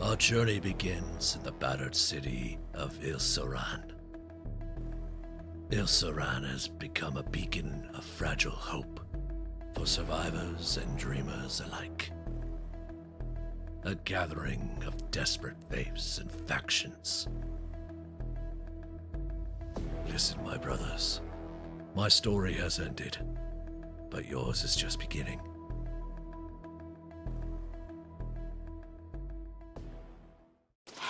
Our journey begins in the battered city of Ilsoran. Ilsoran has become a beacon of fragile hope for survivors and dreamers alike. A gathering of desperate faiths and factions. Listen, my brothers. My story has ended, but yours is just beginning.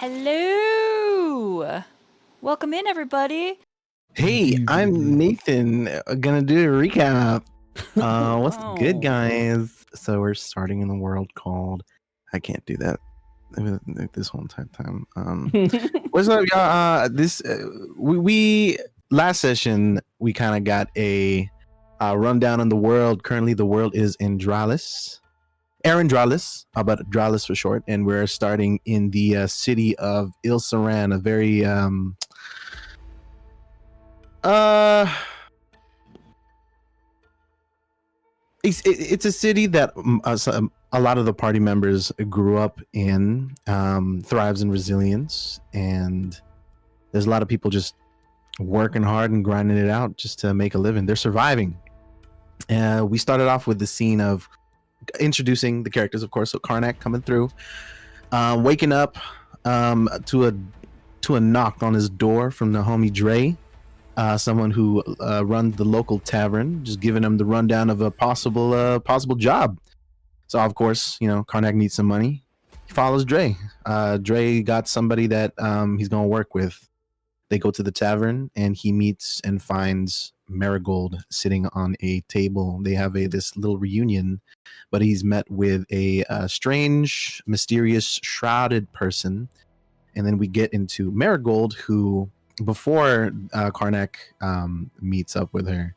Hello! Welcome in, everybody. Hey, I'm Nathan. Gonna do a recap. What's good, guys? So we're starting in the world called... I can't do that this whole entire time. What's up, y'all? We last session we kind of got a rundown on the world. Currently, the world is in Arendralis, but Dralis for short, and we're starting in the city of Ilsoran, a very it's a city that a lot of the party members grew up in, thrives in resilience, and there's a lot of people just working hard and grinding it out just to make a living. They're surviving. We started off with the scene of introducing the characters, of course. So Karnak coming through, waking up to a knock on his door from the homie Dre, someone who runs the local tavern, just giving him the rundown of a possible job. So of course, Karnak needs some money. He follows Dre. Dre got somebody that he's gonna work with. They go to the tavern, and he meets and finds Marigold sitting on a table. They have this little reunion, but he's met with a strange, mysterious, shrouded person. And then we get into Marigold, who, before Karnak meets up with her,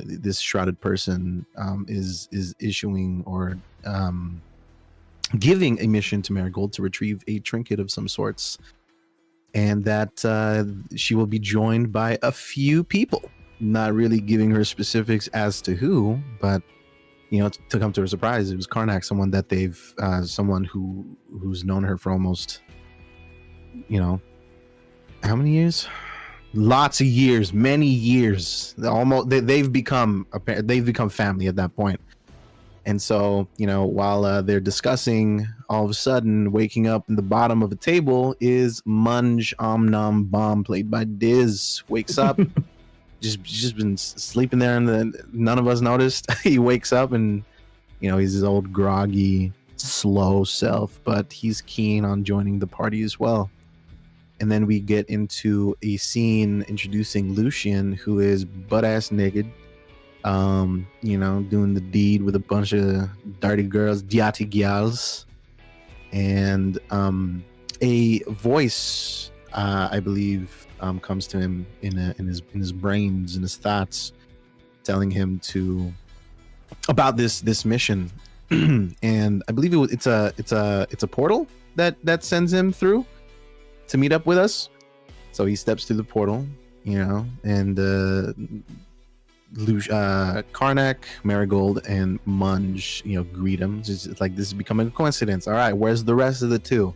this shrouded person is issuing or giving a mission to Marigold to retrieve a trinket of some sorts, and that she will be joined by a few people. Not really giving her specifics as to who, but to come to her surprise, it was Karnak, someone that someone who's known her for almost, how many years? Lots of years, many years. Almost, they've become family at that point. And so, while they're discussing, all of a sudden, waking up in the bottom of a table is Munge Omnom Bomb, played by Diz. Wakes up, just been sleeping there, and then none of us noticed. He wakes up, and he's his old groggy, slow self, but he's keen on joining the party as well. And then we get into a scene introducing Lucian, who is butt-ass naked, doing the deed with a bunch of dirty girls, diati gyals, and a voice, I believe, comes to him in his brains, in his thoughts, telling him about this mission. And I believe it's a portal that sends him through to meet up with us. So he steps through the portal, and Karnak, Marigold, and Munge, greet him. It's like this is becoming a coincidence. All right, where's the rest of the two?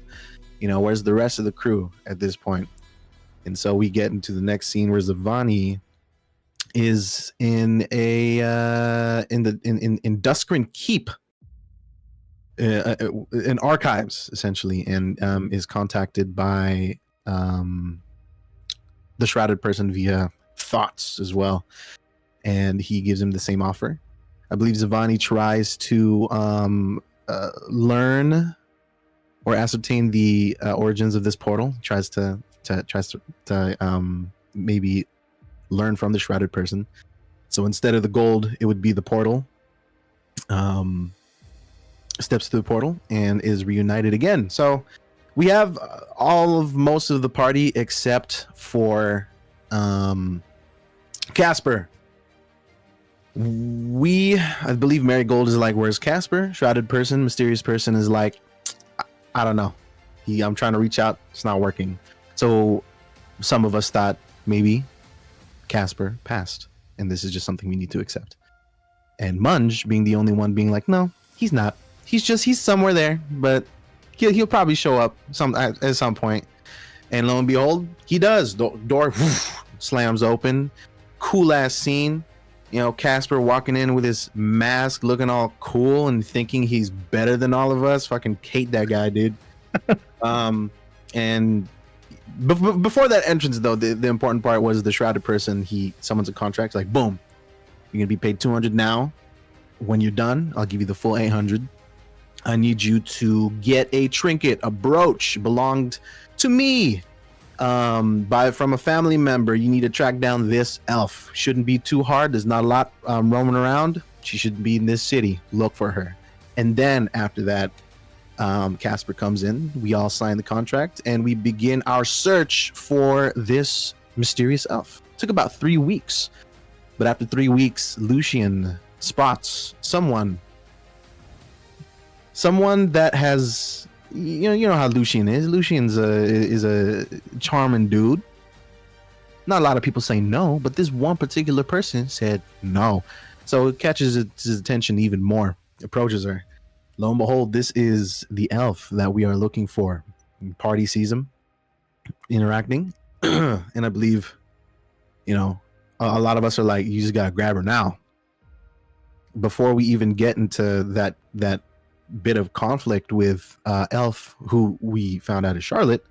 Where's the rest of the crew at this point? And so we get into the next scene where Zha'Vani is in Duskrin Keep, in archives essentially, and is contacted by the shrouded person via thoughts as well. And he gives him the same offer. I believe Zha'Vani tries to learn or ascertain the origins of this portal. Tries to maybe learn from the shrouded person. So instead of the gold, it would be the portal. Steps through the portal and is reunited again. So we have most of the party except for Kasper. I believe Marigold is like, where's Kasper? Shrouded person, mysterious person is like, I don't know. I'm trying to reach out. It's not working. So some of us thought maybe Kasper passed, and this is just something we need to accept. And Munge being the only one being like, no, he's not. He's somewhere there, but He'll probably show up at some point. And lo and behold, he does. Door slams open. Cool ass scene. You know, Kasper walking in with his mask, looking all cool and thinking he's better than all of us. Fucking hate that guy, dude. And before that entrance, though, the important part was the shrouded person. He summons a contract, like, boom, you're gonna be paid 200 now. When you're done, I'll give you the full 800. I need you to get a trinket, a brooch, belonged to me. From a family member. You need to track down this elf. Shouldn't be too hard. There's not a lot roaming around. She should be in this city. Look for her. And then after that, Kasper comes in. We all sign the contract and we begin our search for this mysterious elf. It took about 3 weeks, but after 3 weeks, Lucian spots someone that has. You know how Lucian is. Lucian's is a charming dude. Not a lot of people say no, but this one particular person said no. So it catches his attention even more. Approaches her. Lo and behold, this is the elf that we are looking for. Party sees him interacting, and I believe, you know, a lot of us are like, you just gotta grab her now. Before we even get into that bit of conflict with Elf, who we found out is Charlotte,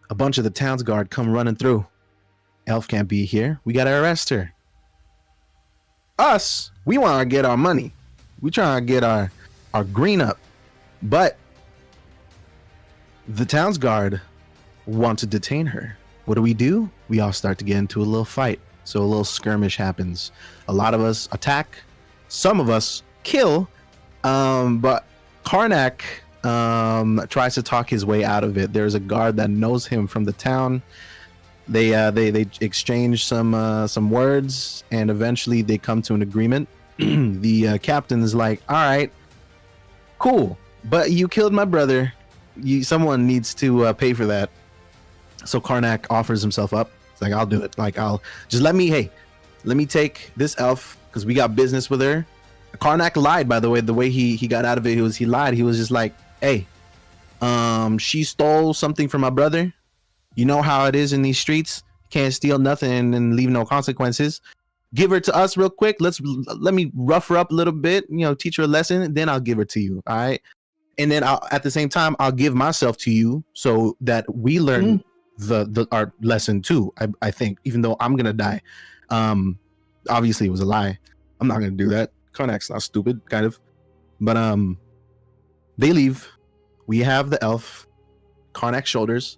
a bunch of the town's guard come running through. Elf can't be here. We gotta arrest her. Us, we want to get our money. We trying to get our green up, but the town's guard want to detain her. What do? We all start to get into a little fight. So a little skirmish happens. A lot of us attack. Some of us kill. But Karnak tries to talk his way out of it. There's a guard that knows him from the town. They exchange some words, and eventually they come to an agreement. The captain is like, "All right, cool, but you killed my brother. Someone needs to pay for that." So Karnak offers himself up. It's like, "I'll do it. Like, I'll just let me take this elf because we got business with her." Karnak lied, by the way. The way he got out of it, he lied. He was just like, "Hey, she stole something from my brother. You know how it is in these streets. Can't steal nothing and leave no consequences. Give her to us real quick. Let me rough her up a little bit. You know, teach her a lesson. Then I'll give her to you. All right. And then at the same time, I'll give myself to you so that we learn our lesson too. I think, even though I'm gonna die. Obviously it was a lie. I'm not gonna do that. Karnak's not stupid, kind of. But they leave. We have the elf, Karnak's shoulders,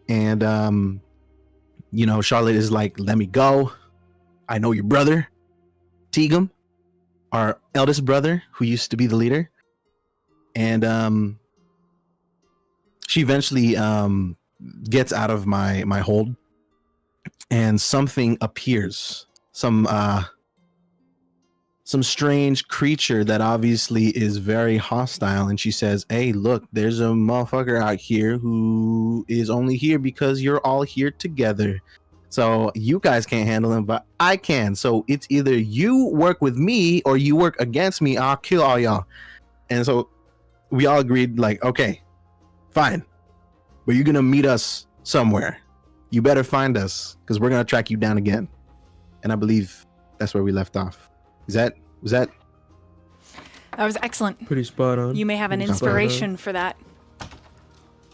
and you know, Charlotte is like, "Let me go. I know your brother, Teagum, our eldest brother, who used to be the leader." And she eventually gets out of my hold, and something appears. Some strange creature that obviously is very hostile, and she says, "Hey, look, there's a motherfucker out here who is only here because you're all here together. So you guys can't handle him, but I can. So it's either you work with me or you work against me. I'll kill all y'all." And so we all agreed, like, okay, fine, but you're gonna meet us somewhere. You better find us because we're gonna track you down again. And I believe that's where we left off. Was that? That was excellent. Pretty spot on. You may have an inspiration for that.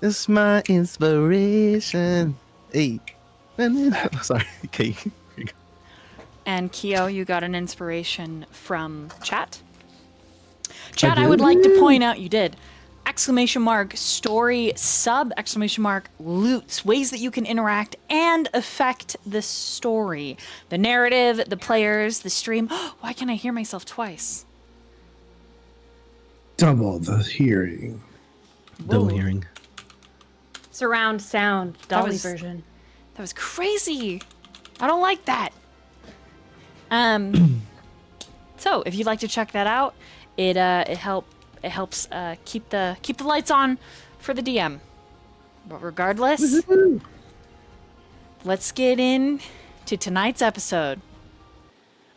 It's my inspiration. Hey. Sorry. Okay. And Keo, you got an inspiration from chat. Chat, I would like to point out you did. ! Story sub ! Loots, ways that you can interact and affect the story, the narrative, the players, the stream. Why can I hear myself twice? Double the hearing. Double hearing. Surround sound, Dolly version. That was crazy. I don't like that. So if you'd like to check that out, it helps keep the lights on for the DM. But regardless, let's get in to tonight's episode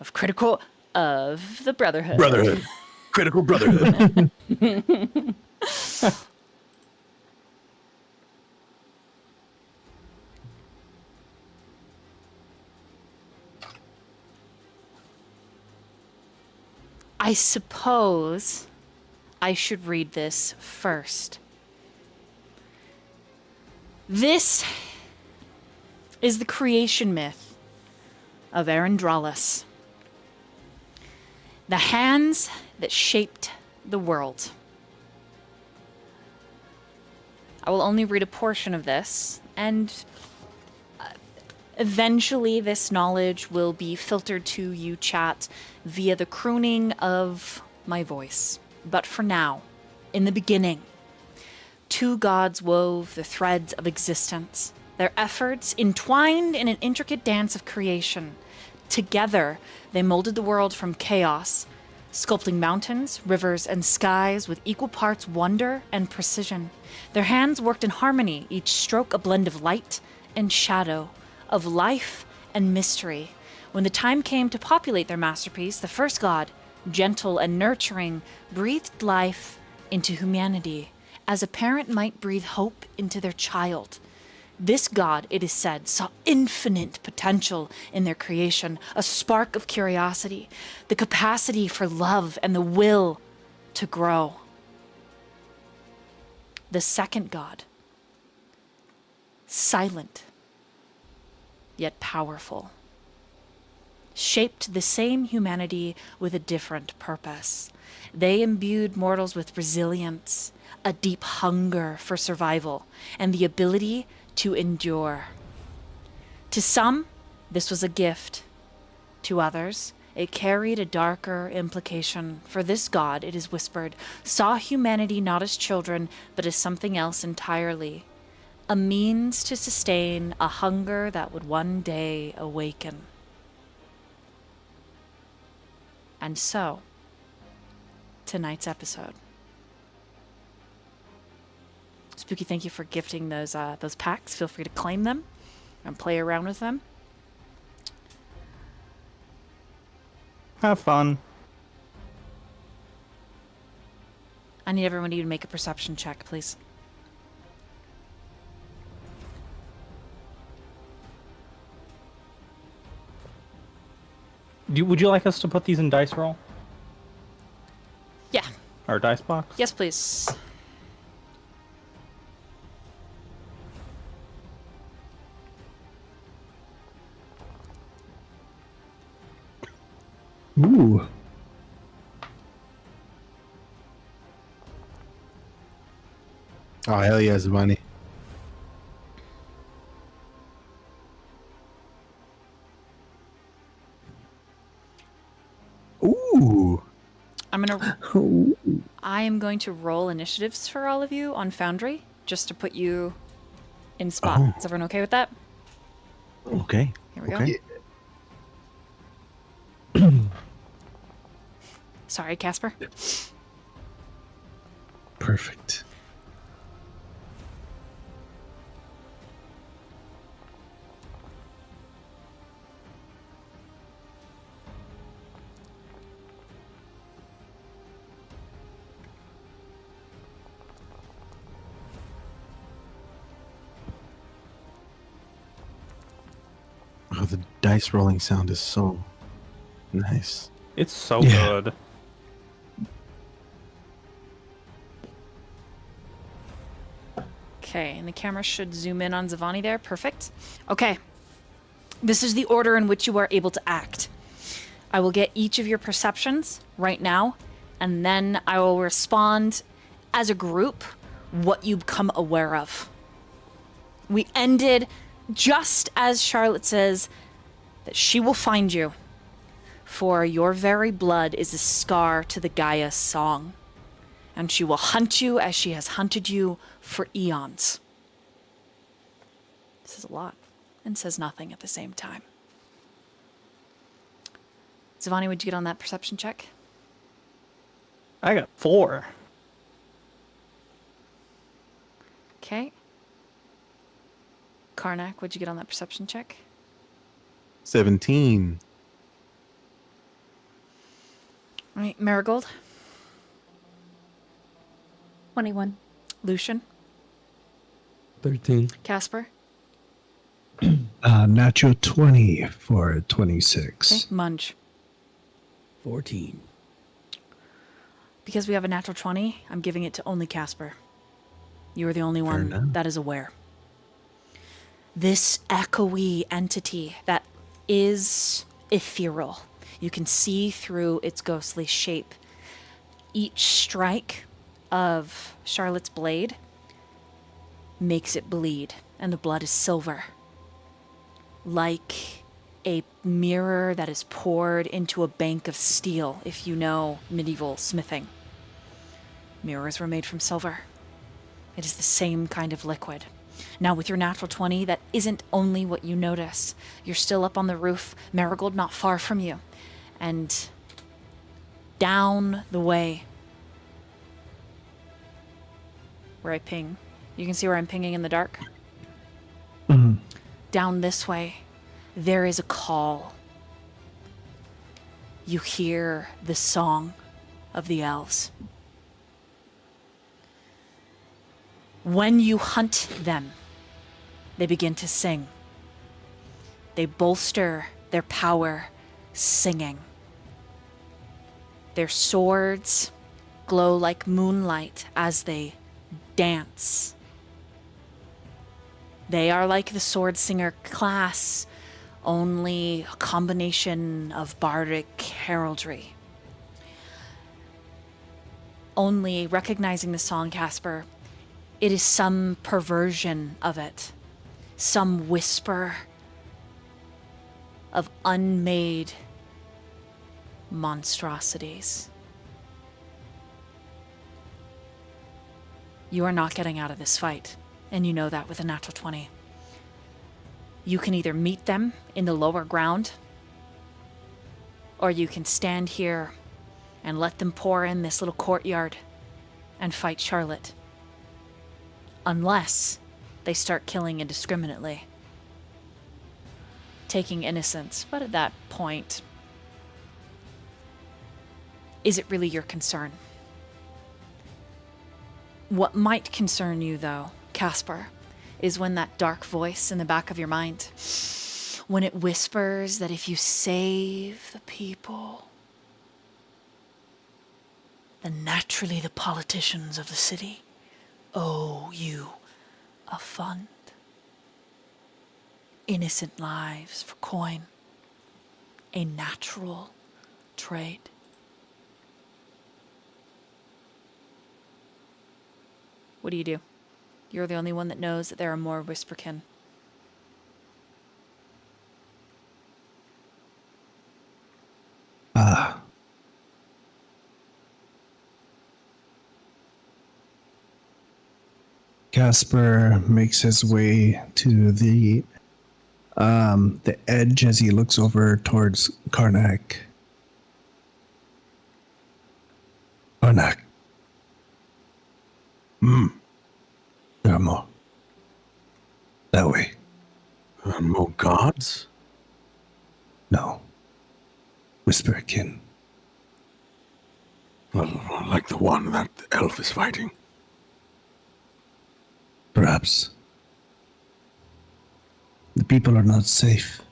of the Brotherhood. Critical Brotherhood. I suppose I should read this first. This is the creation myth of Arendralis. The hands that shaped the world. I will only read a portion of this, and eventually this knowledge will be filtered to you, chat, via the crooning of my voice. But for now, in the beginning, two gods wove the threads of existence, their efforts entwined in an intricate dance of creation. Together, they molded the world from chaos, sculpting mountains, rivers, and skies with equal parts wonder and precision. Their hands worked in harmony, each stroke a blend of light and shadow, of life and mystery. When the time came to populate their masterpiece, the first god, gentle and nurturing, breathed life into humanity, as a parent might breathe hope into their child. This god, it is said, saw infinite potential in their creation, a spark of curiosity, the capacity for love, and the will to grow. The second god, silent, yet powerful, shaped the same humanity with a different purpose. They imbued mortals with resilience, a deep hunger for survival, and the ability to endure. To some, this was a gift. To others, it carried a darker implication. For this god, it is whispered, saw humanity not as children, but as something else entirely. A means to sustain a hunger that would one day awaken. And so, tonight's episode. Spooky, thank you for gifting those packs. Feel free to claim them and play around with them. Have fun. I need everybody to make a perception check, please. Would you like us to put these in dice roll? Yeah. Or dice box? Yes, please. Ooh. Oh, hell yeah, Zha'Vani. Ooh. I am going to roll initiatives for all of you on Foundry, just to put you in spot. Oh. Is everyone okay with that? Okay. Here we Okay. go. Sorry, Kasper. Perfect. Oh, the dice rolling sound is so nice. It's so Yeah. good. Okay, and the camera should zoom in on Zha'Vani there. Perfect. Okay. This is the order in which you are able to act. I will get each of your perceptions right now, and then I will respond as a group what you become aware of. We ended just as Charlotte says that she will find you, for your very blood is a scar to the Gaia song, and she will hunt you as she has hunted you for eons. This is a lot, and says nothing at the same time. Zha'Vani, would you get on that perception check? I got 4. Okay. Karnak, would you get on that perception check? 17. All right, Marigold, 21. Lucian, 13. Kasper, Natural 20 for okay, 26. Munge, 14. Because we have a natural 20, I'm giving it to only Kasper. You are the only one enough. that is aware. This echoey entity that is ethereal. You can see through its ghostly shape. Each strike of Charlotte's blade makes it bleed, and the blood is silver. Like a mirror that is poured into a bank of steel, if you know medieval smithing. Mirrors were made from silver. It is the same kind of liquid. Now, with your natural 20, that isn't only what you notice. You're still up on the roof, Marigold not far from you. And down the way where I ping. You can see where I'm pinging in the dark? Down this way, there is a call. You hear the song of the elves. When you hunt them, they begin to sing. They bolster their power singing. Their swords glow like moonlight as they dance. They are like the sword singer class, only a combination of bardic heraldry. Only recognizing the song, Kasper, it is some perversion of it, some whisper of unmade monstrosities. You are not getting out of this fight, and you know that with a natural 20. You can either meet them in the lower ground, or you can stand here and let them pour in this little courtyard and fight Charlotte. Unless they start killing indiscriminately, taking innocents. But at that point, is it really your concern? What might concern you, though, Kasper, is when that dark voice in the back of your mind, when it whispers that if you save the people, then naturally the politicians of the city owe you a fund. Innocent lives for coin. A natural trade. What do? You're the only one that knows that there are more Whisperkin. Kasper makes his way to the edge as he looks over towards Karnak. Karnak. There are more. That way. More gods? No. Whisperkin. Well, like the one that the elf is fighting. Perhaps. The people are not safe.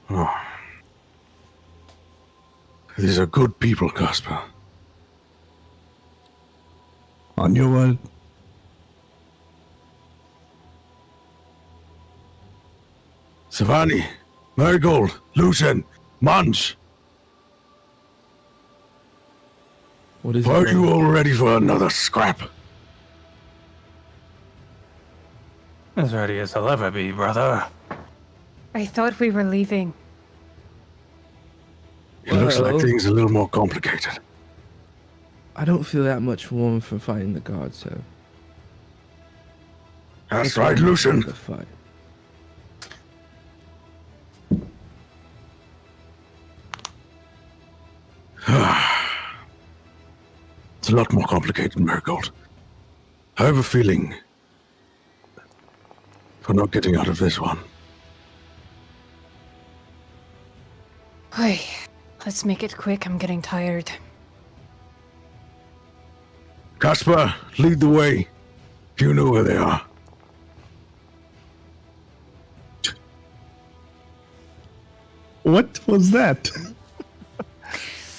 Oh. These are good people, Kasper. On your word. Zha'Vani, Marigold, Lucian, Munge. What is Are it? you all ready for another scrap? As ready as I'll ever be, brother. I thought we were leaving. It looks like Well- things are a little more complicated. I don't feel that much warm for fighting the gods, so. That's right, Lucian. The fight. It's a lot more complicated, Marigold. I have a feeling for not getting out of this one. Hey, let's make it quick. I'm getting tired. Kasper, lead the way. You know where they are. What was that?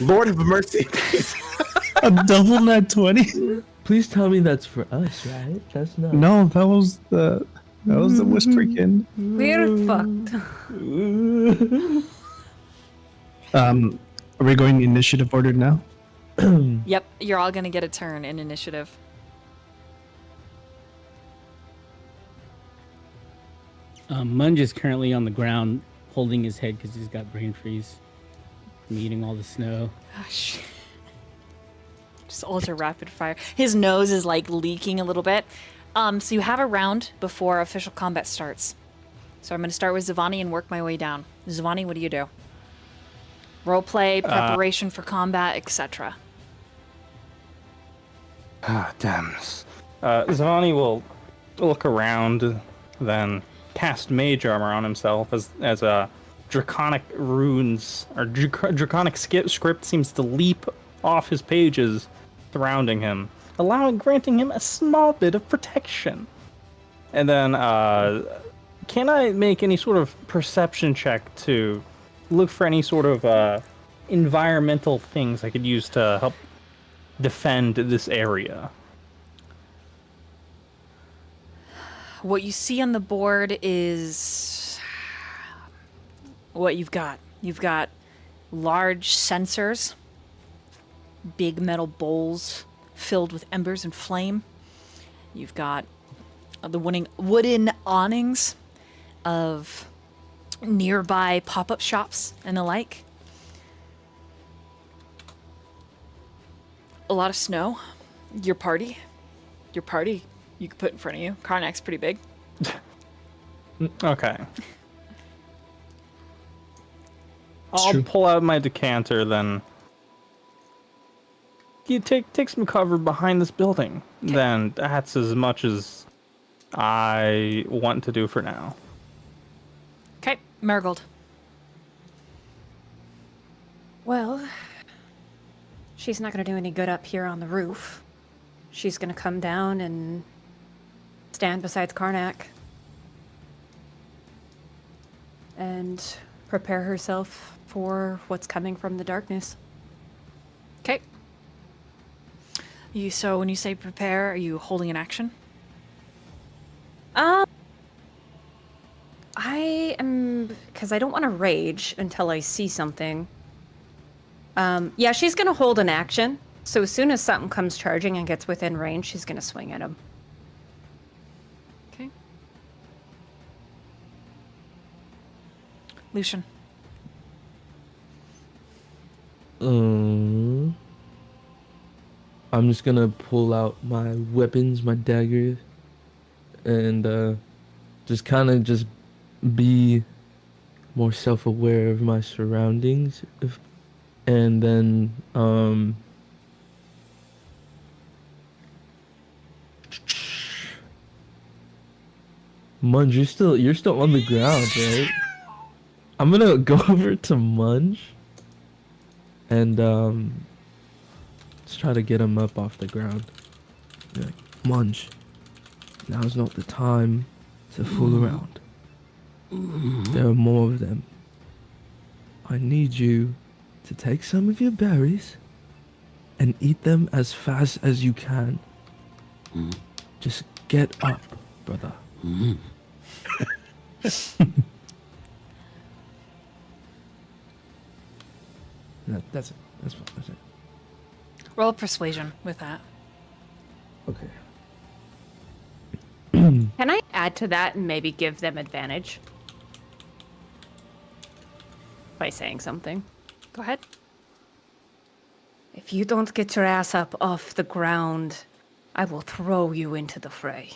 Lord have mercy. A double nat 20? Please tell me that's for us, right? That's not. No, that was the Whisperkin. We're fucked. Are we going initiative order now? Yep, you're all gonna get a turn in initiative. Munge is currently on the ground, holding his head because he's got brain freeze from eating all the snow. Gosh. Just ultra rapid fire. His nose is like leaking a little bit. So you have a round before official combat starts. So I'm going to start with Zha'Vani and work my way down. Zha'Vani, what do you do? Roleplay, preparation for combat, etc. Ah, damn. Zha'Vani will look around, then cast mage armor on himself as a draconic runes or draconic script seems to leap off his pages surrounding him, granting him a small bit of protection. And then can I make any sort of perception check to look for any sort of environmental things I could use to help defend this area? What you see on the board is what you've got. You've got large sensors, big metal bowls filled with embers and flame. You've got the wooden awnings of nearby pop-up shops and the like. A lot of snow. Your party you could put in front of you. Karnak's pretty big. Okay. I'll pull out my decanter then. You take some cover behind this building. Okay. Then that's as much as I want to do for now. Okay, Marigold. Well, she's not going to do any good up here on the roof. She's going to come down and stand beside Karnak and prepare herself for what's coming from the darkness. Okay. So when you say prepare, are you holding an action? I am, because I don't want to rage until I see something. Yeah, she's going to hold an action. So as soon as something comes charging and gets within range, she's going to swing at him. Okay. Lucian. I'm just gonna pull out my weapons, my daggers, and just kind of just be more self-aware of my surroundings, and then Munge, you're still on the ground, right? I'm gonna go over to Munge and let's try to get him up off the ground. Be like, Munge, now's not the time to fool around. There are more of them. I need you to take some of your berries and eat them as fast as you can. Just get up, brother. That's it. That's fine. That's it. Roll persuasion with that. Okay. Can I add to that and maybe give them advantage? By saying something. Go ahead. If you don't get your ass up off the ground, I will throw you into the fray.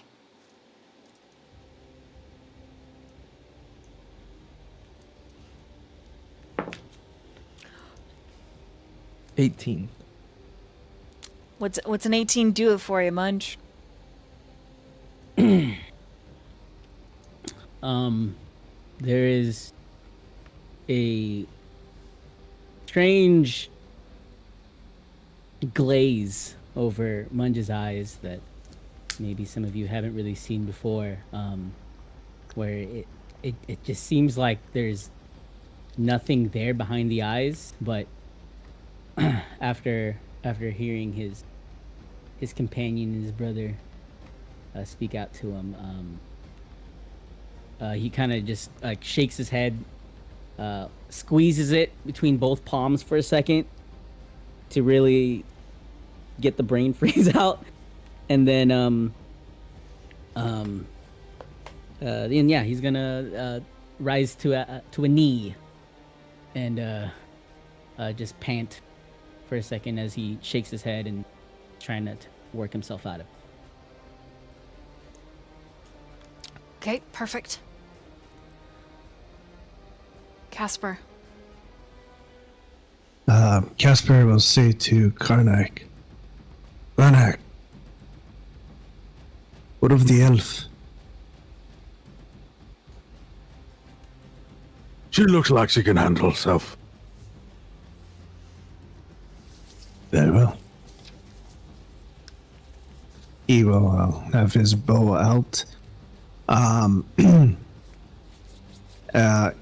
$18. What's an 18 do it for you, Munge? There is a strange glaze over Munge's eyes that maybe some of you haven't really seen before, where it just seems like there's nothing there behind the eyes, but after hearing his companion and his brother speak out to him, he kind of just like shakes his head, squeezes it between both palms for a second to really get the brain freeze out, and then he's gonna rise to a knee and just pant for a second as he shakes his head and trying to work himself out of it. Okay, perfect. Kasper. Kasper will say to Karnak, Karnak, what of the elf? She looks like she can handle herself. Very well. He will have his bow out.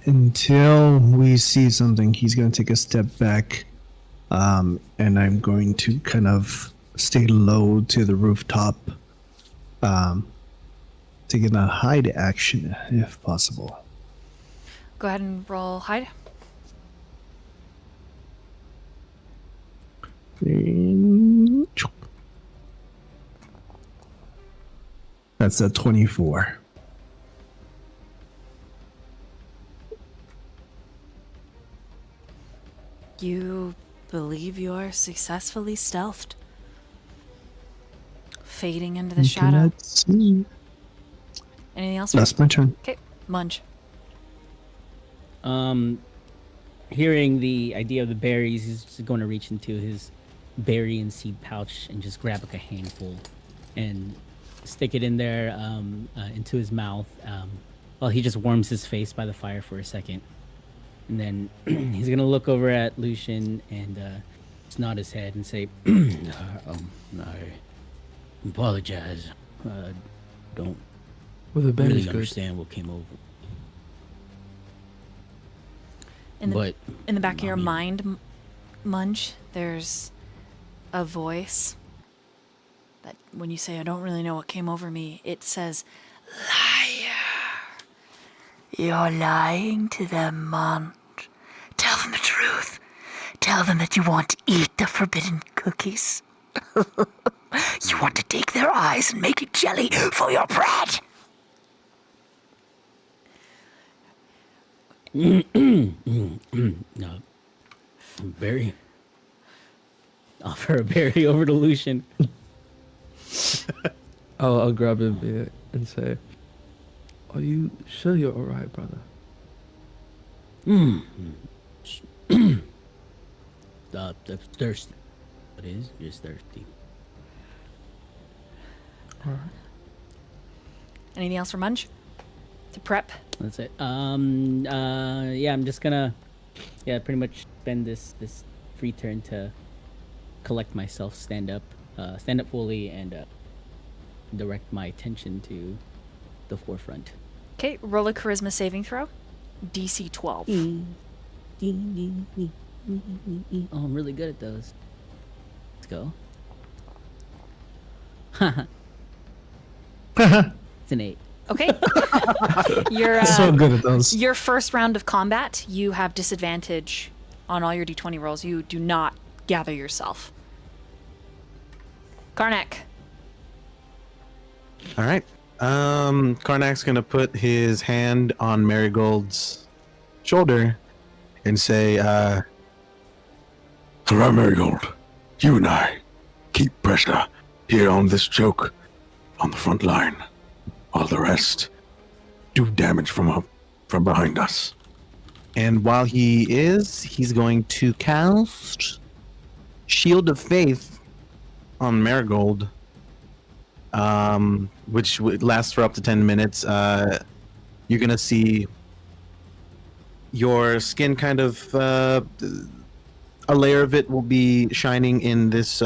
Until we see something, he's going to take a step back, and I'm going to kind of stay low to the rooftop, to get a hide action if possible. Go ahead and roll hide. That's a 24. You believe you are successfully stealthed, fading into the shadow. Cannot see. Anything else? That's my turn. Okay, Munge. Hearing the idea of the berries, he's just going to reach into his berry and seed pouch and just grab like a handful and stick it in there into his mouth while he just warms his face by the fire for a second. And then he's going to look over at Lucian and just nod his head and say, I apologize. Don't Well, the berry's really good. understand what came over. In the, But in the back of your I mean- mind, Munge, there's a voice that when you say, I don't really know what came over me, it says, liar. You're lying to them, Munge. Tell them the truth. Tell them that you want to eat the forbidden cookies. You want to take their eyes and make it jelly for your bread. No. Berry. Offer a berry over to Lucian. I'll grab him and say, "Are you sure you're all right, brother?" That's thirsty. It is just thirsty. All right. Anything else for Munge? To prep? That's it. Yeah, I'm just gonna, pretty much spend this free turn to collect myself, stand up fully, and direct my attention to the forefront. Okay, roll a charisma saving throw. DC 12. Oh, I'm really good at those. Let's go. It's an 8. Okay. You're So good at those. your first round of combat, you have disadvantage on all your d20 rolls. You do not gather yourself. Karnak. All right. Karnak's gonna put his hand on Marigold's shoulder and say, All right, Marigold. You and I keep pressure here on this choke on the front line, while the rest do damage from behind us. and while he's going to cast Shield of Faith on Marigold, which lasts for up to 10 minutes. You're gonna see your skin kind of a layer of it will be shining in this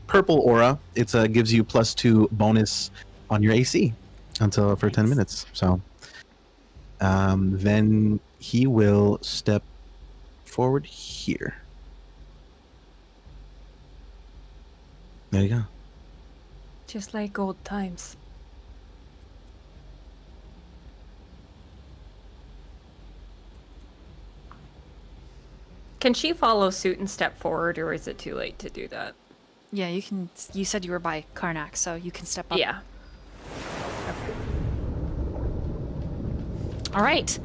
purple aura. It gives you +2 bonus on your AC for 10 minutes. So then he will step forward here. There you go. Just like old times. Can she follow suit and step forward, or is it too late to do that? Yeah, you can. You said you were by Karnak, so you can step up. Yeah. All right.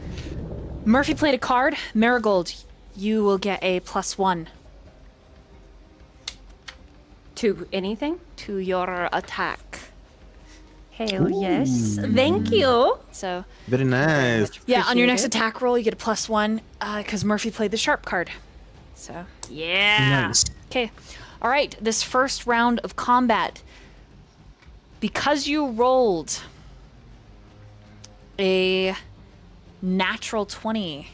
Murphy played a card. Marigold, you will get a +1 To anything? to your attack. Hell yes. Thank you. So Very nice. yeah, on your next Appreciate it. attack roll, you get a +1 because Murphy played the sharp card. So Yeah. Nice. okay. All right. This first round of combat, because you rolled a natural 20,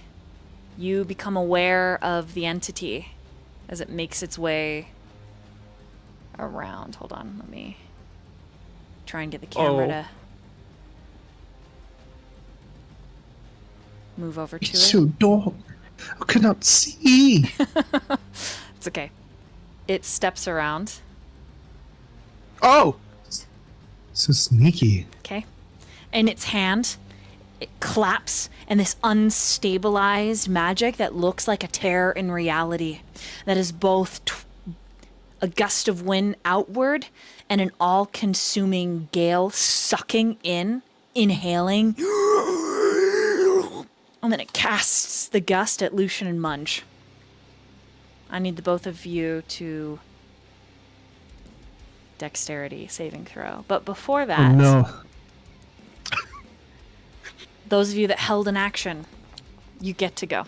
you become aware of the entity as it makes its way around. Hold on, let me try and get the camera Oh. to move over to It's it. your dog. I cannot see. It's okay. It steps around. Oh! So sneaky. Okay. In its hand, it claps, and this unstabilized magic that looks like a tear in reality, that is both a gust of wind outward and an all-consuming gale sucking in, inhaling, and then it casts the gust at Lucian and Munge. I need the both of you to dexterity saving throw. But before that, Oh no. those of you that held an action, you get to go.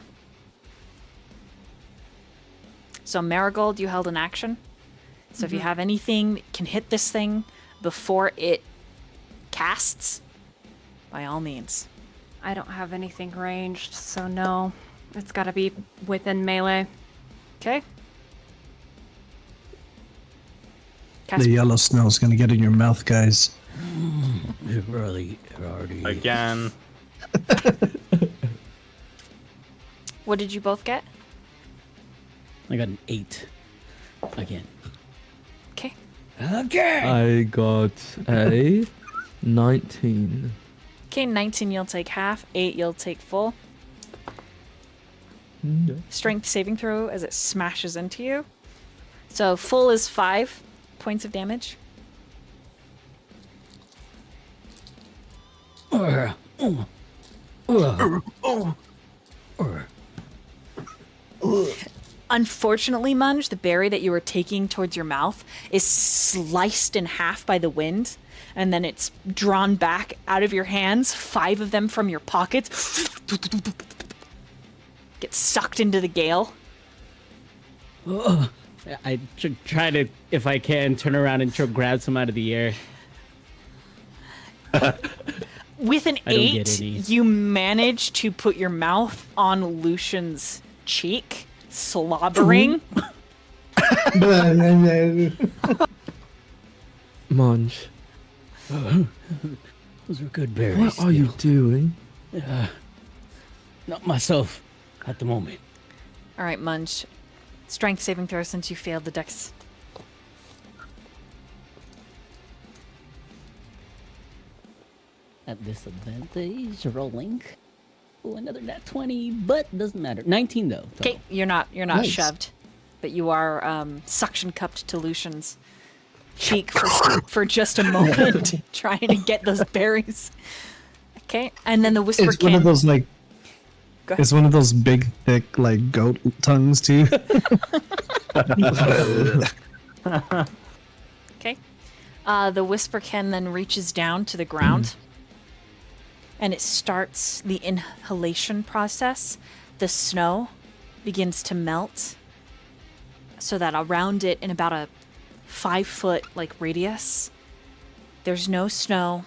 So Marigold, you held an action. So if you have anything that can hit this thing before it casts, by all means. I don't have anything ranged, so no. It's gotta be within melee. Okay? The yellow snow's gonna get in your mouth, guys. It really already. Again. What did you both get? I got an 8 again. Okay. Okay. I got a 19. Okay, 19 you'll take half, 8 you'll take full. Yeah. Strength saving throw as it smashes into you. So full is 5 points of damage. Unfortunately, Munge, the berry that you were taking towards your mouth is sliced in half by the wind, and then it's drawn back out of your hands, 5 of them from your pockets. Get sucked into the gale. I try to, if I can, turn around and grab some out of the air. With an I don't get 8, any. you manage to put your mouth on Lucian's cheek, slobbering. Munge, Those are good berries. what are you doing? Not myself at the moment. All right, Munge. Strength saving throw since you failed the dex. At disadvantage, rolling. Oh, another nat 20, but doesn't matter. 19 though. total. Okay, you're not Nice. shoved, but you are suction cupped to Lucian's cheek for just a moment, trying to get those berries. Okay, and then the whisper It's one of can. those like. Go ahead. It's one of those big, thick, like goat tongues too. Okay, the whisper can then reaches down to the ground, and it starts the inhalation process. The snow begins to melt, so that around it, in about a 5-foot radius, there's no snow,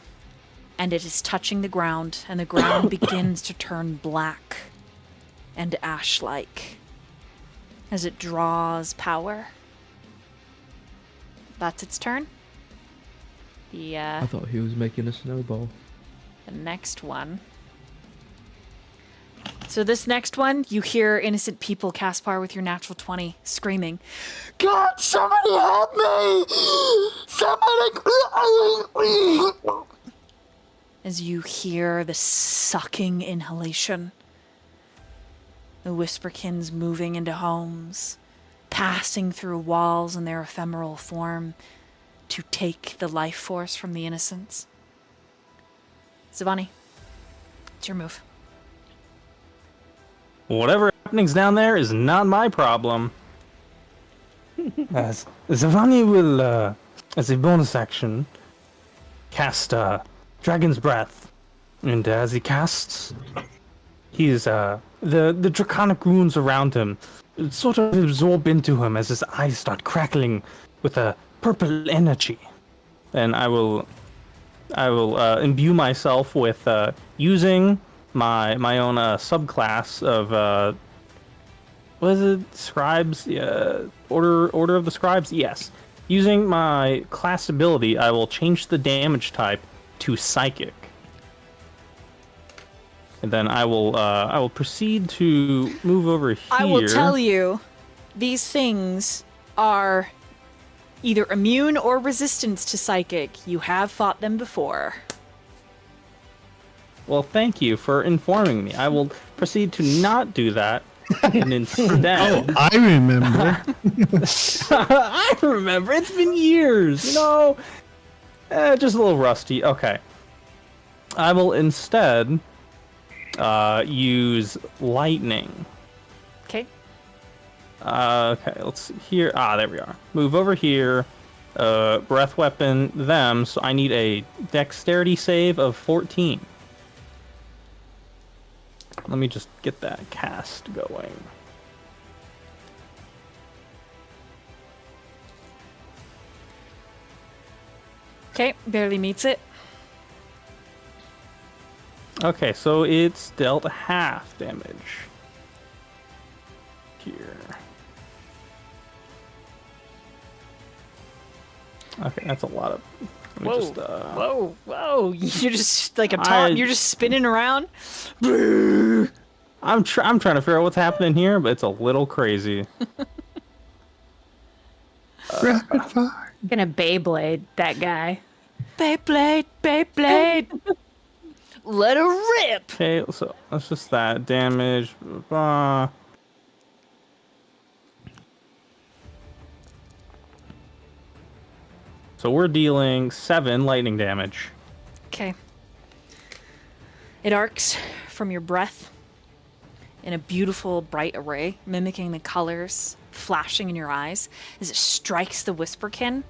and it is touching the ground, and the ground begins to turn black and ash-like as it draws power. That's its turn. I thought he was making a snowball. The next one So this next one, you hear innocent people, Caspar, with your natural 20, screaming, God, somebody help me! Somebody! As you hear the sucking inhalation, the Whisperkins moving into homes, passing through walls in their ephemeral form to take the life force from the innocents. Zha'Vani, it's your move. Whatever happening's down there is not my problem. Zha'Vani will, as a bonus action, cast Dragon's Breath. And as he casts, he's, the draconic runes around him sort of absorb into him as his eyes start crackling with a purple energy. And I will imbue myself with using my own subclass of what is it? Scribes? Yeah, Order of the Scribes. Yes. Using my class ability, I will change the damage type to Psychic. And then I will proceed to move over here. I will tell you, these things are either immune or resistant to Psychic. You have fought them before. Well, thank you for informing me. I will proceed to not do that, and instead... Oh, I remember. I remember. It's been years, you know? Just a little rusty. Okay. I will instead use lightning. Okay. Okay, let's see here. There we are. Move over here. Breath weapon them, so I need a dexterity save of 14. Let me just get that cast going. Okay, barely meets it. Okay, so it's dealt half damage. Here. Okay, that's a lot of... Whoa! You're just like you're just spinning around. I'm trying to figure out what's happening here, but it's a little crazy. Rapid fire. Gonna Beyblade that guy. Beyblade. Let her rip. Okay, so that's just that damage. So we're dealing 7 lightning damage. Okay. It arcs from your breath in a beautiful bright array, mimicking the colors flashing in your eyes as it strikes the Whisperkin.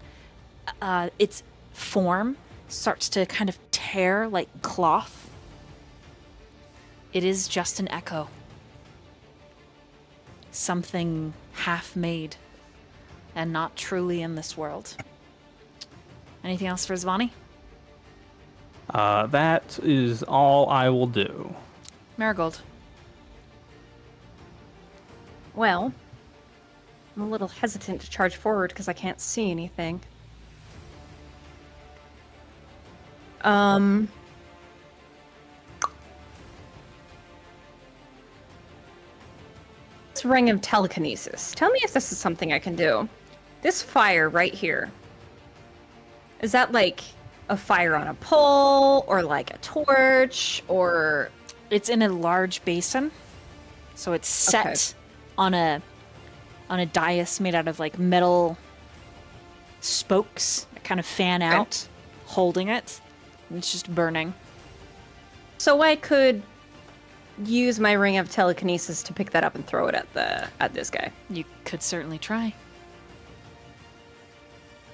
Its form starts to kind of tear like cloth. It is just an echo. Something half-made and not truly in this world. Anything else for Zha'Vani? That is all I will do. Marigold. Well, I'm a little hesitant to charge forward because I can't see anything. This ring of telekinesis. Tell me if this is something I can do. This fire right here. Is that like a fire on a pole or like a torch or... It's in a large basin. So it's set on a dais made out of like metal spokes that kind of fan out, holding it. And it's just burning. So I could use my ring of telekinesis to pick that up and throw it at this guy. You could certainly try.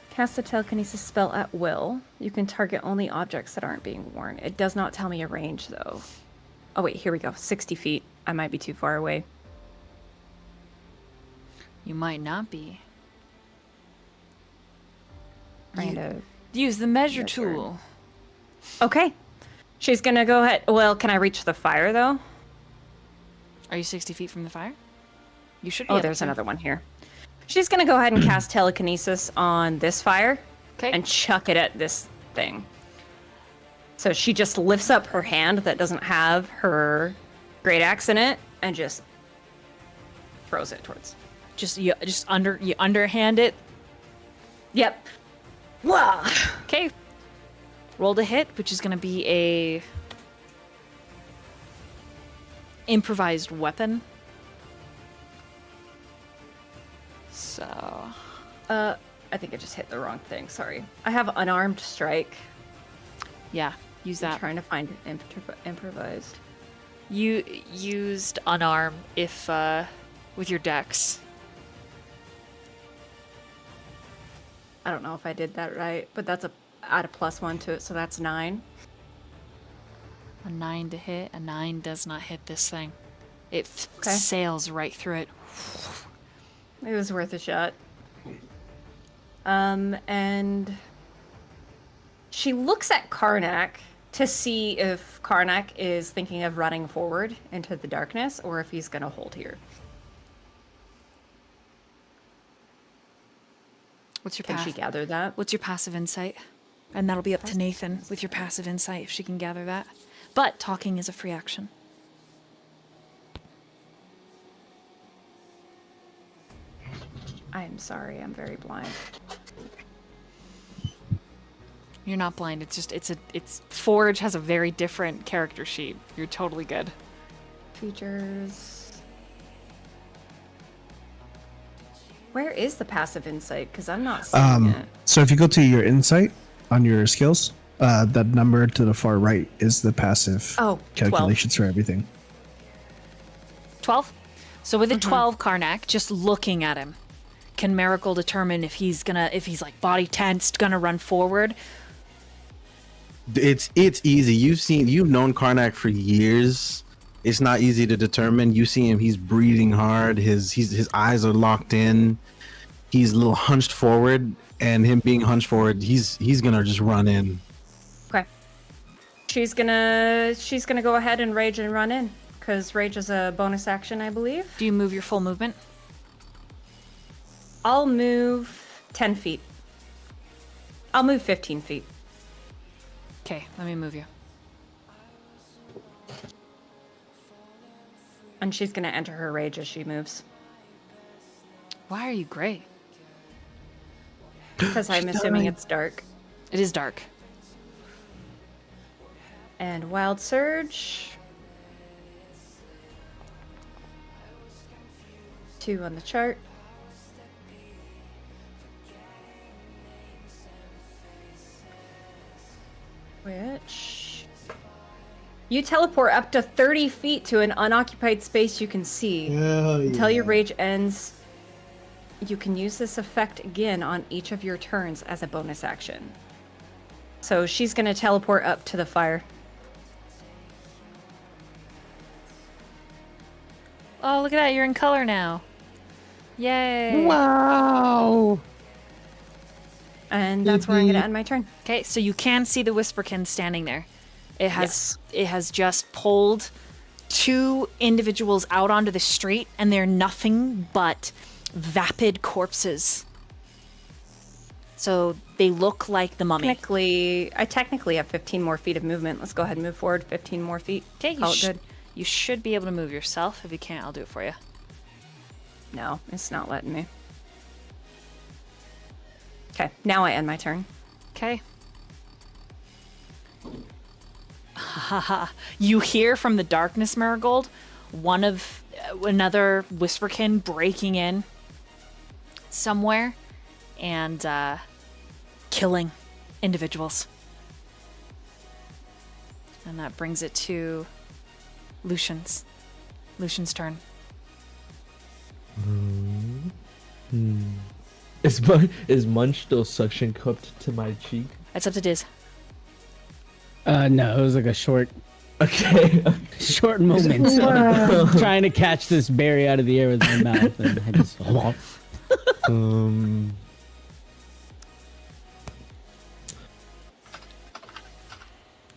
Cast a telekinesis spell at will. You can target only objects that aren't being worn. It does not tell me a range, though. Oh, wait, here we go. 60 feet. I might be too far away. You might not be. Trying to use the measure measure. tool. Okay. She's gonna go ahead. Well, can I reach the fire, though? Are you 60 feet from the fire? You should be. Oh, able there's to. another one here. She's gonna go ahead and cast telekinesis on this fire. Okay. And chuck it at this thing. So she just lifts up her hand that doesn't have her great axe in it and just throws it towards. You underhand it. Yep. Wow. Okay. Roll to hit, which is going to be a improvised weapon. So, I think I just hit the wrong thing. Sorry. I have unarmed strike. yeah, use I'm that. trying to find improvised. You used unarm if with your dex. I don't know if I did that right, but that's add a +1 to it, so that's 9. A 9 to hit. A 9 does not hit this thing. It Okay. sails right through it. It was worth a shot. And she looks at Karnak to see if Karnak is thinking of running forward into the darkness or if he's gonna hold here. What's your Can she gather that? What's your passive insight? And that'll be up to Nathan with your passive insight if she can gather that. But talking is a free action. I'm sorry, I'm very blind. You're not blind. It's just it's Forge has a very different character sheet. You're totally good. Features. Where is the passive insight? Because I'm not seeing it. So if you go to your insight on your skills, that number to the far right is the passive Oh, 12. calculations for everything. 12. So with a 12, Karnak, just looking at him, can Marigold determine if he's like body tensed, gonna run forward? It's easy. You've known Karnak for years. It's not easy to determine. You see him, he's breathing hard, his eyes are locked in, he's a little hunched forward, and him being hunched forward, he's gonna just run in. Okay. She's gonna go ahead and rage and run in. Because rage is a bonus action, I believe. Do you move your full movement? I'll move 10 feet. I'll move 15 feet. Okay, let me move you. And she's gonna enter her rage as she moves. Why are you gray? Because I'm assuming it's dark. It is dark. And Wild Surge. 2 on the chart. Which... You teleport up to 30 feet to an unoccupied space you can see. Until your rage ends, you can use this effect again on each of your turns as a bonus action. So she's going to teleport up to the fire. Oh, look at that. You're in color now. Yay. Wow. And that's where I'm going to end my turn. Okay, so you can see the Whisperkin standing there. It has Yes. it has just pulled 2 individuals out onto the street, and they're nothing but vapid corpses. So they look like the mummy. I technically have 15 more feet of movement. Let's go ahead and move forward 15 more feet. Okay, Call it good. you should be able to move yourself. If you can't, I'll do it for you. No, it's not letting me. Okay, now I end my turn. Okay. You hear from the darkness, Marigold, another Whisperkin breaking in somewhere and killing individuals. And that brings it to Lucian's turn. Is Munch still suction cupped to my cheek? It's up to Diz. No, it was like a short Okay. moment. Trying to catch this berry out of the air with my mouth, and I just.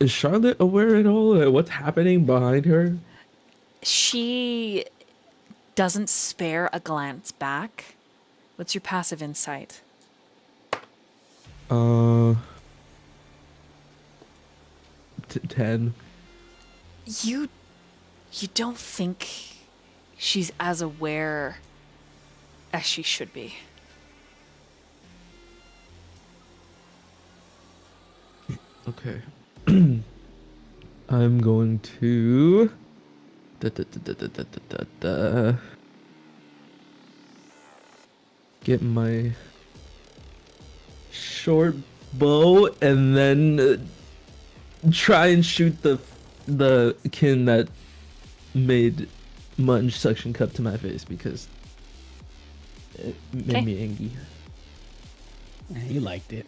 Is Charlotte aware at all of what's happening behind her? She doesn't spare a glance back. What's your passive insight? 10. You You don't think she's as aware as she should be. Okay. I'm going to get my short bow and then try and shoot the kin that made Munge suction cup to my face because it made me angry. You liked it.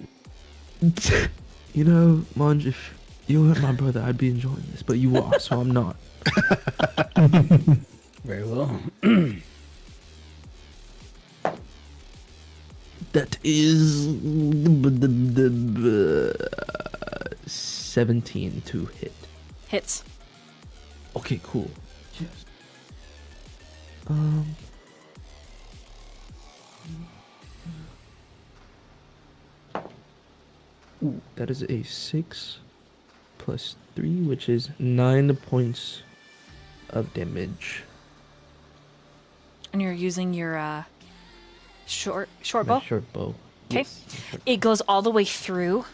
You know, Munge, if you weren't my brother, I'd be enjoying this, but you are, so I'm not. Very well. That is 17 to hit. Hits. Okay, cool. Yes. Ooh, that is a 6 plus 3, which is 9 points of damage. And you're using your short My bow? short bow. Okay. Yes, my short It goes all the way through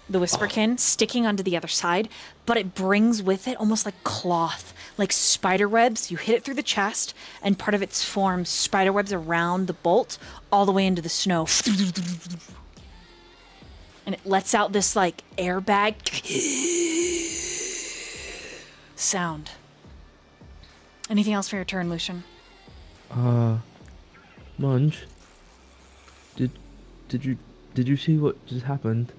the Whisperkin, sticking onto the other side, but it brings with it almost like cloth, like spider webs. You hit it through the chest, and part of its forms spider webs around the bolt all the way into the snow. And it lets out this like airbag sound. Anything else for your turn, Lucian? Munge, did you see what just happened?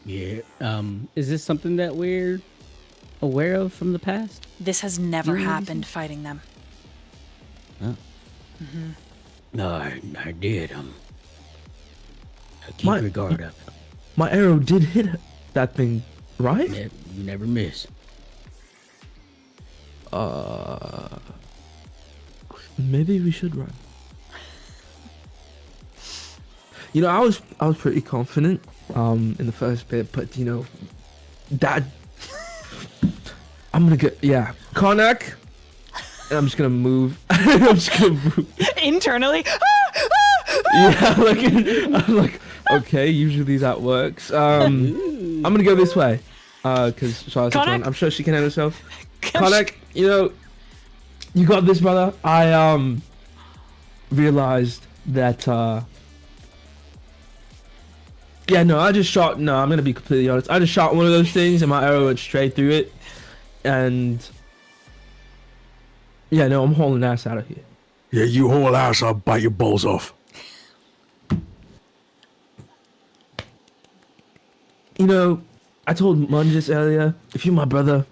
Yeah. Is this something that we're aware of from the past? This has never happened fighting them. Huh? Mm-hmm. No, I did. Keep My- your guard up. My arrow did hit that thing, right? You never miss. Maybe we should run. You know, I was pretty confident in the first bit, but you know, that I'm gonna get Karnak, and I'm just gonna move. I'm just gonna move. Internally. Yeah, I'm like, okay, usually that works. I'm gonna go this way, cause Charlotte's Karnak? one. I'm sure she can handle herself. Karnak, you know, you got this, brother. I realized that I'm gonna be completely honest. I just shot one of those things and my arrow went straight through it, and I'm hauling ass out of here. Yeah, you whole ass, I'll bite your balls off. You know, I told Munge this earlier. If you're my brother,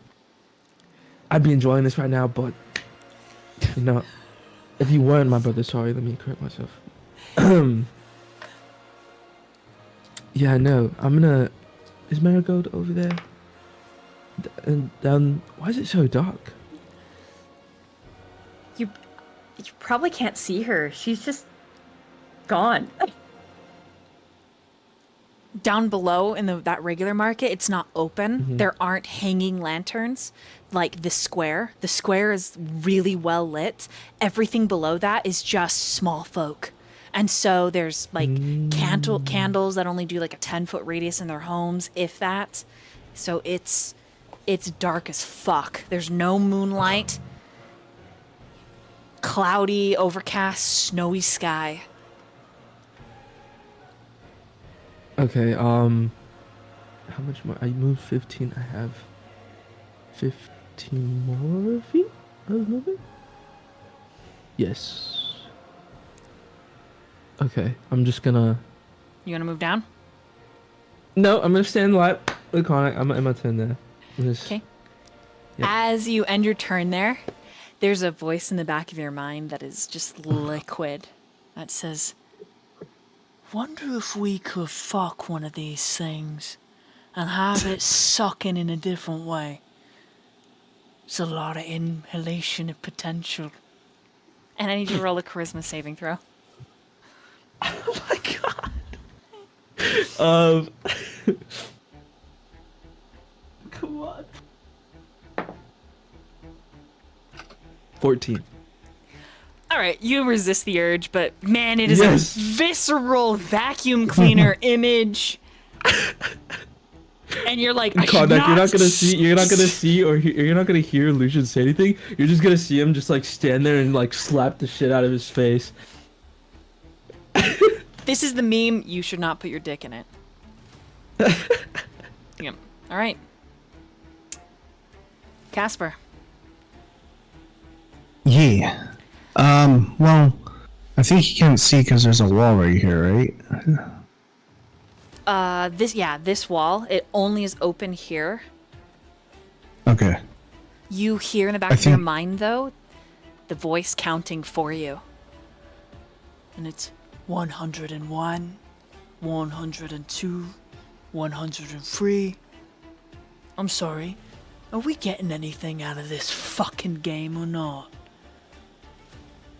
I'd be enjoying this right now, but you know, if you weren't my brother, sorry, let me correct myself. Yeah, no, I'm gonna. Is Marigold over there? And down. Why is it so dark? You probably can't see her. She's just gone. Down below in that regular market, it's not open. Mm-hmm. There aren't hanging lanterns like the square. The square is really well lit. Everything below that is just small folk. And so there's like candles that only do like a 10-foot radius in their homes, if that. So it's dark as fuck. There's no moonlight. Cloudy, overcast, snowy sky. Okay, how much more? I moved 15. I have 15 more feet of movement? Yes. Okay, I'm just gonna... You gonna move down? No, I'm gonna stand light with Karnak. I'm in my turn there. Okay. Yep. As you end your turn there, there's a voice in the back of your mind that is just liquid that says, "Wonder if we could fuck one of these things and have it sucking in a different way. It's a lot of inhalation of potential." And I need you to roll a charisma saving throw. Oh my god. 14. All right, you resist the urge, but man, it is Yes. a visceral vacuum cleaner image. And you're like, I should Karnak, you're not gonna s- see. You're not gonna see, or you're not gonna hear Lucian say anything. You're just gonna see him just like stand there and like slap the shit out of his face. This is the meme. You should not put your dick in it. Yep. All right. Kasper. Yeah. Well, I think you can't see because there's a wall right here, right? This wall, it only is open here. Okay. You hear in the back I of your think- mind, though, the voice counting for you. And it's 101, 102, 103. I'm sorry. Are we getting anything out of this fucking game or not?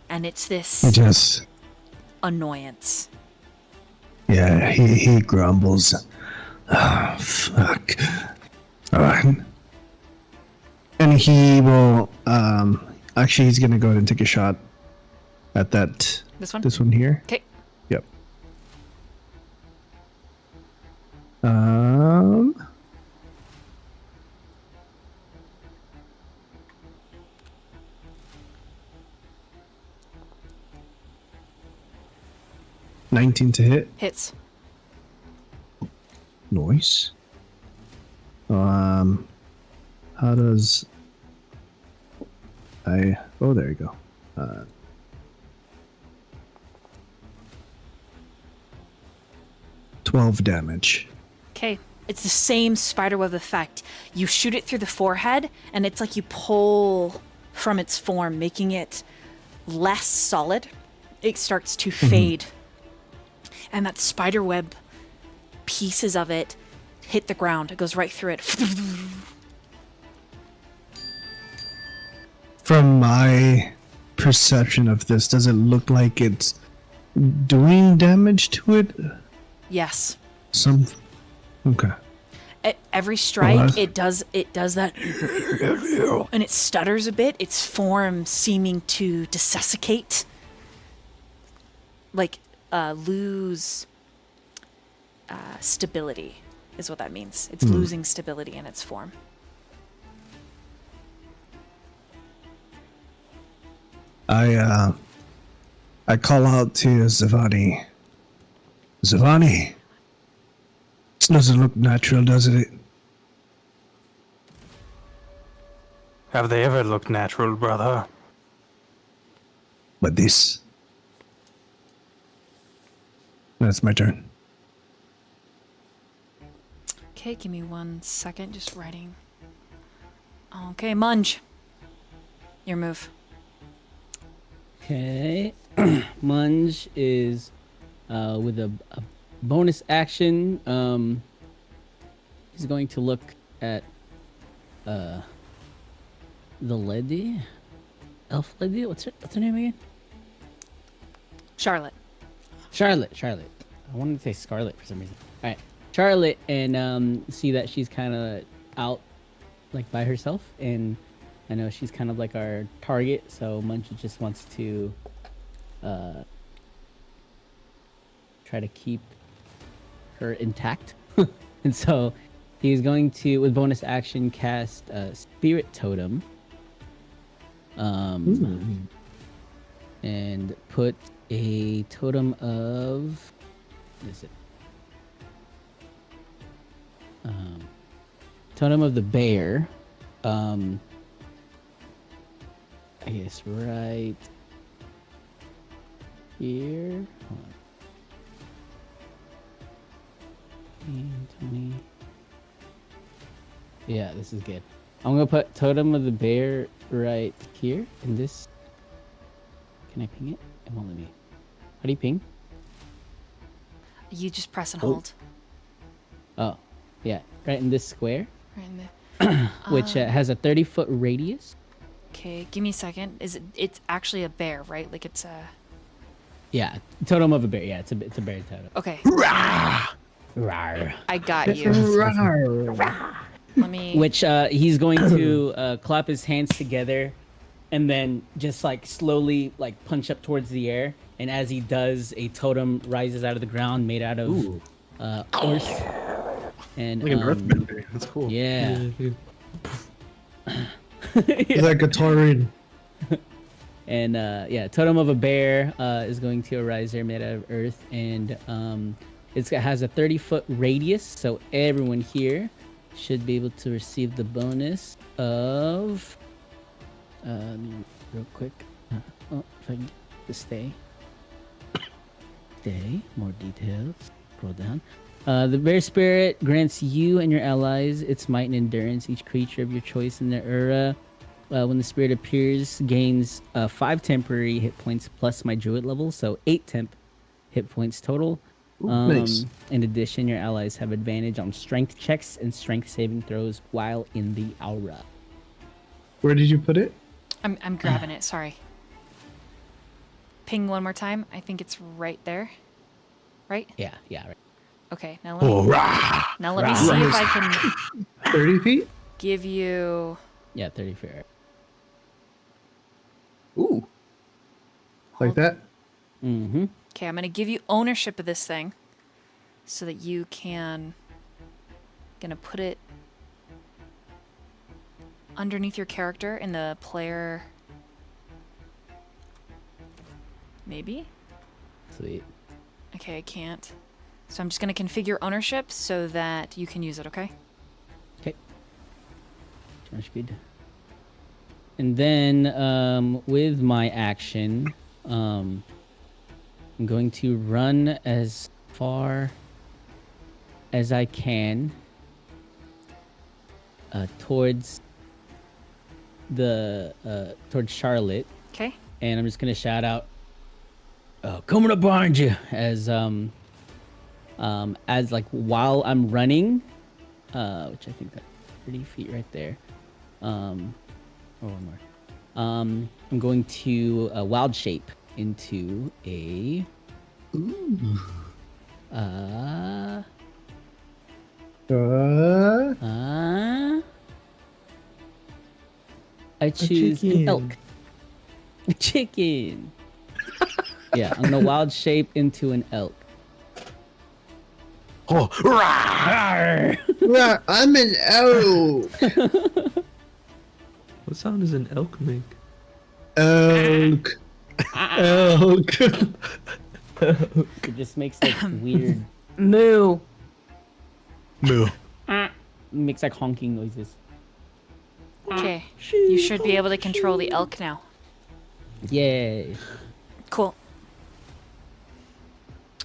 And it's this Just, annoyance. yeah, he grumbles. Oh, fuck. Alright. And he will, actually he's gonna go ahead and take a shot at that, This one? this one here. Okay. Yep. 19 to hit. Hits. Nice. How does I? Oh, there you go. 12 damage. Okay. It's the same spiderweb effect. You shoot it through the forehead, and it's like you pull from its form, making it less solid. It starts to fade. And that spiderweb, pieces of it, hit the ground. It goes right through it. From my perception of this, does it look like it's doing damage to it? Yes. Some. Okay. At every strike, Well, it does that, and it stutters a bit. Its form seeming to desiccate, like lose stability, is what that means. It's losing stability in its form. I call out to Zha'Vani. Zha'Vani, this doesn't look natural, does it? Have they ever looked natural, brother? But this. That's my turn. Okay, give me 1 second, just writing. Okay, Munge. Your move. Okay. Munge is with a bonus action. He's going to look at the lady. Elf lady? What's her name again? Charlotte. Charlotte. I wanted to say Scarlet for some reason. All right. Charlotte, and see that she's kind of out like by herself, and I know she's kind of like our target, so Munch just wants to try to keep her intact. And so he's going to, with bonus action, cast Spirit Totem. And put a totem of, what is it? Totem of the bear. I guess right here. Hold on. 20. Yeah, this is good. I'm gonna put Totem of the Bear right here in this. Can I ping it? It won't let me. How do you ping? You just press and hold. Oh, yeah, right in this square, Right in there. which has a 30-foot radius. Okay, give me a second. It's actually a bear, right? Like it's a. Yeah, Totem of a Bear. Yeah, it's a bear totem. Okay. Rawr. I got you. Let me. Which he's going to clap his hands together and then just like slowly like punch up towards the air. And as he does, a totem rises out of the ground made out of earth. And Like an earthbender. That's cool. yeah. Like a Taurin. And totem of a bear is going to arise there, made out of earth, and it has a 30-foot radius, so everyone here should be able to receive the bonus of. Let me real quick. If I can get to stay. More details. Scroll down. The bear spirit grants you and your allies its might and endurance. Each creature of your choice in the era. When the spirit appears, gains 5 temporary hit points plus my druid level, so 8 temp hit points total. Nice. In addition, your allies have advantage on strength checks and strength saving throws while in the aura. Where did you put it? I'm grabbing it. Sorry. Ping one more time. I think it's right there. Right? Yeah, right. Okay. Now let me see if I can 30 feet? give you. Yeah, 30 feet. Ooh. Like that? Mm-hmm. Okay, I'm gonna give you ownership of this thing, so that you can. Gonna put it underneath your character in the player. Maybe? Sweet. Okay, I can't. So I'm just gonna configure ownership so that you can use it, okay? Okay. Sounds good. And then with my action, I'm going to run as far as I can towards towards Charlotte. Okay. And I'm just gonna shout out, "Coming up behind you!" as like while I'm running, which I think that's 30 feet right there. Or one more. I'm going to wild shape into a. I choose an elk. A chicken. Yeah, I'm gonna wild shape into an elk. Oh, Yeah, I'm an elk. What sound does an elk make? Elk. Elk. It just makes like weird. Moo. moo. Makes like honking noises. Okay. You should be able to control the elk now. Yay. Cool.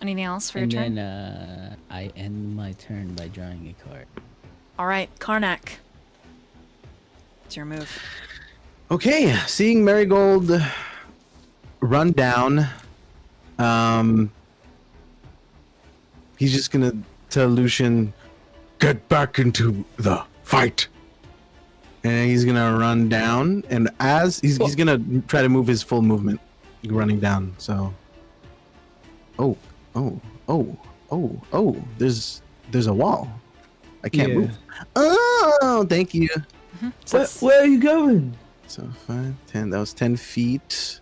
Anything else for your And turn? then I end my turn by drawing a card. All right, Karnak. It's your move. Okay, seeing Marigold run down, he's just gonna tell Lucian, "Get back into the fight." And he's gonna run down, and as he's gonna try to move his full movement, running down. So, oh, there's a wall. I can't move. Oh, thank you. Where are you going? So 5, 10. That was 10 feet,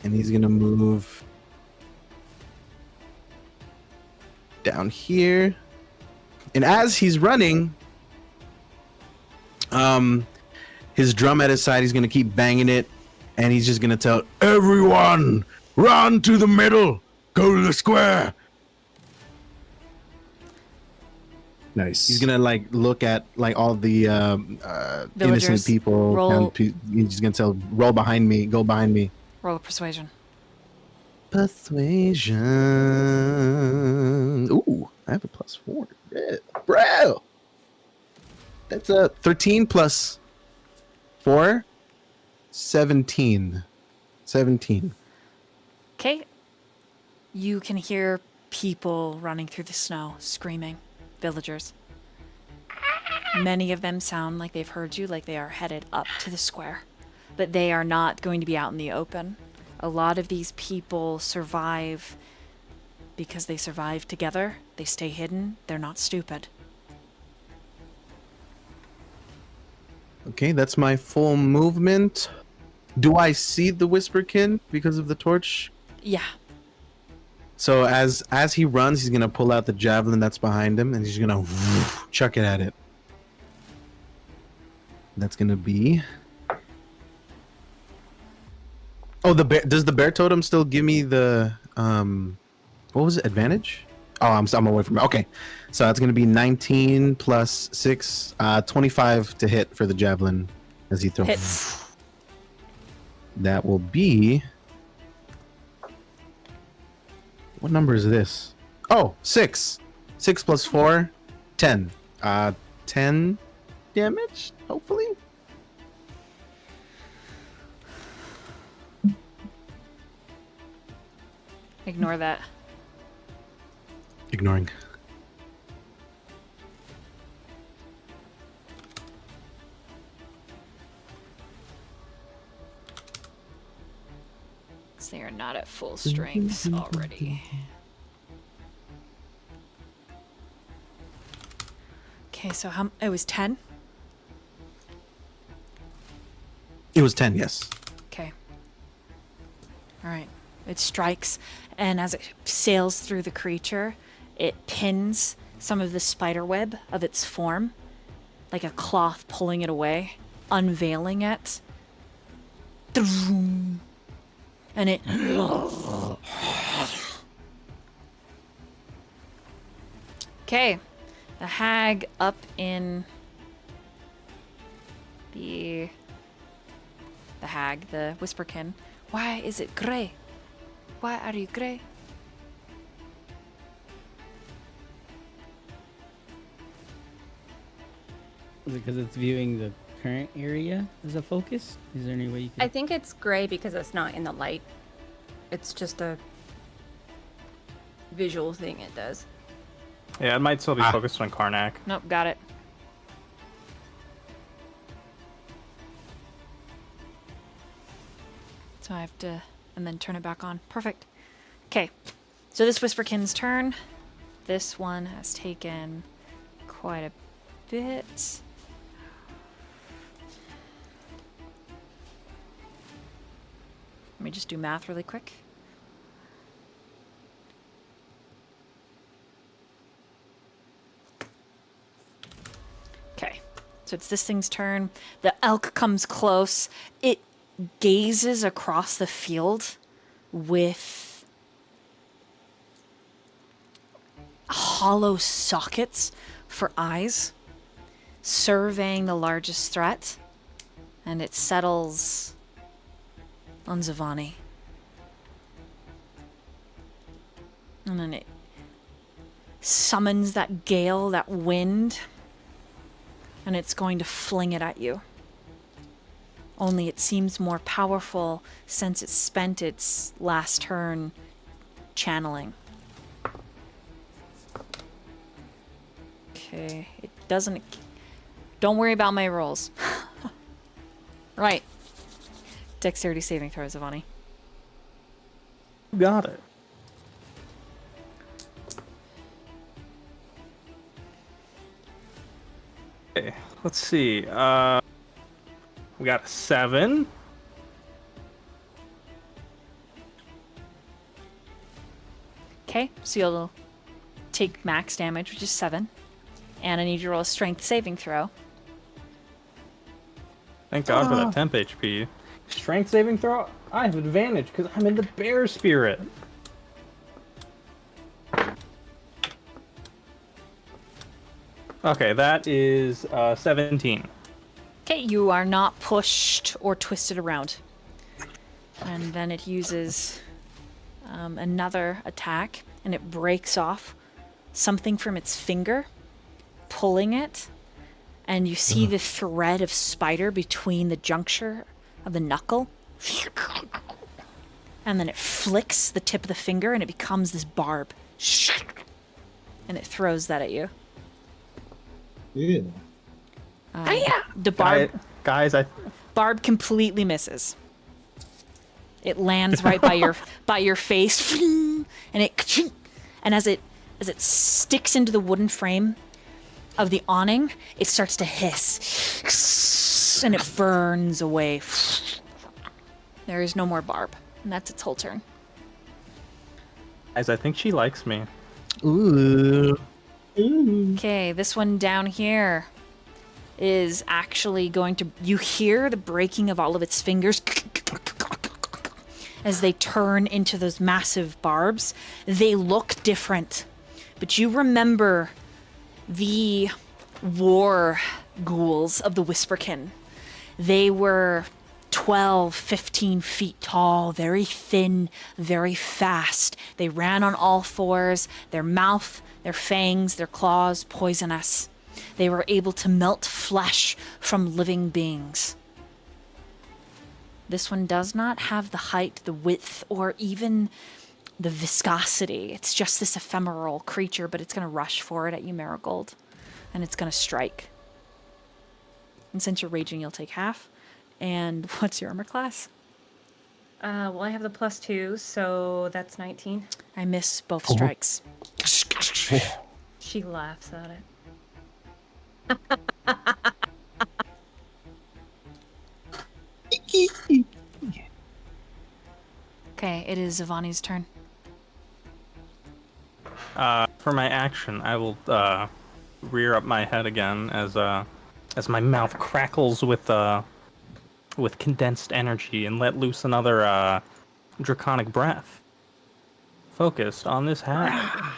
and he's gonna move down here. And as he's running, his drum at his side, he's gonna keep banging it, and he's just gonna tell everyone, run to the middle, go to the square. Nice. He's gonna like look at like all the innocent Villagers, people. roll- He's just gonna tell, roll behind me, go behind me. Roll a persuasion. Persuasion. Ooh, I have a +4. Yeah, bro. That's a 13 plus 4. 17. 17. Okay. You can hear people running through the snow, screaming. Villagers. Many of them sound like they've heard you, like they are headed up to the square. But they are not going to be out in the open. A lot of these people survive because they survive together. They stay hidden. They're not stupid. Okay, that's my full movement. Do I see the Whisperkin because of the torch? Yeah. So as he runs, he's gonna pull out the javelin that's behind him, and he's gonna chuck it at it. That's gonna be. Oh, the bear. Does the bear totem still give me the what was it? Advantage? Oh, I'm away from it. Okay, so that's gonna be 19 plus 6, 25 to hit for the javelin as he throws. Hits. That will be. What number is this? Oh, 6. 6 plus 4, 10. 10 damage, hopefully. Ignore that. Ignoring. They are not at full strength already. Okay, so it was 10? It was 10, yes. Okay. Alright. It strikes, and as it sails through the creature, it pins some of the spider web of its form, like a cloth pulling it away, unveiling it. And it okay, the hag up in the Whisperkin. Why is it gray? Why are you gray? Is it because it's viewing the current area as a focus? Is there any way you can... I think it's gray because it's not in the light. It's just a visual thing it does. Yeah, it might still be focused on Karnak. Nope, got it. So I have to, and then turn it back on. Perfect. Okay, so this Whisperkin's turn. This one has taken quite a bit. Let me just do math really quick. Okay, so it's this thing's turn. The elk comes close. It gazes across the field with hollow sockets for eyes, surveying the largest threat, and it settles on Zha'Vani. And then it summons that gale, that wind, and it's going to fling it at you. Only it seems more powerful since it spent its last turn channeling. Okay, it doesn't... Don't worry about my rolls. Right. Dexterity saving throw, Zha'Vani. You got it. Okay, let's see. We got a 7. Okay, so you'll take max damage, which is 7. And I need you to roll a strength saving throw. Thank God for that temp HP. Strength saving throw? I have advantage because I'm in the bear spirit. Okay, that is 17. Okay, you are not pushed or twisted around. And then it uses another attack, and it breaks off something from its finger, pulling it, and you see the thread of spider between the juncture of the knuckle. And then it flicks the tip of the finger, and it becomes this barb. And it throws that at you. Yeah. The barb... Guys, barb completely misses. It lands right by your face, and as it sticks into the wooden frame of the awning, it starts to hiss, and it burns away. There is no more barb, and that's its whole turn. Guys, I think she likes me. Ooh. Okay, this one down here is actually going to... You hear the breaking of all of its fingers as they turn into those massive barbs. They look different, but you remember the war ghouls of the Whisperkin. They were 12, 15 feet tall, very thin, very fast. They ran on all fours, their mouth, their fangs, their claws, poisonous. They were able to melt flesh from living beings. This one does not have the height, the width, or even the viscosity. It's just this ephemeral creature, but it's going to rush forward at you, Marigold. And it's going to strike. And since you're raging, you'll take half. And what's your armor class? Well, I have the +2, so that's 19. I miss both strikes. She laughs at it. Okay, it is Zha'Vani's turn. For my action, I will rear up my head again as my mouth crackles with condensed energy and let loose another draconic breath. Focused on this hat.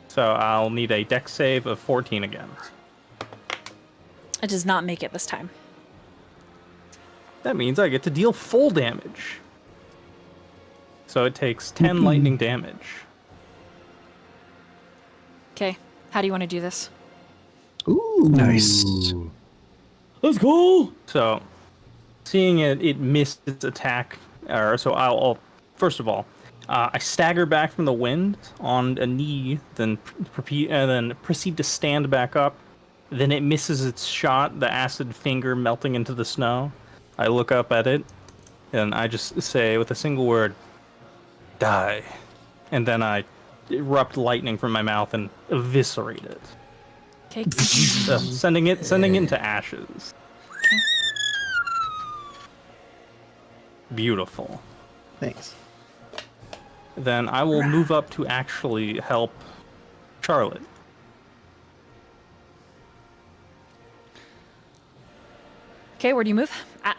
So I'll need a dex save of 14 again. It does not make it this time. That means I get to deal full damage. So it takes 10 lightning damage. Okay, how do you want to do this? Ooh. Nice. Let's go. So, seeing it missed its attack, so I'll first of all, I stagger back from the wind on a knee, then proceed to stand back up. Then it misses its shot, the acid finger melting into the snow. I look up at it, and I just say with a single word, "Die," and then I erupt lightning from my mouth and eviscerate it. Okay. Sending it into ashes. Beautiful. Thanks. Then I will move up to actually help Charlotte. Okay, where do you move?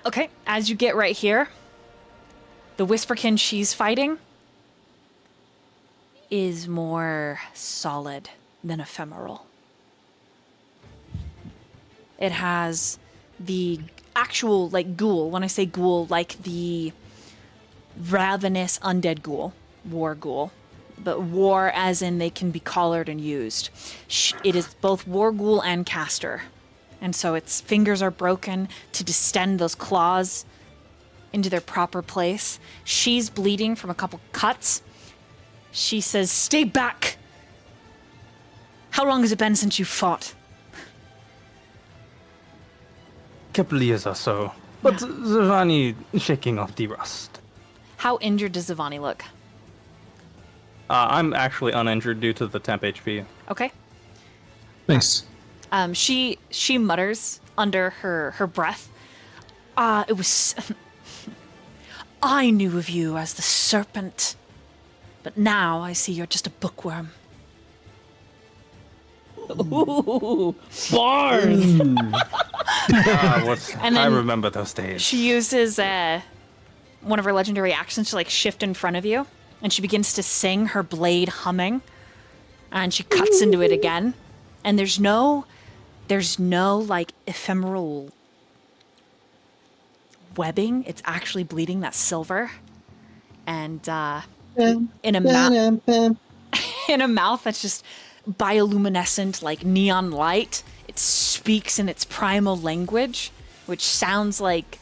Okay, as you get right here, the Whisperkin she's fighting is more solid than ephemeral. It has the actual, like, ghoul. When I say ghoul, like the ravenous undead ghoul, war ghoul. But war as in they can be collared and used. It is both war ghoul and caster. And so its fingers are broken to distend those claws into their proper place. She's bleeding from a couple cuts. She says, "Stay back! How long has it been since you fought?" Couple years or so. But Zha'Vani shaking off the rust. How injured does Zha'Vani look? I'm actually uninjured due to the temp HP. Okay. Nice. She mutters under her breath. It was... I knew of you as the serpent, but now I see you're just a bookworm. Ooh, bars. And then I remember those days. She uses one of her legendary actions to like shift in front of you, and she begins to sing, her blade humming, and she cuts into it again. And there's no like ephemeral webbing. It's actually bleeding that silver, and in a mouth that's just bioluminescent, like neon light. It speaks in its primal language, which sounds like,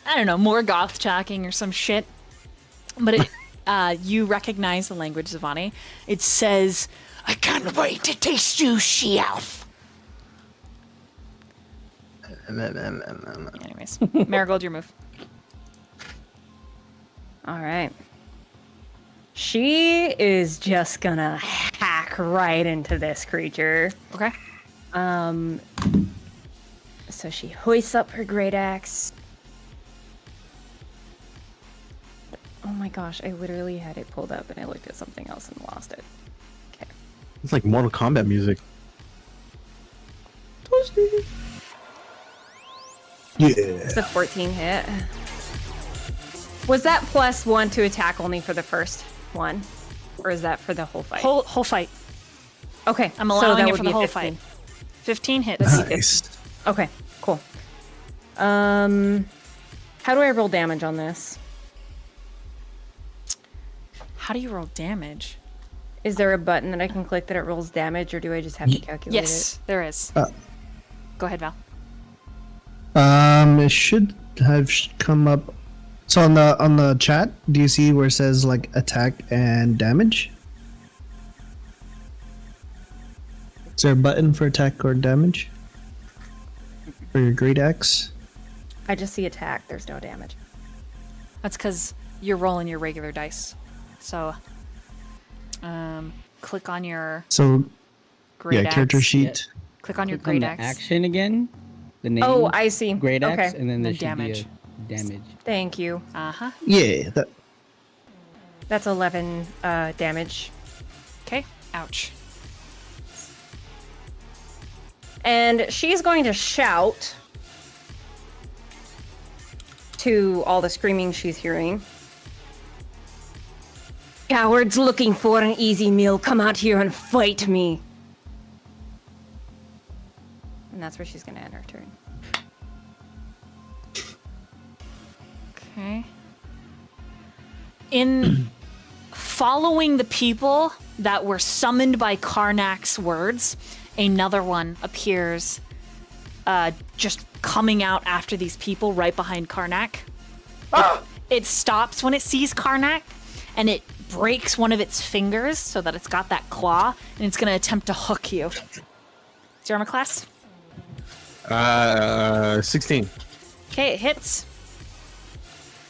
I don't know, more goth talking or some shit. But it, you recognize the language, Zha'Vani. It says, "I can't wait to taste you, she-elf." Anyways, Marigold, your move. All right. She is just gonna hack right into this creature. Okay. So she hoists up her great axe. Oh my gosh, I literally had it pulled up and I looked at something else and lost it. Okay. It's like Mortal Kombat music. Yeah. It's a 14 hit. Was that +1 to attack only for the first one? Or is that for the whole fight? Whole fight. Okay. I'm so allowing that it would for be the a whole 15. fight. 15 hits. Nice. Okay, cool. How do I roll damage on this? How do you roll damage? Is there a button that I can click that it rolls damage, or do I just have to calculate Yes, there is. Go ahead, Val. It should have come up. So on the chat, do you see where it says like attack and damage? Is there a button for attack or damage? For your great axe? it? I just see attack. There's no damage. That's because you're rolling your regular dice. So, click on your So great yeah, character axe. sheet. Click on your Click on great the axe. action again. The name. Oh, I see. Great axe, Okay. and then there The should damage. be a damage. Thank you. Uh-huh. Yeah, that. That's 11 damage. Okay. Ouch. And she's going to shout to all the screaming she's hearing. Cowards looking for an easy meal, come out here and fight me. And that's where she's going to end her turn. Okay. In following the people that were summoned by Karnak's words, another one appears, just coming out after these people right behind Karnak. It stops when it sees Karnak, and it breaks one of its fingers so that it's got that claw, and it's going to attempt to hook you. Is your armor class? 16. Okay, it hits.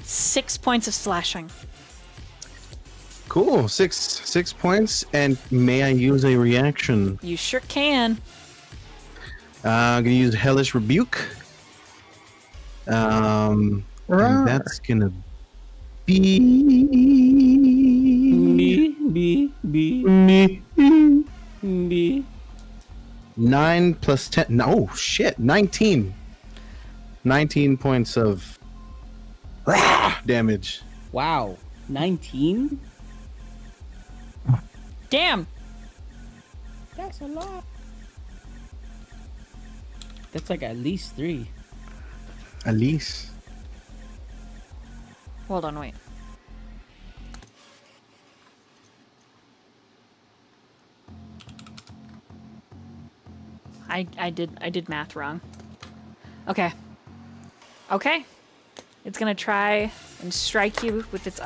6 points of slashing. Cool. Six points. And may I use a reaction? You sure can. I'm gonna use Hellish Rebuke. And that's gonna be B. 9 plus 10. No shit. 19. 19 points of damage. Wow. 19? Damn. That's a lot. That's like at least 3. At least. Hold on, wait. I did math wrong. Okay. Okay. It's gonna try and strike you with its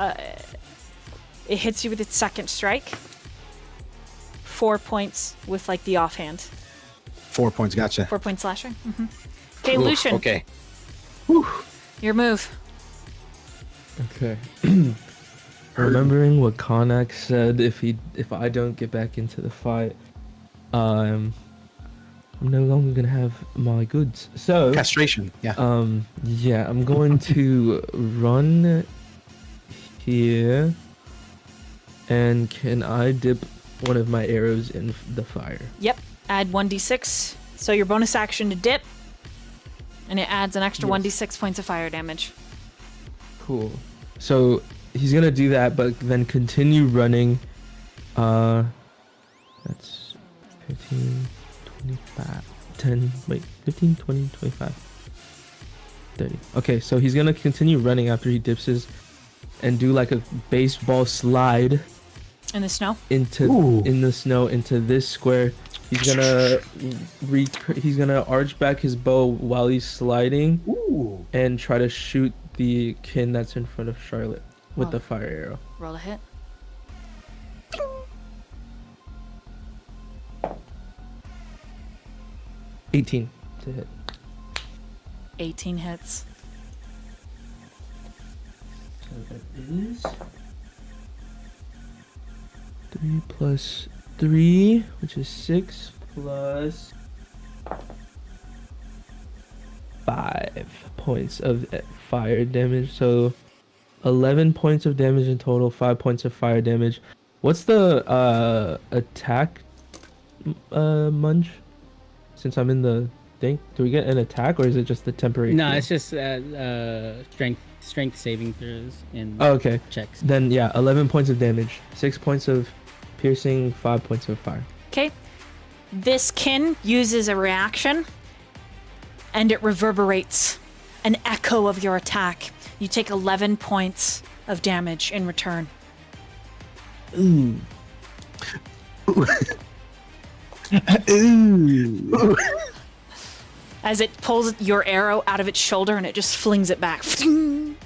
it hits you with its second strike. 4 points with like the offhand. 4 points. Gotcha. 4 point slashing. Okay, Oof, Lucian. Okay. Your move. Okay. Remembering what Karnak said, if I don't get back into the fight, I'm no longer gonna have my goods. So Castration. Yeah. yeah, I'm going to run here, and can I dip one of my arrows in the fire? Yep. Add 1d6. So your bonus action to dip, and it adds an extra Yes. 1d6 points of fire damage. Cool. So he's gonna do that, but then continue running. That's 15, 25, 10, wait, 15, 20, 25, 30. Okay, so he's gonna continue running after he dips his and do like a baseball slide In the snow? in the snow into this square. He's gonna he's gonna arch back his bow while he's sliding and try to shoot the kin that's in front of Charlotte with the fire arrow. Roll a hit. $18 to hit. 18 hits. So that is 3 plus 3, which is 6 plus 5 points of fire damage. So 11 points of damage in total, 5 points of fire damage. What's the attack, Munge? Since I'm in the thing, do we get an attack or is it just the temporary? No, heal? it's just strength saving throws and Okay. checks. Then yeah, 11 points of damage, 6 points of piercing, 5 points of fire. Okay. This kin uses a reaction, and it reverberates an echo of your attack. You take 11 points of damage in return. Ooh. Ooh. As it pulls your arrow out of its shoulder and it just flings it back. And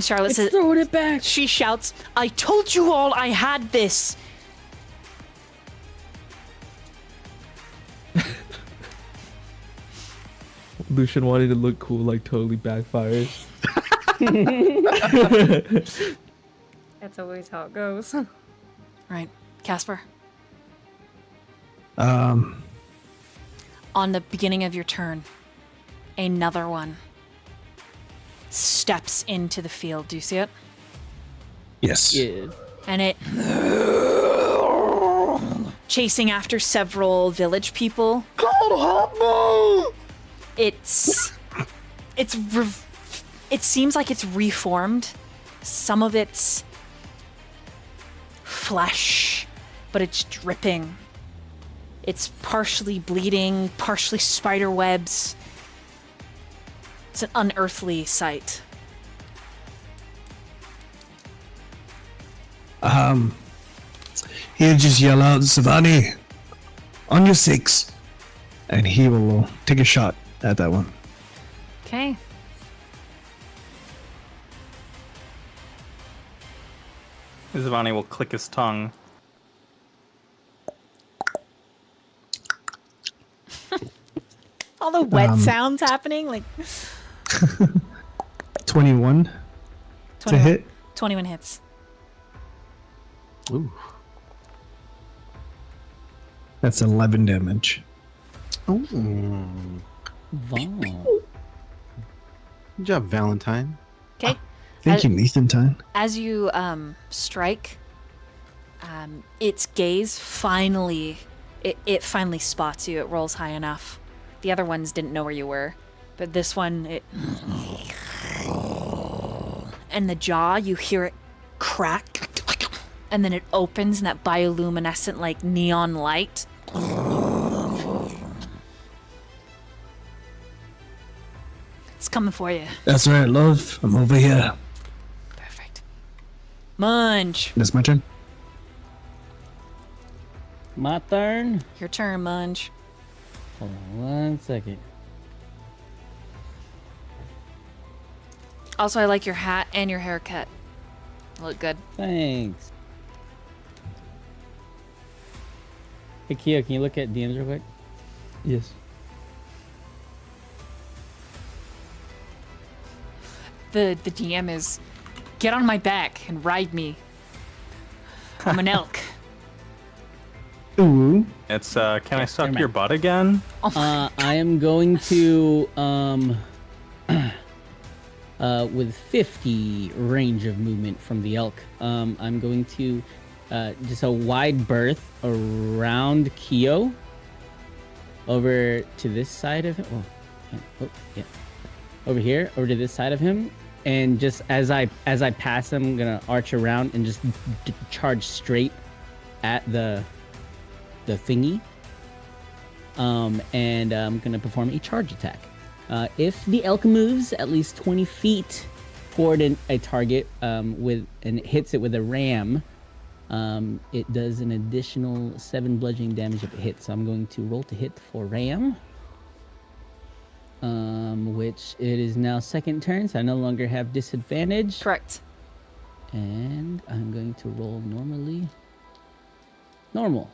Charlotte says, throwing it back. she shouts, I told you all I had this. Lucian wanting to look cool like totally backfires. That's always how it goes. Right. Kasper, Um, on the beginning of your turn, another one steps into the field. Do you see it? yes. Yeah. And it chasing after several village people. It seems like it's reformed. Some of its flesh, but it's dripping. It's partially bleeding, partially spider webs. It's an unearthly sight. He'll just yell out, Zha'Vani, on your 6. And he will take a shot at that one. Okay. Zha'Vani will click his tongue. All the wet sounds happening, like 21 to 21 hit. 21 hits. Ooh. That's 11 damage. Ooh. Wow. Good job, Val-ntine. Okay. Thank you, NathanV. As you strike, its gaze finally it finally spots you. It rolls high enough. The other ones didn't know where you were, but this one, it and the jaw, you hear it crack, and then it opens in that bioluminescent like neon light. It's coming for you. That's right, love. I'm over here. Perfect. Munge. That's my turn. My turn. Your turn, Munge. Hold on 1 second. Also, I like your hat and your haircut. Look good. Thanks. Hey, Kia, can you look at DMs real quick? Yes. The DM is, get on my back and ride me. I'm an elk. Ooh. It's can I suck never your mind. butt again? I am going to with 50 range of movement from the elk. I'm going to just a wide berth around Keo over to this side of him. Yeah. Over here, over to this side of him, and just as I pass him, I'm gonna arch around and just charge straight at the thingy. And I'm gonna perform a charge attack. If the elk moves at least 20 feet toward a target and it hits it with a ram, it does an additional 7 bludgeoning damage if it hits. So I'm going to roll to hit for ram. Which it is now second turn, so I no longer have disadvantage. Correct. And I'm going to roll normally. Normal.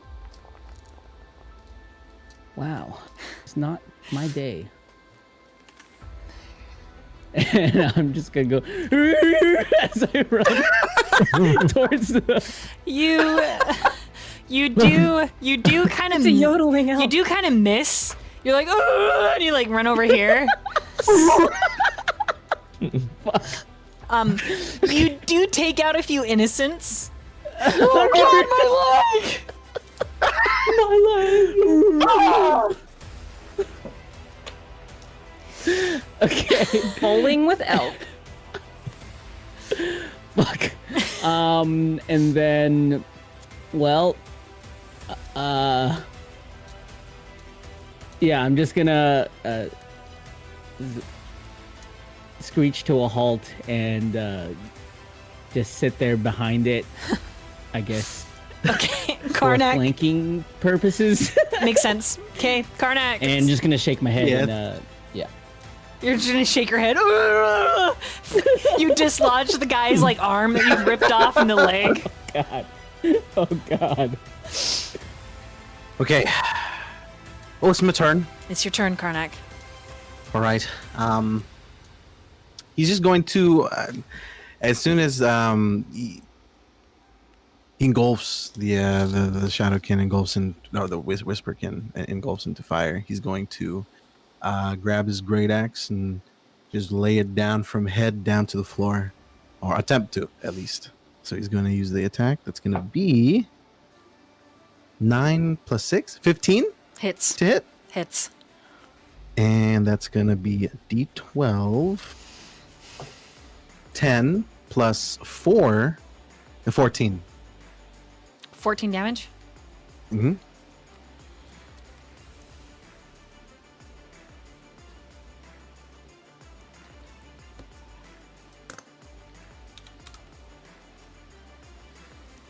Wow. It's not my day. And I'm just gonna go as I run towards the. You do kind of It's a yodeling elk. You do kind of miss. You're like, "Ugh," and you like run over here. You do take out a few innocents. Oh God, my leg! Okay. Bowling with elk. Fuck. And then, well, yeah, I'm just gonna screech to a halt and just sit there behind it, I guess. Okay, For Karnak. flanking purposes. Makes sense. Okay, Karnak. And just gonna shake my head Yeah. and yeah. You're just gonna shake your head. You dislodge the guy's like arm that you've ripped off in the leg. God. Oh God. Okay. Oh, it's my turn. It's your turn, Karnak. All right. He's just going to, as soon as he engulfs the Shadowkin engulfs in, no, the Whisperkin engulfs into fire. He's going to grab his great axe and just lay it down from head down to the floor, or attempt to at least. So he's going to use the attack. That's going to be 9 plus 6, 15 Hits. to hit. Hits. And that's going to be a D12. 10 plus 4, 14. 14 damage. Mm-hmm.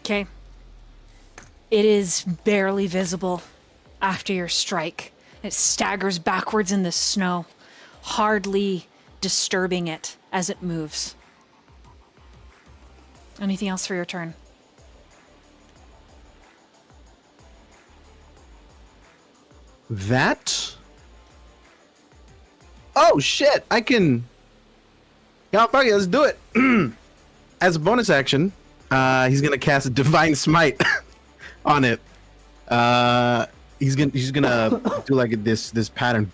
Okay. It is barely visible after your strike. It staggers backwards in the snow, hardly disturbing it as it moves. Anything else for your turn? That? Oh, shit. I can... Yeah, fuck it. Let's do it. As a bonus action, he's going to cast a Divine Smite on it. He's gonna do like this pattern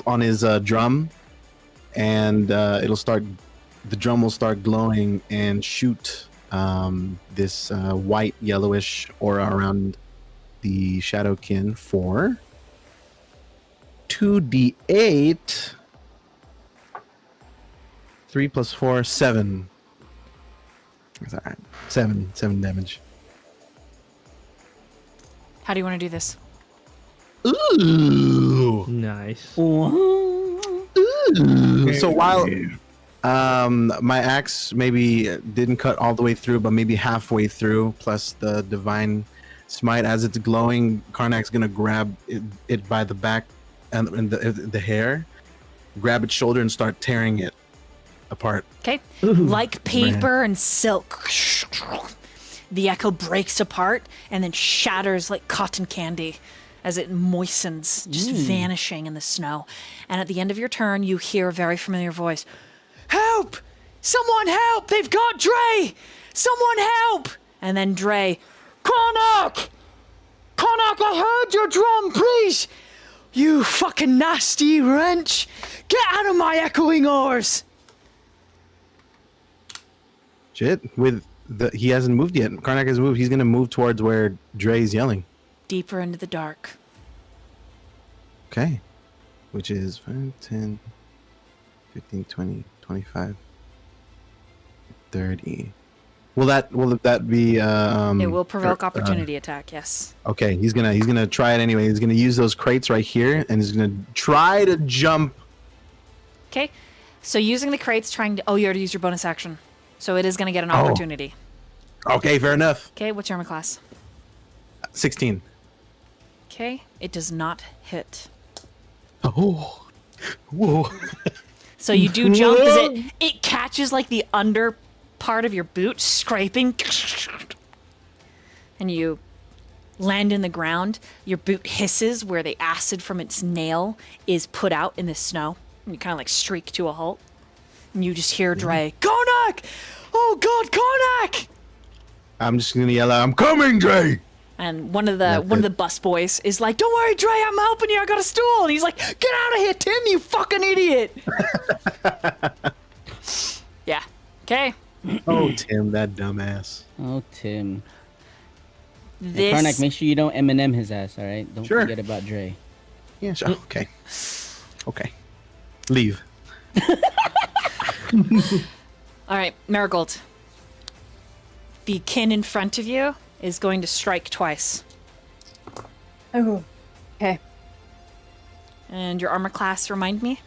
on his drum, and it'll start. The drum will start glowing and shoot this white yellowish aura around the Shadowkin for 2d8. 3 plus 4, 7. That's all right. 7 damage. How do you want to do this? Ooh. Nice. Ooh. So while my axe maybe didn't cut all the way through, but maybe halfway through, plus the divine smite, as it's glowing, Karnak's gonna grab it by the back and the hair, grab its shoulder, and start tearing it apart. Okay. Like paper and silk. The echo breaks apart and then shatters like cotton candy as it moistens, just vanishing in the snow. And at the end of your turn, you hear a very familiar voice. Help! Someone help! They've got Dre! Someone help! And then Dre, Karnak! Karnak, I heard your drum, please! You fucking nasty wrench! Get out of my echoing oars! Shit, he hasn't moved yet. Karnak has moved. He's gonna move towards where Dre's yelling. Deeper into the dark. Okay. Which is 5, 10, 15, 20, 25, 30. Will that be It will provoke opportunity attack, yes. Okay, he's gonna try it anyway. He's gonna use those crates right here, and he's gonna try to jump. Okay, so using the crates, trying to... Oh, you already used your bonus action. So it is going to get an opportunity. Okay, fair enough. Okay, what's your armor class? 16. Okay, it does not hit. Oh, whoa. So you do jump as it catches like the under part of your boot, scraping. And you land in the ground. Your boot hisses where the acid from its nail is put out in the snow. And you kind of like streak to a halt. And you just hear Dre, Karnak! Oh God, Karnak! I'm just gonna yell out, I'm coming, Dre! And one of the bus boys is like, "Don't worry, Dre, I'm helping you. I got a stool." And he's like, "Get out of here, Tim, you fucking idiot." Yeah. Okay. Oh, Tim, that dumbass. Oh, Tim. This. Karnak, make sure you don't Eminem his ass, all right? Don't Sure. forget about Dre. Yeah, sure. Okay. Okay. Leave. All right, Marigold. The kin in front of you is going to strike twice. Oh, okay. And your armor class, remind me?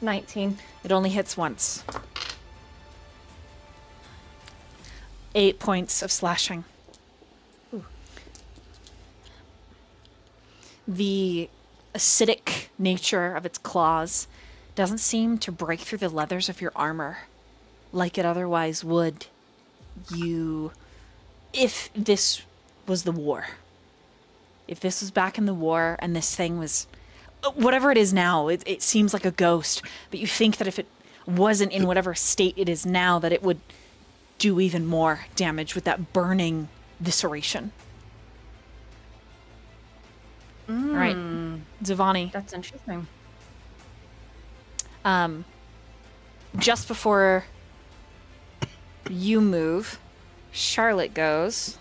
19. It only hits once. 8 points of slashing. Ooh. The acidic nature of its claws doesn't seem to break through the leathers of your armor like it otherwise would. If this was the war, if this was back in the war and this thing was whatever it is now, it seems like a ghost, but you think that if it wasn't in whatever state it is now, that it would do even more damage with that burning visceration. All right, Zha'Vani. That's interesting. Just before you move, Charlotte goes.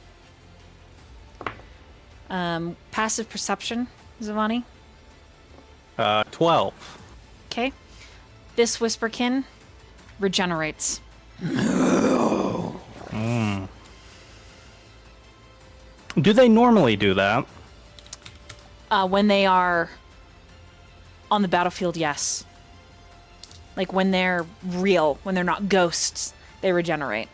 Passive perception, Zha'Vani. 12. Okay. This Whisperkin regenerates. Do they normally do that? When they are on the battlefield, yes. Like when they're real, when they're not ghosts, they regenerate.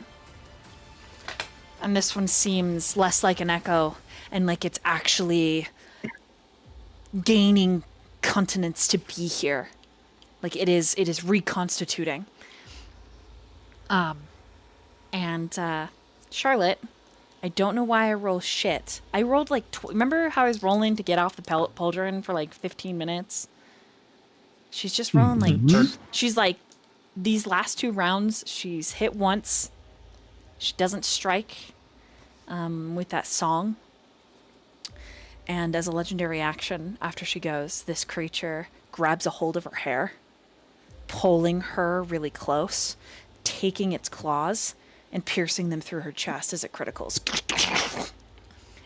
And this one seems less like an echo and like it's actually gaining continence to be here. Like it is reconstituting. And Charlotte, I don't know why I roll shit. I rolled like remember how I was rolling to get off the pauldron for like 15 minutes? She's just rolling like she's like these last 2 rounds she's hit once. She doesn't strike with that song. And as a legendary action, after she goes, this creature grabs a hold of her hair, pulling her really close, taking its claws and piercing them through her chest as it criticals.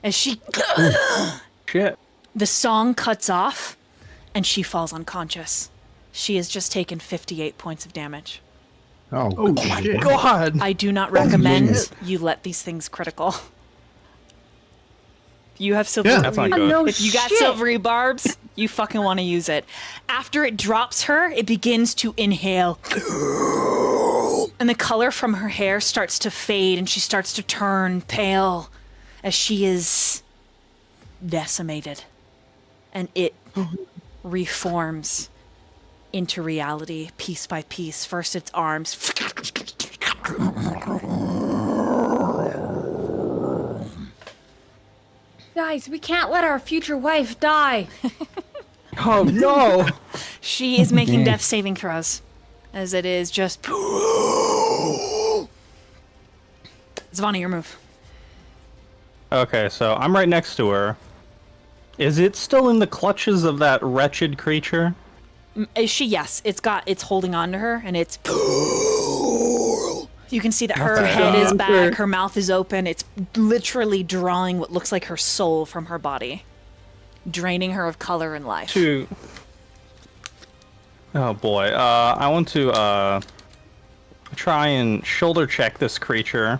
As she... Shit. The song cuts off, and she falls unconscious. She has just taken 58 points of damage. Oh shit. God. I do not recommend you let these things critical. You have silvery. That's not good. If you got silvery barbs, you fucking want to use it. After it drops her, it begins to inhale. And the color from her hair starts to fade and she starts to turn pale as she is decimated. And it reforms into reality piece by piece. First its arms. Guys, we can't let our future wife die. Oh no! She is making death saving throws. As it is just... Zha'Vani, your move. Okay, so I'm right next to her. Is it still in the clutches of that wretched creature? Is she? Yes. It's holding on to her, and it's... You can see that her head is back, her mouth is open. It's literally drawing what looks like her soul from her body. Draining her of color and life. Oh boy, I want to try and shoulder check this creature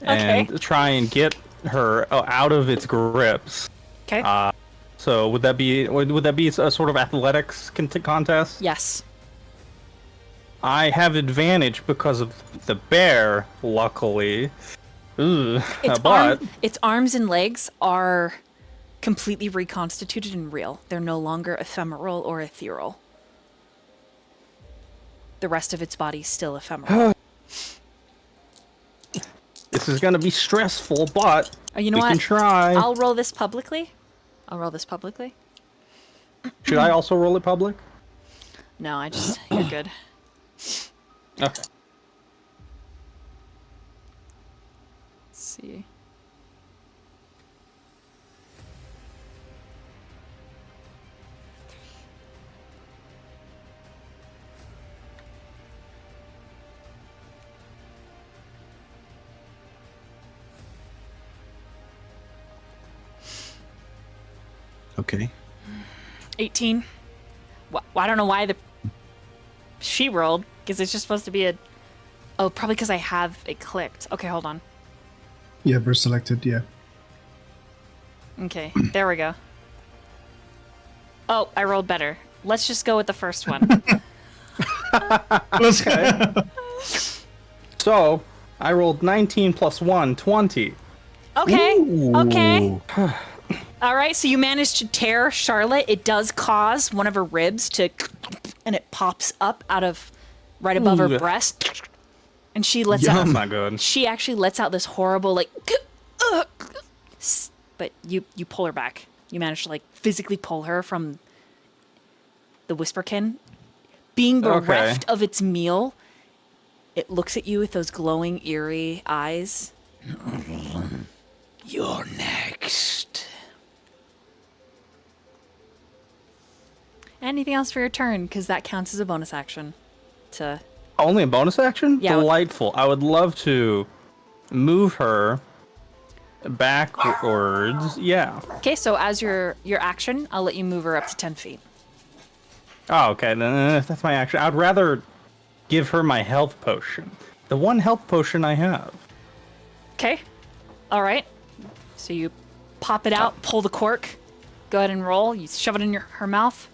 and try and get her out of its grips. Okay. So would that be a sort of athletics contest? Yes. I have advantage because of the bear, luckily. Ugh, but Its arms and legs are completely reconstituted and real. They're no longer ephemeral or ethereal. The rest of its body's still ephemeral. this is gonna be stressful, but You know we what? can try. I'll roll this publicly. Should I also roll it public? No, you're good. Okay. Let's see. Okay. 18. I don't know why she rolled, because it's just supposed to be a... Oh, probably because I have it clicked. Okay, hold on. Yeah, we're selected. Yeah. Okay, there we go. Oh, I rolled better. Let's just go with the first one. Let's go. So, I rolled 19 plus 1, 20. Okay, okay. Ooh. All right, so you managed to tear Charlotte. It does cause one of her ribs to... And it pops up out of... Right above her Ooh. breast. And she lets That's out... not good. She actually lets out this horrible, like... But you pull her back. You manage to, like, physically pull her from the Whisperkin. Being bereft of its meal, it looks at you with those glowing, eerie eyes. You're next. Anything else for your turn? Because that counts as a bonus action. To... Only a bonus action? Yeah. Delightful. I would love to move her backwards. Yeah. Okay, so as your action, I'll let you move her up to 10 feet. Oh, okay. Then if that's my action, I'd rather give her my health potion. The one health potion I have. Okay. All right. So you pop it out, pull the cork, go ahead and roll. You shove it in her mouth.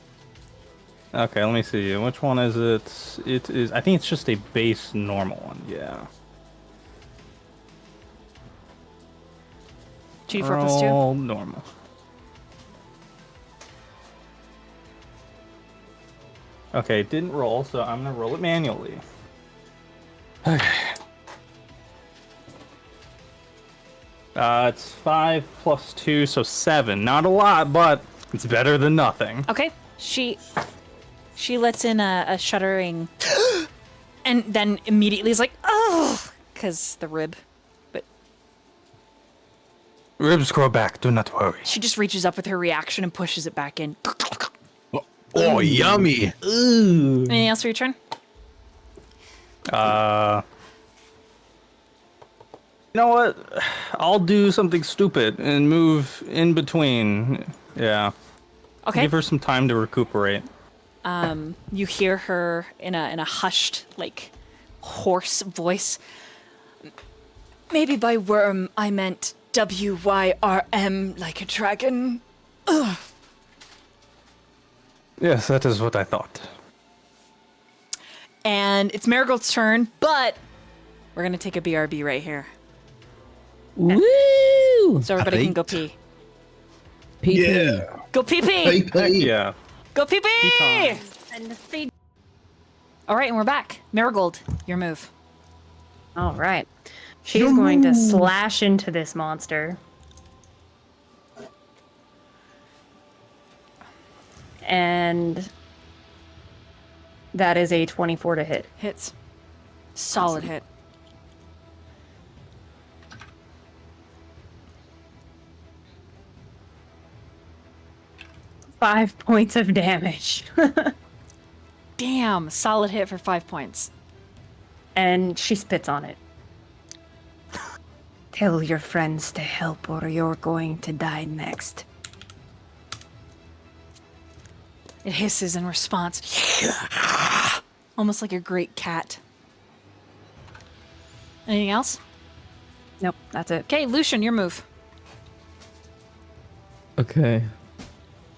Okay, let me see. Which one is it? It is. I think it's just a base normal one. Yeah. 2d4 plus 2. Roll normal. Okay, it didn't roll, so I'm gonna roll it manually. Okay. It's 5 plus 2, so 7. Not a lot, but it's better than nothing. Okay. She lets in a shuddering, and then immediately is like, oh, because the rib. But Ribs grow back, do not worry. she just reaches up with her reaction and pushes it back in. Oh, yummy. Ooh. Anything else for your turn? You know what? I'll do something stupid and move in between. Yeah. Okay. Give her some time to recuperate. You hear her in a hushed, like, hoarse voice. Maybe by worm I meant WYRM, like a dragon. Ugh. Yes, that is what I thought. And it's Marigold's turn, but we're gonna take a BRB right here, Woo! so everybody can go pee. Pee-pee. Yeah. Go pee pee. Hey, Heck hey. yeah. Go pee pee. time. And feed. All right, and we're back. Marigold, your move. All right. She's going to slash into this monster. And that is a 24 to hit. Hits. Solid hit. Five points of damage. Damn, solid hit for 5 points. And she spits on it. Tell your friends to help or you're going to die next. It hisses in response. Almost like a great cat. Anything else? Nope, that's it. Okay, Lucian, your move. Okay.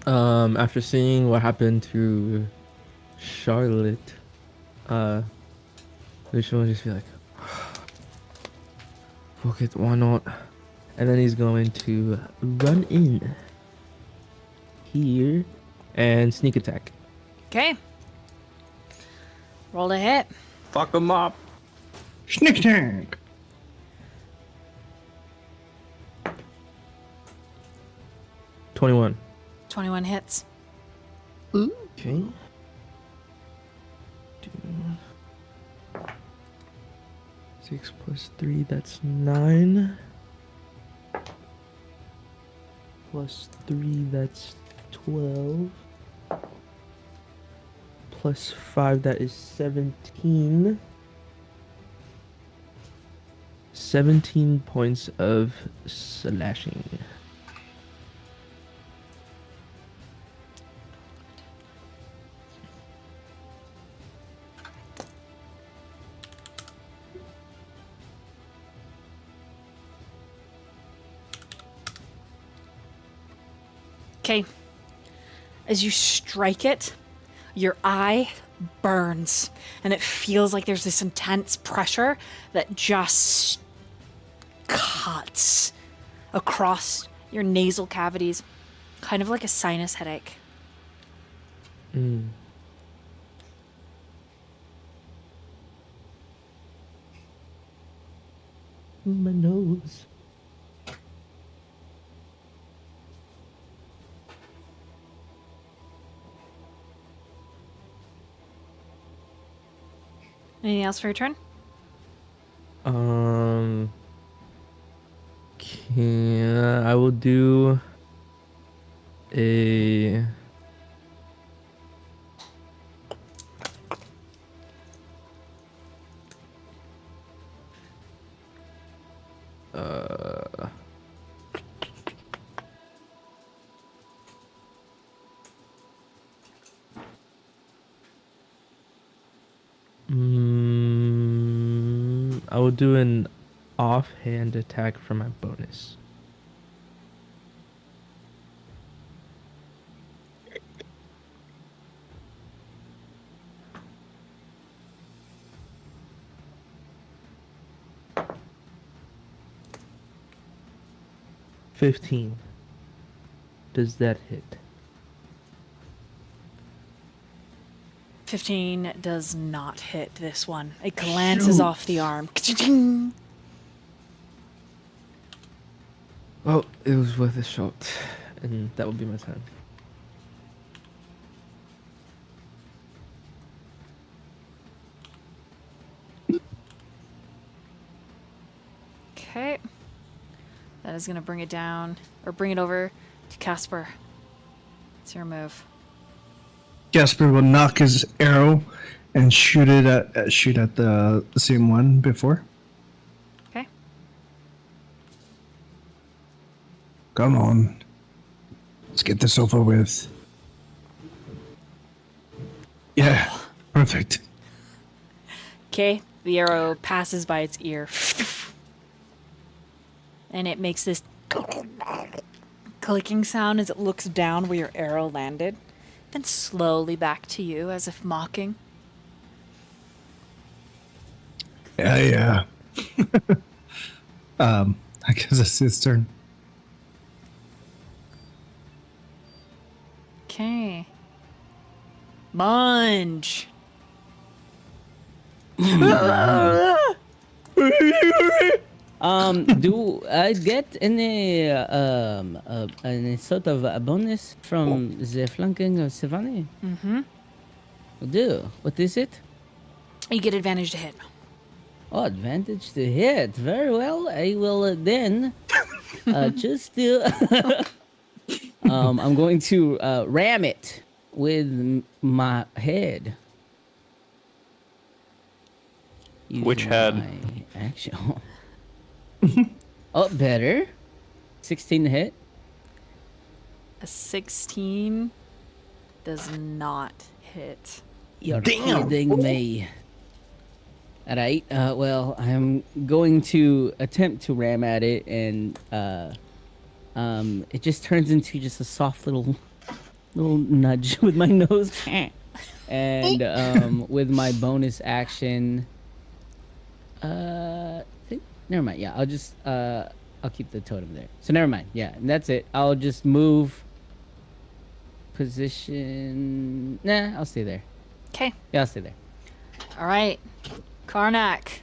After seeing what happened to Charlotte, Lucian will just be like, fuck it, why not? And then he's going to run in here and sneak attack. Okay. Roll a hit. Fuck them up. Sneak attack. — 21. 21 hits. Okay. 6 plus 3, that's 9. Plus 3, that's 12. Plus 5, that is 17. 17 points of slashing. Okay. As you strike it, your eye burns, and it feels like there's this intense pressure that just cuts across your nasal cavities, kind of like a sinus headache. Mm. My nose. Anything else for your turn? I will do a I will do an offhand attack for my bonus. $15. Does that hit? 15 does not hit this one. It glances off the arm. Ka-ching! Well, it was worth a shot, and that will be my turn. Okay. That is going to bring it down, or bring it over to Kasper. It's your move. Kasper will knock his arrow and shoot at the same one before. Okay. Come on. Let's get this over with. Yeah, perfect. Okay. The arrow passes by its ear. And it makes this clicking sound as it looks down where your arrow landed. Then slowly back to you as if mocking. Yeah. I guess it's his turn. Okay. Munge. Do I get any sort of a bonus from the flanking of Zha'Vani? Mm-hmm. Do. What is it? You get advantage to hit. Oh, advantage to hit. Very well. I will then just do. I'm going to ram it with my head. Which Using head? my action. Oh, better. 16 to hit. A 16 does not hit. You're kidding me. Alright, well, I'm going to attempt to ram at it, and it just turns into just a soft little nudge with my nose. And with my bonus action, never mind. Yeah, I'll just I'll keep the totem there. So never mind. Yeah, and that's it. I'll just move position. Nah, I'll stay there. Okay. Yeah, I'll stay there. All right. Karnak.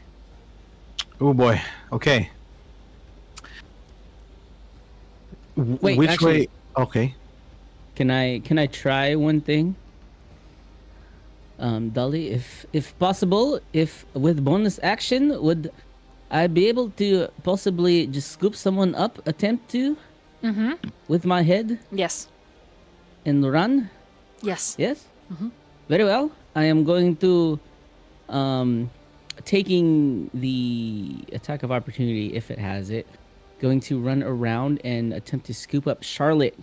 Oh boy. Okay. Wait, Which actually- way? Okay. Can I try one thing? Dolly, if possible, if with bonus action, would I be able to possibly just scoop someone up, attempt to, with my head Yes. and run? Yes. Yes? Very well. I am going to, taking the attack of opportunity, if it has it, going to run around and attempt to scoop up Charlotte.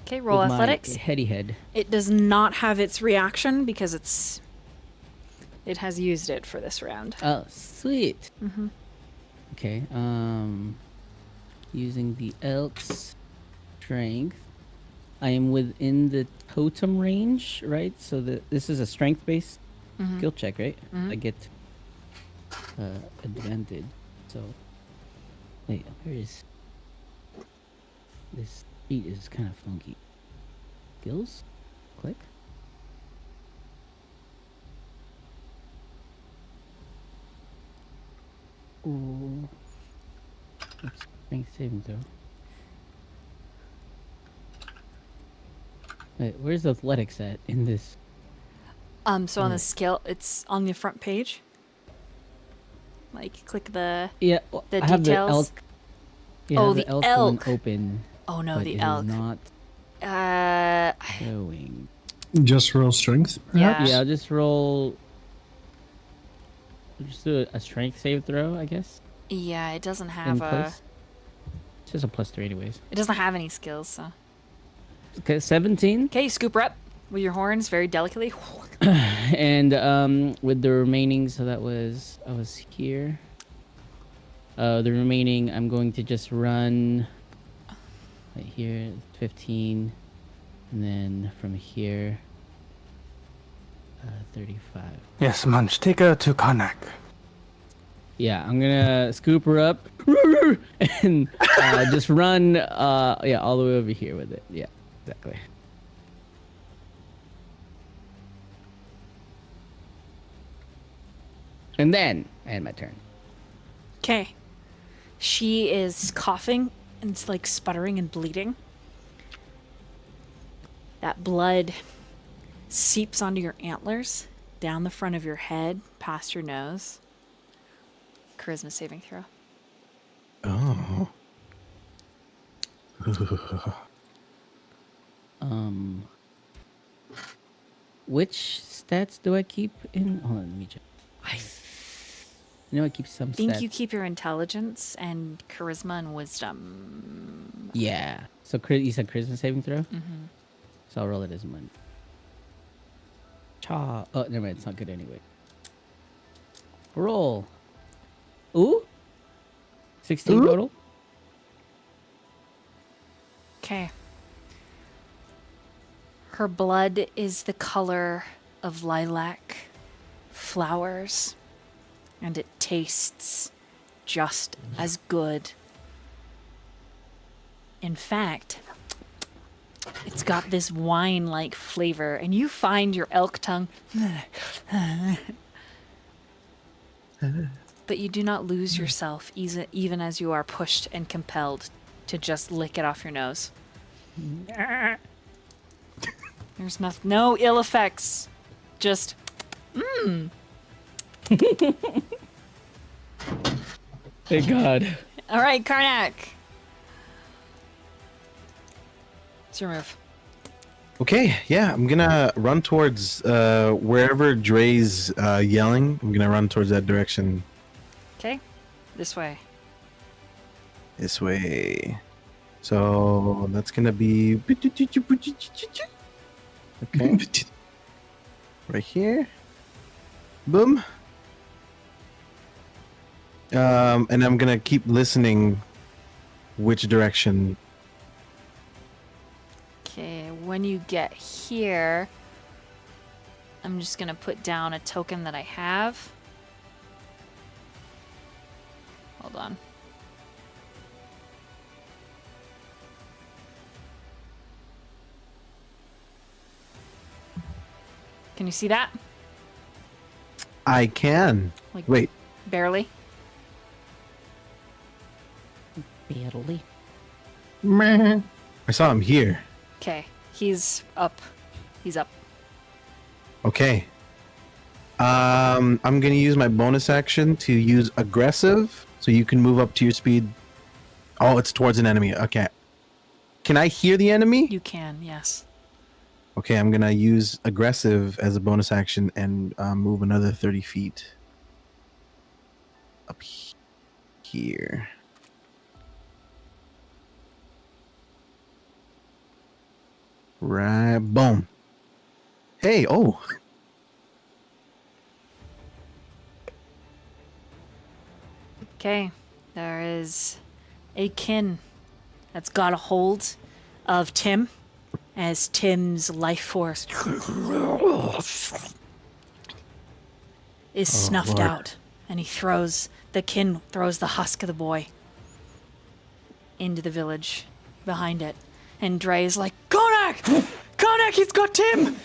Okay, roll with athletics. my heady head. It does not have its reaction because it has used it for this round. Oh, sweet. Okay. Using the elk's strength. I am within the totem range, right? So this is a strength-based skill check, right? I get advantage. So wait, where is this? Sheet is kind of funky. Skills, click. Ooh. Oops, strength saving throw. Wait, where's athletics at in this? So on the skill, it's on the front page. Like, click the Yeah, the I have the details. elk. Yeah, Oh, I have the one elk. open. Oh no, but the it is elk. not Uh, showing. Just roll strength, Yeah. perhaps? Yeah, I'll just roll. Just do a strength save throw, I guess. yeah, it doesn't In have a. place. It's just a +3 anyways. It doesn't have any skills. So. Okay, 17. Okay, scoop her up with your horns very delicately. And with the remaining, so I was here. The remaining, I'm going to just run right here, 15, and then from here, 35. Yes, Munch, take her to Karnak. Yeah, I'm gonna scoop her up and just run, yeah, all the way over here with it. Yeah, exactly. And then I end my turn. Okay. She is coughing and it's like sputtering and bleeding. That blood seeps onto your antlers, down the front of your head, past your nose. Charisma saving throw. Oh. Which stats do I keep in? Hold on, let me check. I You know, I keep some think stats. you keep your intelligence and charisma and wisdom. Yeah. So you said charisma saving throw? Mm-hmm. So I'll roll it as one. Cha. Oh, never mind. It's not good anyway. Roll. Ooh. 16 Ooh. total. Okay. Her blood is the color of lilac flowers, and it tastes just as good. In fact, it's got this wine-like flavor, and you find your elk tongue. But you do not lose yourself, even as you are pushed and compelled to just lick it off your nose. There's no ill effects. Just, Thank God. All right, Karnak. It's your move. Okay, yeah, I'm gonna run towards wherever Dre's yelling. I'm gonna run towards that direction. Okay, this way. This way. So that's gonna be okay. Right here. Boom. And I'm gonna keep listening which direction. Okay, when you get here, I'm just gonna put down a token that I have. Hold on. Can you see that? I can. Like- Wait. Barely. Barely. I saw him here. Okay, he's up. He's up. Okay. I'm gonna use my bonus action to use aggressive, so you can move up to your speed. Oh, it's towards an enemy. Okay. Can I hear the enemy? You can, yes. Okay, I'm gonna use aggressive as a bonus action and move another 30 feet up here. Right, boom. Hey, oh. Okay, there is a kin that's got a hold of Tim, as Tim's life force is snuffed Lord. out, and the kin throws the husk of the boy into the village behind it. And Dre is like, Karnak! Karnak, he's got Tim!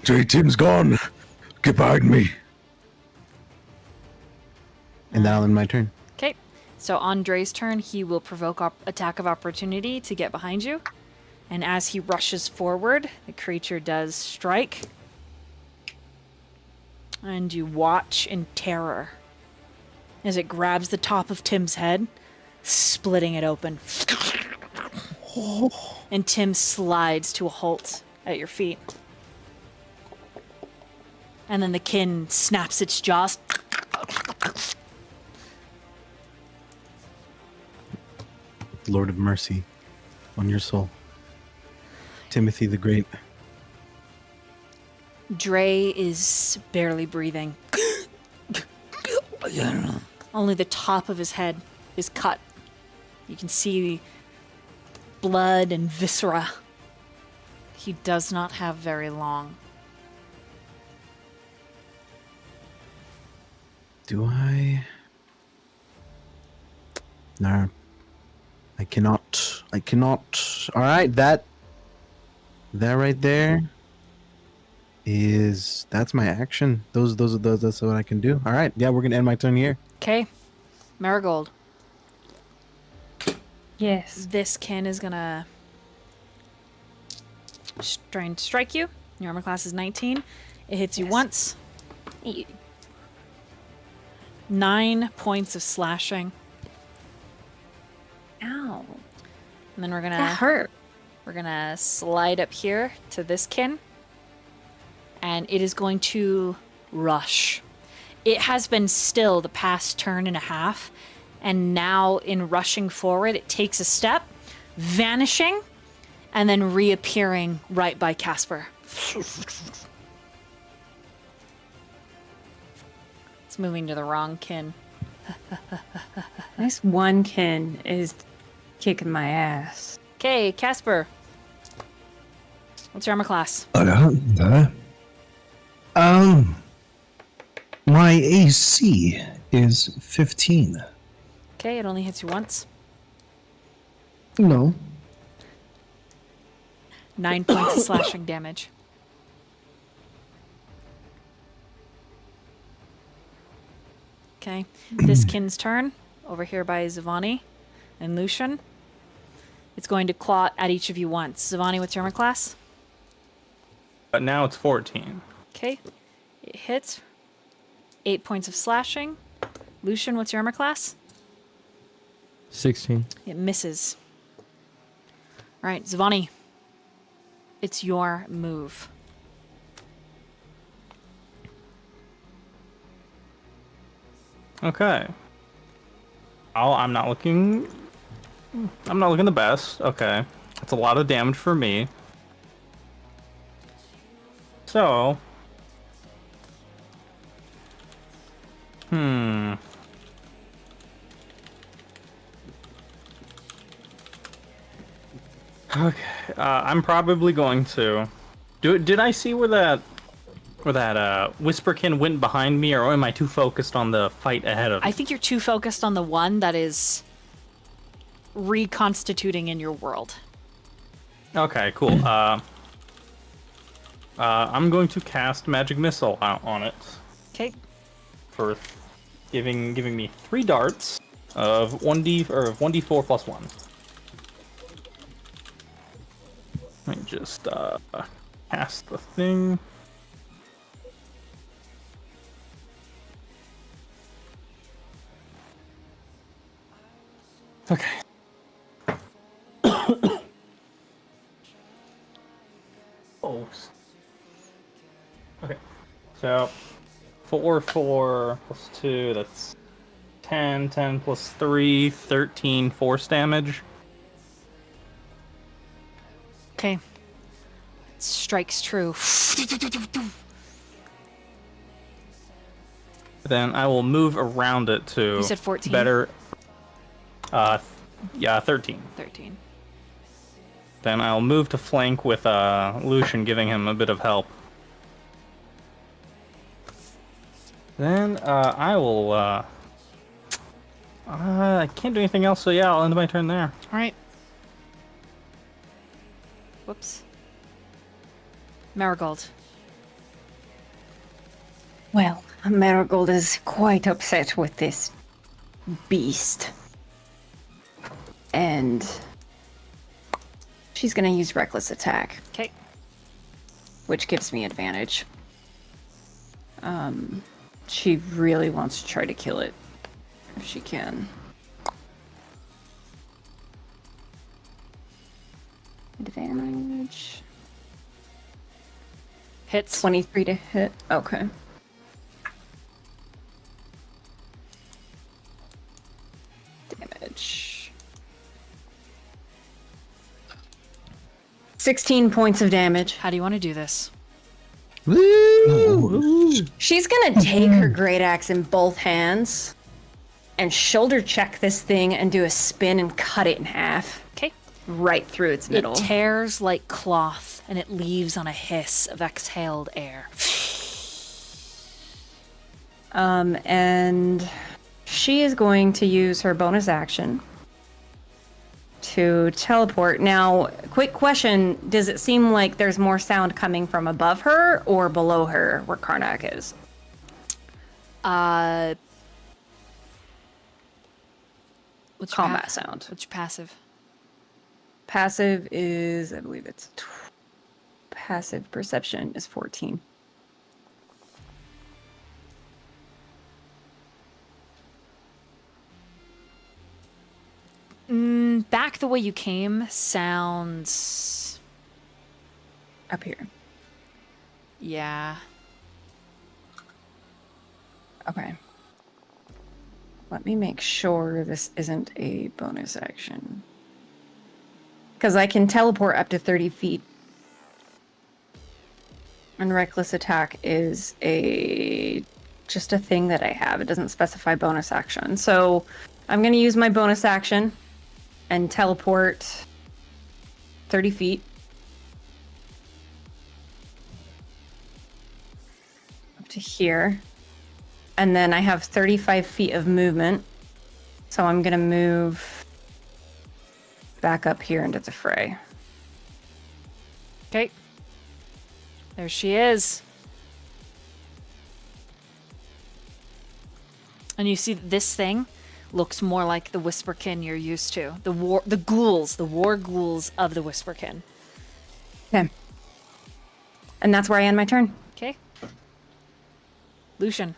Tim's gone. Get behind me. And that'll end my turn. Okay, so on Dre's turn, he will provoke attack of opportunity to get behind you. And as he rushes forward, the creature does strike. And you watch in terror as it grabs the top of Tim's head, splitting it open. And Tim slides to a halt at your feet. And then the kin snaps its jaws. Lord of mercy on your soul. Timothy the Great. Dre is barely breathing. Only the top of his head is cut. You can see blood and viscera. He does not have very long. Do I? No. I cannot. All right, that right there that's my action. That's what I can do. All right, yeah, we're gonna end my turn here. Okay, Marigold. Yes. This kin is gonna try and strike you. Your armor class is 19. It hits you once. 9 points of slashing. Ow. And then we're That gonna hurt. slide up here to this kin. And it is going to rush. It has been still the past turn and a half. And now in rushing forward, it takes a step, vanishing, and then reappearing right by Kasper. It's moving to the wrong kin. This one kin is kicking my ass. Okay, Kasper. What's your armor class? My AC is 15. Okay, it only hits you once. No. 9 points of slashing damage. Okay, this kin's turn, over here by Zha'Vani and Lucian. It's going to claw at each of you once. Zha'Vani, what's your armor class? But now it's 14. Okay, it hits. 8 points of slashing. Lucian, what's your armor class? 16. It misses. All right, Zha'Vani, it's your move. Okay. I'm not looking the best. Okay. That's a lot of damage for me. So. Okay. I'm probably going to do it. Did I see where that Whisperkin went behind me, or am I too focused on the fight ahead of me? I think you're too focused on the one that is reconstituting in your world. Okay, cool. I'm going to cast Magic Missile out on it Okay. for giving me 3 darts of 1d4 plus 1. Let me just cast the thing. Okay. Oh. Okay. So 4 plus 2, that's 10, 10 plus 3, 13 force damage. Okay. Strikes true. Then I will move around it to You said 14? better. Yeah, 13. 13. Then I'll move to flank with Lucian, giving him a bit of help. Then I will. I can't do anything else, so yeah, I'll end my turn there. All right. Whoops. Marigold. Well, Marigold is quite upset with this beast. And she's gonna use Reckless Attack, Okay. which gives me advantage. She really wants to try to kill it, if she can. Advantage. Hits. 23 to hit. Okay. Damage. 16 points of damage. How do you want to do this? Woo! She's gonna take her great axe in both hands and shoulder check this thing and do a spin and cut it in half. Okay. Right through its middle. It tears like cloth, and it leaves on a hiss of exhaled air. And she is going to use her bonus action to teleport. Now, quick question, does it seem like there's more sound coming from above her or below her where Karnak is? What's your Combat sound. What's your passive? Passive is, I believe it's passive perception is 14. Back the way you came sounds... Up here. Yeah. Okay. Let me make sure this isn't a bonus action. Because I can teleport up to 30 feet. And Reckless Attack is just a thing that I have. It doesn't specify bonus action. So I'm going to use my bonus action and teleport 30 feet. Up to here. And then I have 35 feet of movement. So I'm going to move back up here into the fray. Okay. There she is. And you see this thing looks more like the Whisperkin you're used to. The war ghouls of the Whisperkin. Okay. And that's where I end my turn. Okay. Lucian.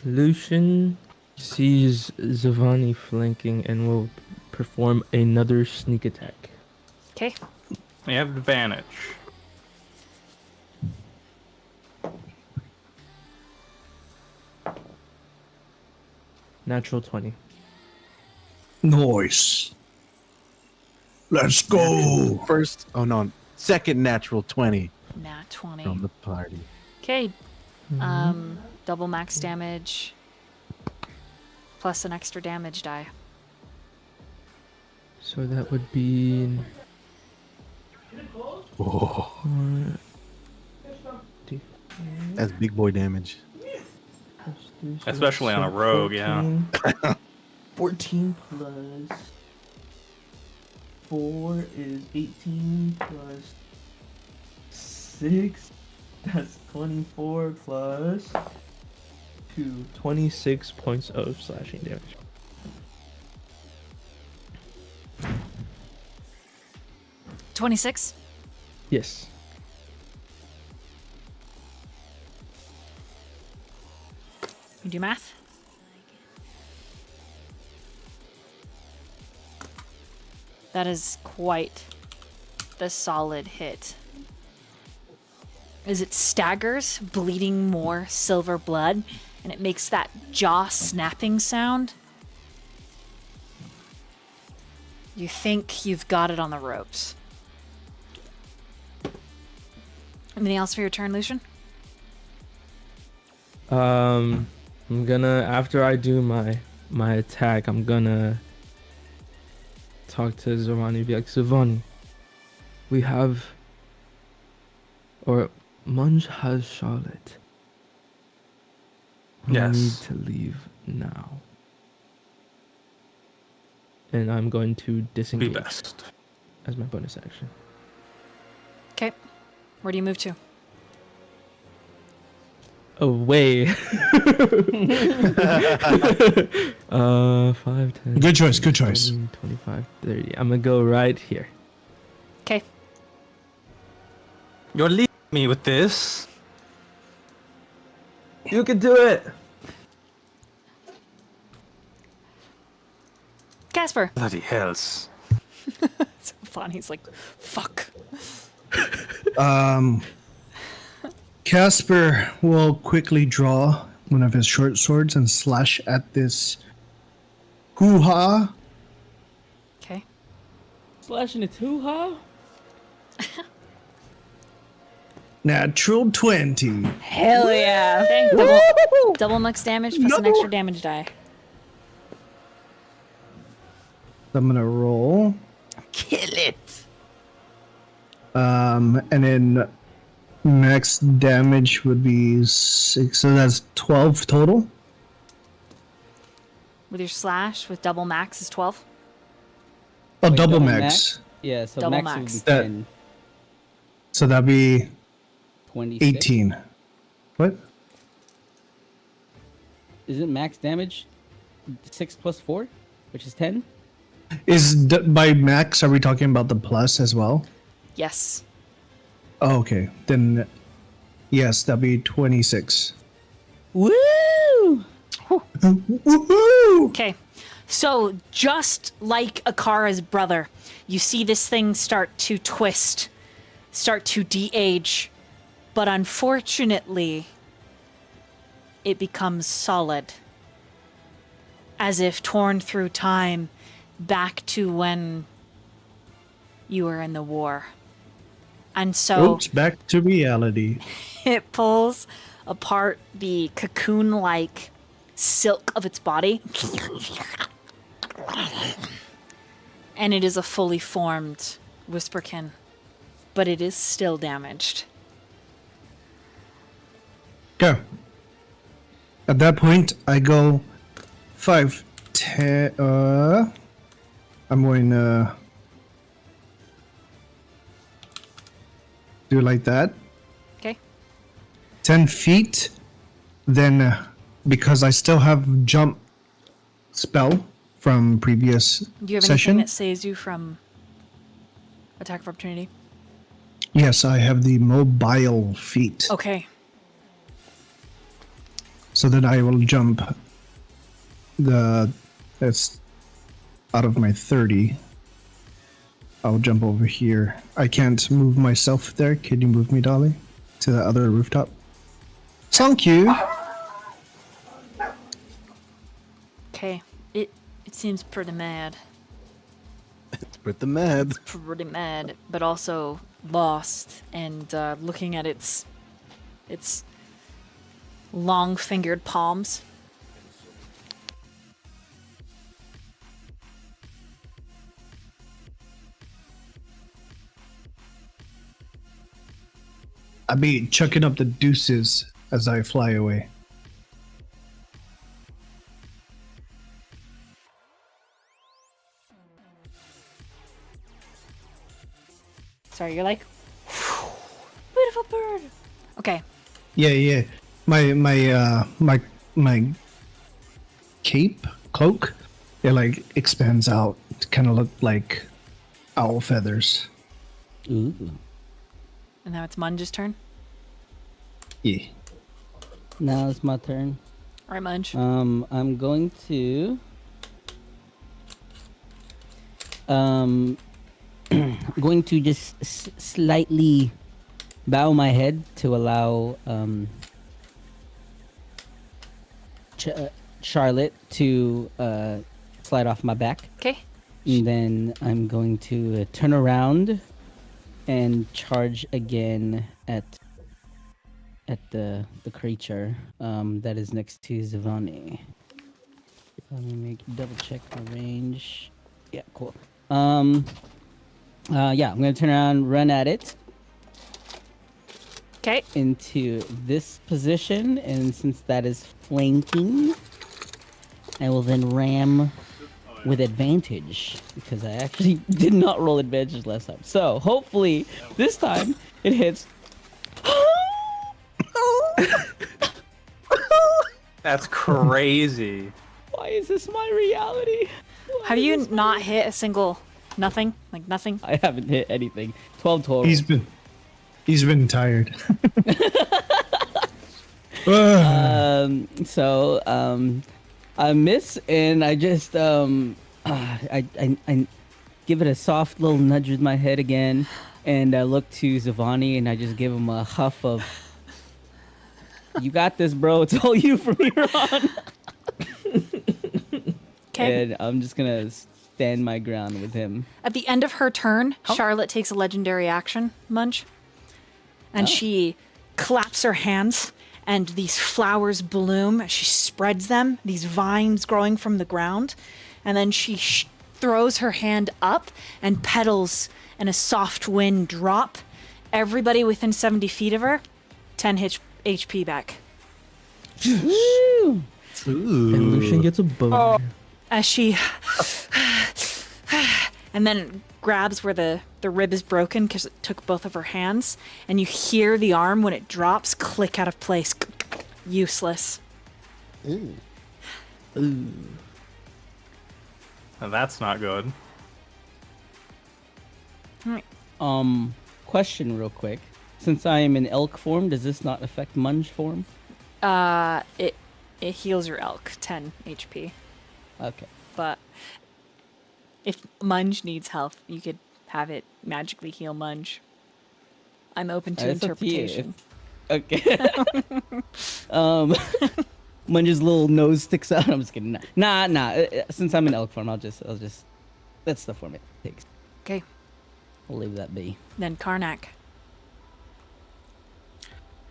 Lucian sees Zha'Vani flanking and will perform another sneak attack. Okay. You have advantage. Natural 20. Nice. Let's go. First, oh no, second natural 20 Nat 20. from the party. Okay. Double max damage. Plus an extra damage die. So that would be... Oh, uh, that's big boy damage. Especially on a rogue, yeah. 14 plus 4 is 18 plus 6. That's 24 plus 2. 26 points of slashing damage. $26. Yes. You do math? That is quite the solid hit. As it staggers, bleeding more silver blood, and it makes that jaw snapping sound. You think you've got it on the ropes. Anything else for your turn, Lucian? I'm gonna, after I do my attack, I'm gonna talk to Zha'Vani and be like, Zha'Vani, we have, or Munge has Charlotte. We Yes. need to leave now. And I'm going to Be disengage best. as my bonus action. Okay. Where do you move to? Away. 5, 10. Good choice, good choice. 20, 25, 30. I'm gonna go right here. Okay. You're leaving me with this. You can do it. Kasper. Bloody hells. Zha'Vani's like, fuck. Kasper will quickly draw one of his short swords and slash at this hoo-ha. Okay. Slashing its hoo-ha? Natural 20. Hell yeah. Okay. Double max damage plus an extra damage die. I'm gonna roll. Kill it. And then max damage would be 6, so that's 12 total. With your slash, with double max is 12. Oh, Wait, double double max. max? Yeah, so Double max, max. would be 10, So that'd be 26. 18. What? Isn't max damage 6 plus 4, which is 10? By max, are we talking about the plus as well? Yes. Oh, okay. Then, yes, that'd be 26. Woo! Woohoo! Okay. So, just like Akara's brother, you see this thing start to twist, start to de-age. But unfortunately, it becomes solid. As if torn through time back to when you were in the war. And so Oops, back to reality. it pulls apart the cocoon-like silk of its body. And it is a fully formed Whisperkin. But it is still damaged. Okay. At that point, I go 5, 10. I'm going to do like that. Okay? 10 feet. Then, because I still have jump spell from previous Do you have session. anything that saves you from attack of opportunity? Yes, I have the mobile feat. Okay. So then I will jump that's out of my 30. I'll jump over here. I can't move myself there. Can you move me, Dolly? To the other rooftop? Thank you. Okay. It seems pretty mad. It's pretty mad. Pretty mad, but also lost. And looking at its long-fingered palms. I be chucking up the deuces as I fly away. Sorry, you're like, beautiful bird. Okay. Yeah. My cape, cloak, it like expands out to kind of look like owl feathers. Ooh. And now it's Munge's turn. Yeah. Now it's my turn. All right, Munge. I'm going to going to just slightly bow my head to allow Charlotte to slide off my back. Okay. And then I'm going to turn around and charge again at the creature that is next to Zha'Vani. Let me double check my range. Yeah, cool. Yeah, I'm gonna turn around, run at it Okay. into this position, and since that is flanking, I will then ram with advantage because I actually did not roll advantage last time. So hopefully this time it hits. That's crazy. Why is this my reality? Why Have is you this my- not hit a single nothing? Like nothing? I haven't hit anything. 12 total. He's been tired. I miss, and I just I give it a soft little nudge with my head again, and I look to Zha'Vani, and I just give him a huff of, "You got this, bro. It's all you from here on." Okay. And I'm just gonna stand my ground with him. At the end of her turn, Charlotte takes a legendary action, Munge. And she claps her hands, and these flowers bloom. She spreads them, these vines growing from the ground. And then she throws her hand up, and petals and a soft wind drop. Everybody within 70 feet of her, 10 HP back. Woo! And Lucian gets a boner. As she and then grabs where the rib is broken because it took both of her hands, and you hear the arm when it drops click out of place. Useless. Now that's not good. Question real quick. Since I am in elk form, does this not affect Munge form? It heals your elk 10 HP. Okay. But if Munge needs health, you could have it magically heal Munge. I'm open to That's up to you. interpretation. Okay. Munge's little nose sticks out. I'm just kidding. Nah. Since I'm in elk form, I'll just. That's the form it takes. Okay, I'll leave that be. then Karnak.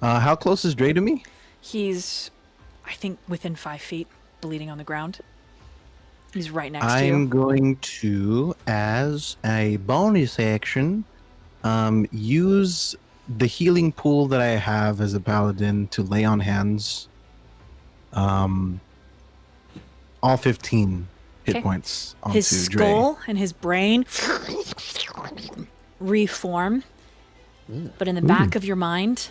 How close is Dre to me? He's, I think, within 5 feet, bleeding on the ground. He's right next to I'm you. going to, as a bonus action, use the healing pool that I have as a paladin to lay on hands. All 15 hit Okay. points onto His Dre. skull and his brain reform, but in the back of your mind,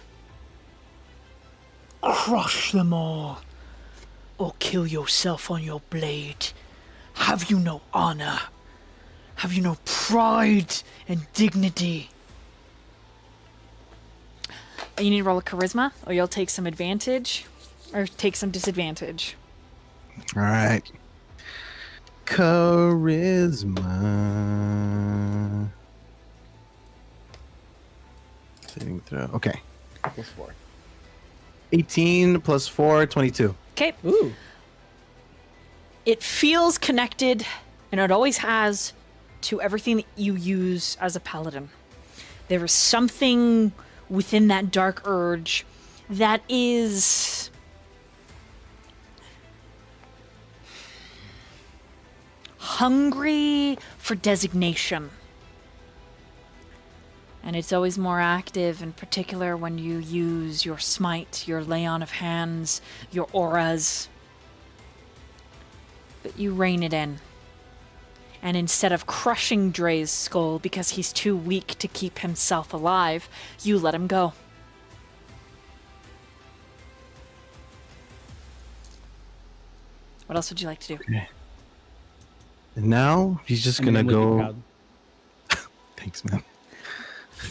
Crush them all, or kill yourself on your blade. Have you no honor? Have you no pride and dignity? you need to roll a charisma, or you'll take some advantage, or take some disadvantage. All right. Charisma. Saving throw. Okay. Plus 4. 18 plus 4, 22. Okay. Ooh. It feels connected, and it always has, to everything that you use as a paladin. There is something within that dark urge that is hungry for designation. And it's always more active, in particular when you use your smite, your lay on of hands, your auras. But you rein it in. And instead of crushing Dre's skull because he's too weak to keep himself alive, you let him go. What else would you like to do? Okay. And now he's just gonna go. Thanks, man.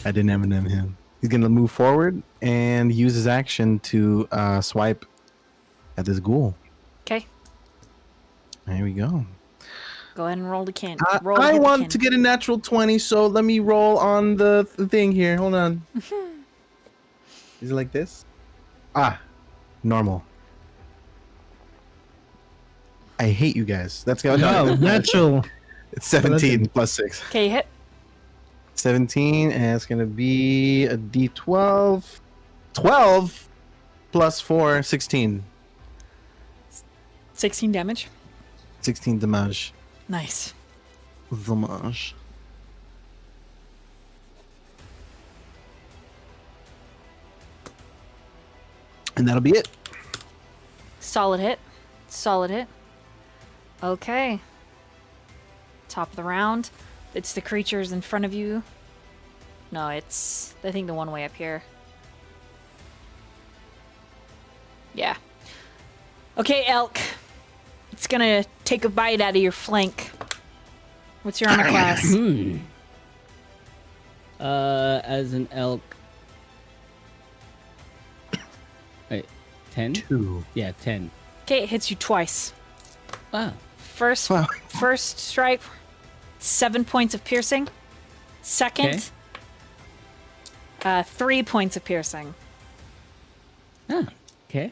I didn't Eminem him. He's gonna move forward and use his action to swipe at this ghoul. Okay, There we go. go ahead and roll the can. I Roll hit the want can. to get a natural 20, so let me roll on the thing here. Hold on. Is it like this? Normal. I hate you guys. That's gonna No, natural. It's 17 plus 6. Okay, hit. 17, and it's gonna be a D12. 12 plus 4, 16. 16 damage. 16 damage. Nice. Damage. And that'll be it. Solid hit. Solid hit. Okay. Top of the round. It's the creatures in front of you. No, it's, I think, the one way up here. Yeah. Okay, Elk. It's gonna take a bite out of your flank. What's your armor class? As an elk. Wait, 10? 2. Yeah, 10. Okay, it hits you twice. Wow. First strike, 7 points of piercing. Second, 3 points of piercing. Ah, okay.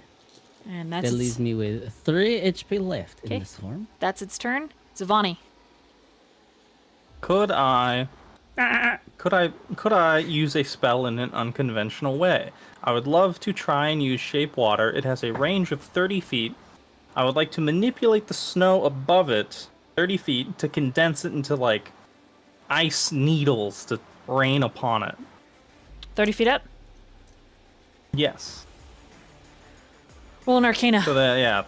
And that's That leaves me with 3 HP left in this form. That's its turn. Zha'Vani. Could I use a spell in an unconventional way? I would love to try and use Shape Water. It has a range of 30 feet. I would like to manipulate the snow above it 30 feet to condense it into, like, ice needles to rain upon it. 30 feet up? Yes. Roll an Arcana. So that, yeah.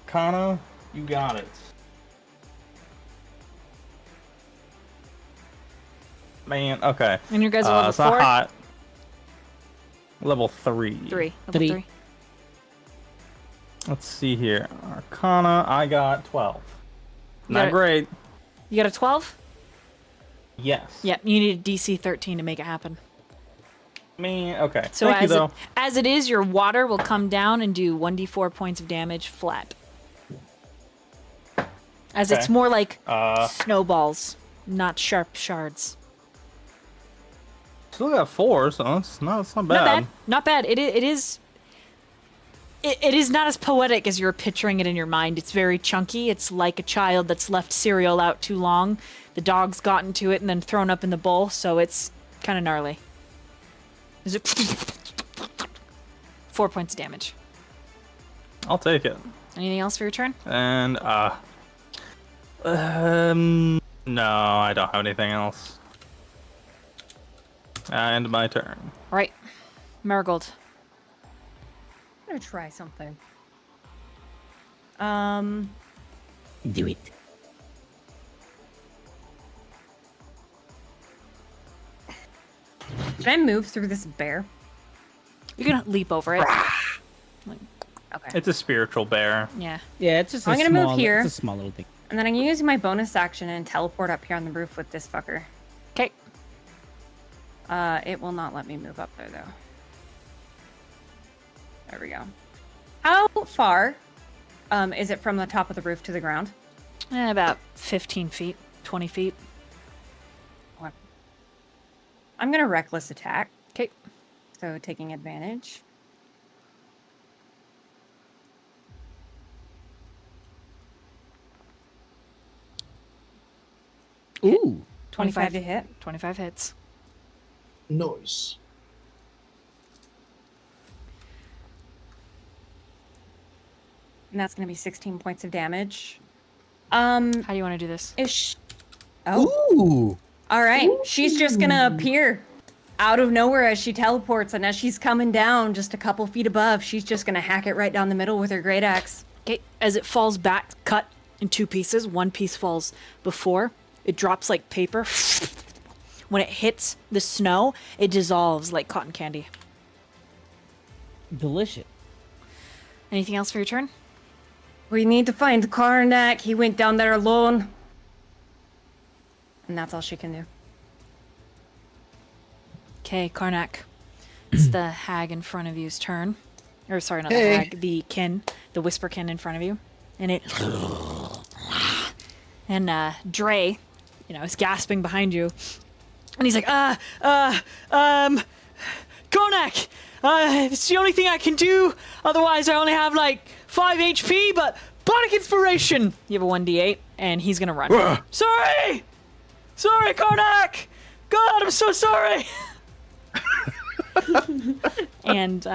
Kana, you got it. Man, okay. And you guys are level it's not 4? hot. Level 3. 3. Level 3. 3. Let's see here. Arcana, I got 12. got Not it. great. You got a 12? Yes. Yep, you need a DC 13 to make it happen. Man, okay. So Thank you, though. as it is, your water will come down and do 1d4 points of damage flat. As it's Okay. more like snowballs, not sharp shards. Still got 4, so it's not bad. Not bad. Not bad. It is. It is not as poetic as you're picturing it in your mind. It's very chunky. It's like a child that's left cereal out too long. The dog's gotten to it and then thrown up in the bowl, so it's kind of gnarly. Is it 4 points of damage? I'll take it. Anything else for your turn? And, no, I don't have anything else. And my turn. All right, Marigold. I'm gonna try something. Do it. Can I move through this bear? You can leap over it. Okay. It's a spiritual bear. Yeah. Yeah, it's just I'm a gonna move small, here. It's a small little thing. And then I'm gonna use my bonus action and teleport up here on the roof with this fucker. Okay. It will not let me move up there though. There we go. How far is it from the top of the roof to the ground? About 15 feet, 20 feet. What? I'm gonna reckless attack. Okay. So taking advantage. Ooh. 25 to hit. 25 hits. Nice. And that's gonna be 16 points of damage. How do you want to do this? Ooh. All right. She's just gonna appear out of nowhere as she teleports, and as she's coming down just a couple feet above, she's just gonna hack it right down the middle with her great axe. Okay. As it falls back, cut in 2 pieces. One piece falls before. It drops like paper. When it hits the snow, it dissolves like cotton candy. Delicious. Anything else for your turn? We need to find Karnak. He went down there alone. And that's all she can do. Okay, Karnak. It's the hag in front of you's turn. Or sorry, not Hey. the hag, the kin, the whisper kin in front of you. And it and Dre, is gasping behind you. And he's like, Karnak, it's the only thing I can do. Otherwise, I only have like 5 HP, but Bardic Inspiration. You have a 1d8, and he's gonna run. Sorry, Karnak. God, I'm so sorry. And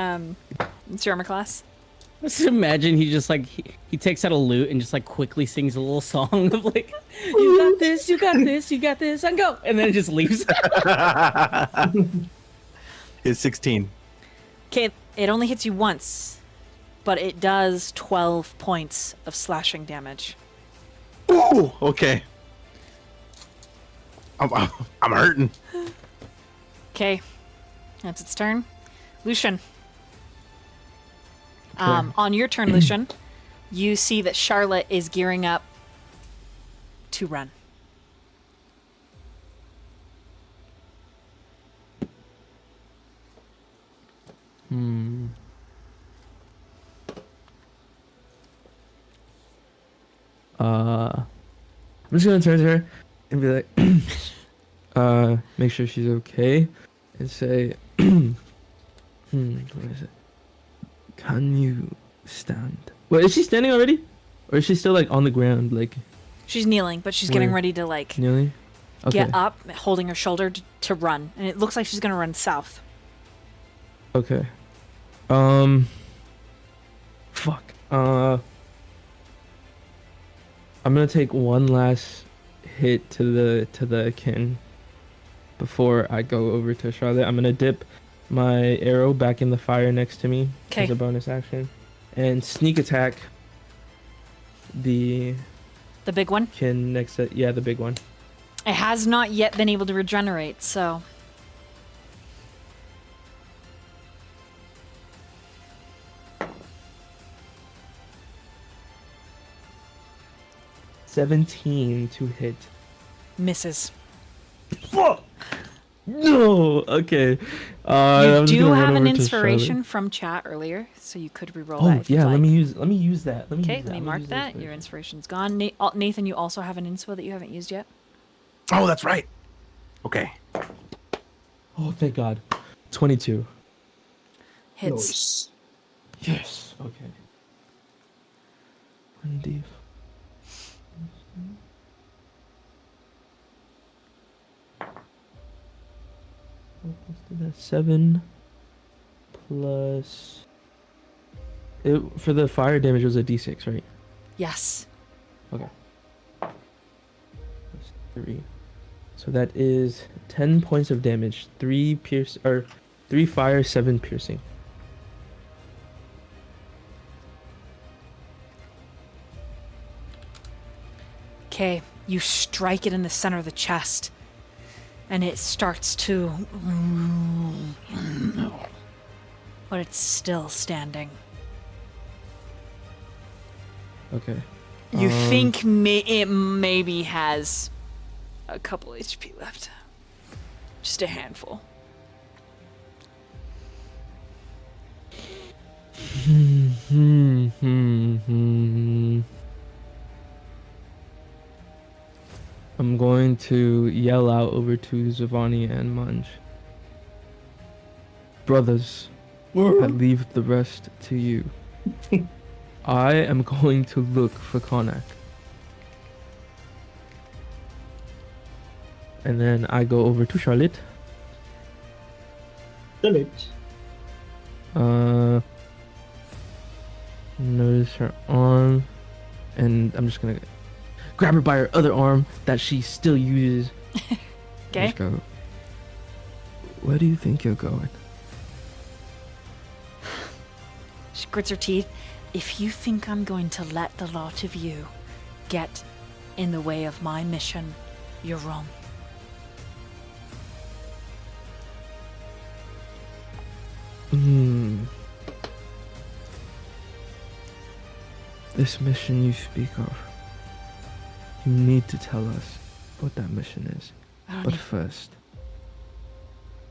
it's your armor class. Just imagine he just like he takes out a lute and just like quickly sings a little song of like, you got this, you got this, you got this, and go, and then it just leaves. It's 16. Okay, It only hits you once, but it does 12 points of slashing damage. Ooh, okay. I'm hurting. Okay, that's its turn. Lucian. Okay. On your turn, Lucian, you see that Charlotte is gearing up to run. I'm just gonna turn to her and be like, make sure she's okay, and say, what is it? Can you stand? Wait, is she standing already, or is she still like on the ground, like She's kneeling, but she's getting Where? ready to like kneeling? Okay. get up, holding her shoulder to run, and it looks like she's gonna run south. Okay. Fuck. I'm gonna take one last hit to the kin before I go over to Charlotte. I'm gonna dip my arrow back in the fire next to me as 'Kay. a bonus action, and sneak attack the The big one. kin next to the big one. It has not yet been able to regenerate, so 17 to hit. misses. Fuck. No. Okay. You I'm just do gonna run have an over to inspiration Charlotte. from chat earlier, so you could reroll Oh that. If yeah, you'd let me like. use that. Okay, let me mark that. Your inspiration's gone. Nathan, you also have an inspo that you haven't used yet. Oh, that's right. Okay. Oh, thank God. 22. Hits. Nice. Yes. Okay. 1d. That's 7 plus. It, for the fire damage, it was a d6, right? Yes. Okay. Plus 3. So that is 10 points of damage. 3 fire, 7 piercing. Okay, you strike it in the center of the chest, and it starts to. But it's still standing. Okay. You think it maybe has a couple HP left. Just a handful. I'm going to yell out over to Zha'Vani and Munge. Brothers, I leave the rest to you. I am going to look for Karnak. And then I go over to Charlotte. Delete. Notice her arm. And I'm just gonna grab her by her other arm that she still uses. Okay. Just go, where do you think you're going? She grits her teeth. If you think I'm going to let the lot of you get in the way of my mission, you're wrong. This mission you speak of, you need to tell us what that mission is. I don't But need- first,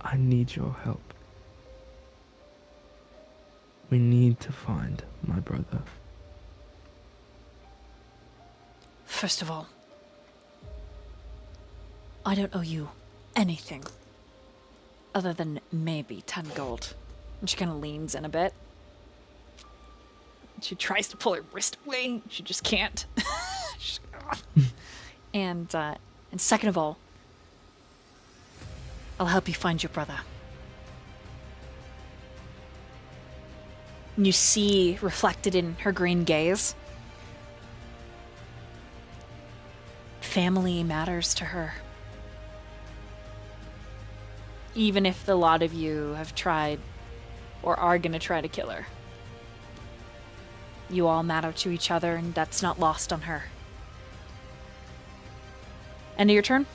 I need your help. We need to find my brother. First of all, I don't owe you anything other than maybe 10 gold. And she kind of leans in a bit. She tries to pull her wrist away. She just can't. She's- and second of all, I'll help you find your brother. And you see reflected in her green gaze, family matters to her. Even if the lot of you have tried or are gonna try to kill her. You all matter to each other, and that's not lost on her. End of your turn?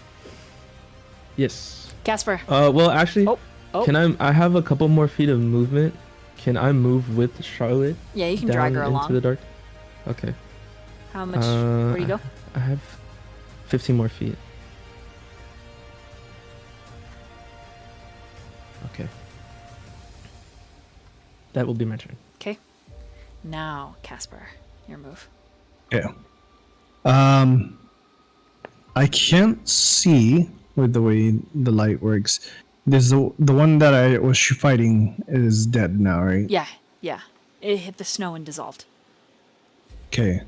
Yes. Casper. Well, actually, Oh. can I have a couple more feet of movement? Can I move with Charlotte? Yeah, you can down drag her into along. the dark? Okay. How much? Where do you go? I have 15 more feet. Okay. That will be my turn. Okay. Now, Casper, your move. Yeah. I can't see with the way the light works. There's the one that I was fighting is dead now, right? Yeah. It hit the snow and dissolved. Okay.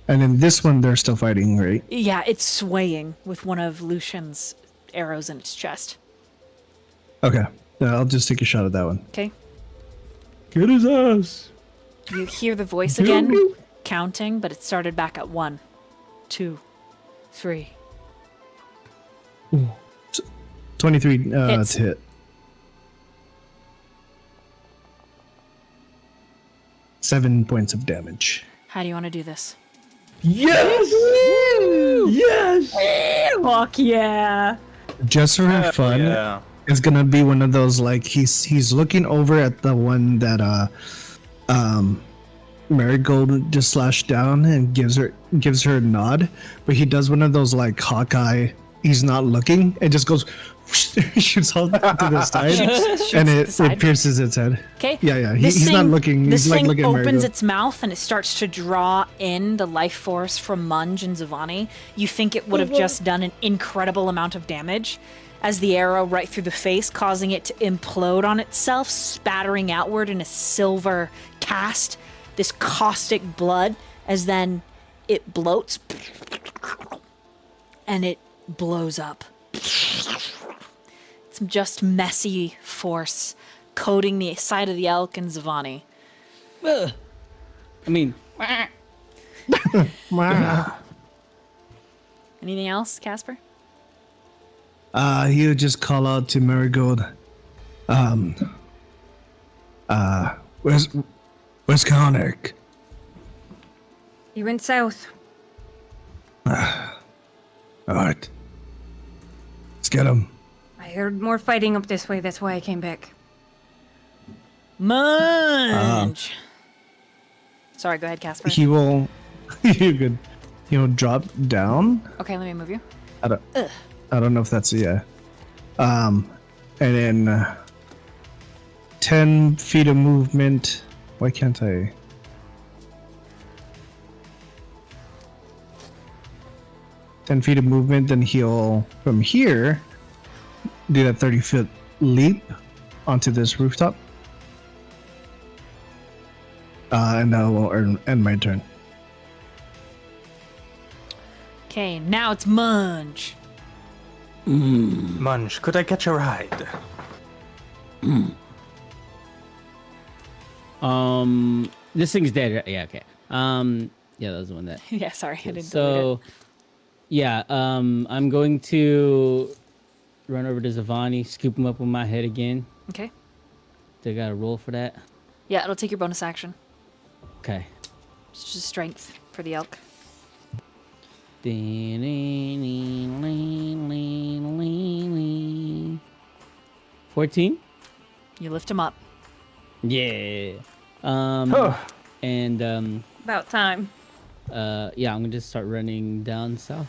And then this one they're still fighting, right? Yeah, it's swaying with one of Lucian's arrows in its chest. Okay. Yeah, I'll just take a shot at that one. Okay. Get his ass! You hear the voice again, counting, but it started back at 1, 2, 3. 23 Hits. to hit. Seven points of damage. How do you want to do this? Yes! Yes! Fuck yeah. Just for fun, Yeah. it's gonna be one of those like he's looking over at the one that Marigold just slashed down and gives her a nod, but he does one of those like Hawkeye. He's not looking. It just goes, shoots all to the side, Shoots and to the it side. pierces its head. Okay. Yeah. He's not looking. This He's like thing looking at opens Marigold. its mouth and it starts to draw in the life force from Munge and Zha'Vani. You think it would have just done an incredible amount of damage as the arrow right through the face, causing it to implode on itself, spattering outward in a silver cast, this caustic blood, as then it bloats and it blows up. It's just messy force coating the side of the elk and Zha'Vani. I mean, Anything else, Casper? He would just call out to Marigold. Where's Karnak? He went south. Alright. Let's get him. I heard more fighting up this way. That's why I came back. Munge! Sorry, go ahead, Casper. He will you could he'll drop down. Okay, let me move you. I don't know if that's and then 10 feet of movement. Why can't I? Ten feet of movement, then he'll from here do that 30-foot leap onto this rooftop. And that will end my turn. Okay, now it's Munge. Munge, could I catch a ride? this thing's dead. Right? Yeah, okay. Yeah, that was the one that. Yeah, sorry, I didn't delete So, yeah, I'm going to run over to Zha'Vani, scoop him up with my head again. it. Okay. They got to roll for that. Yeah, it'll take your bonus action. Okay. It's just strength for the elk. 14. You lift him up. Yeah. Oh. And About time. yeah, I'm gonna just start running down south.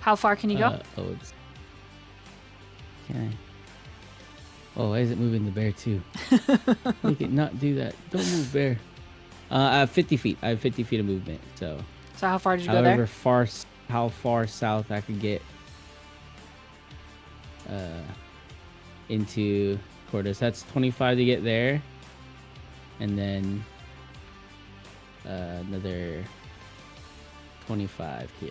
How far can you go? It's... Can I? Oh, why is it moving the bear too? Make it not do that. Don't move, bear. I have 50 feet. I have 50 feet of movement. So, So how far did you go however there? how far south I could get into Cordes. That's 25 to get there, and then another 25 here.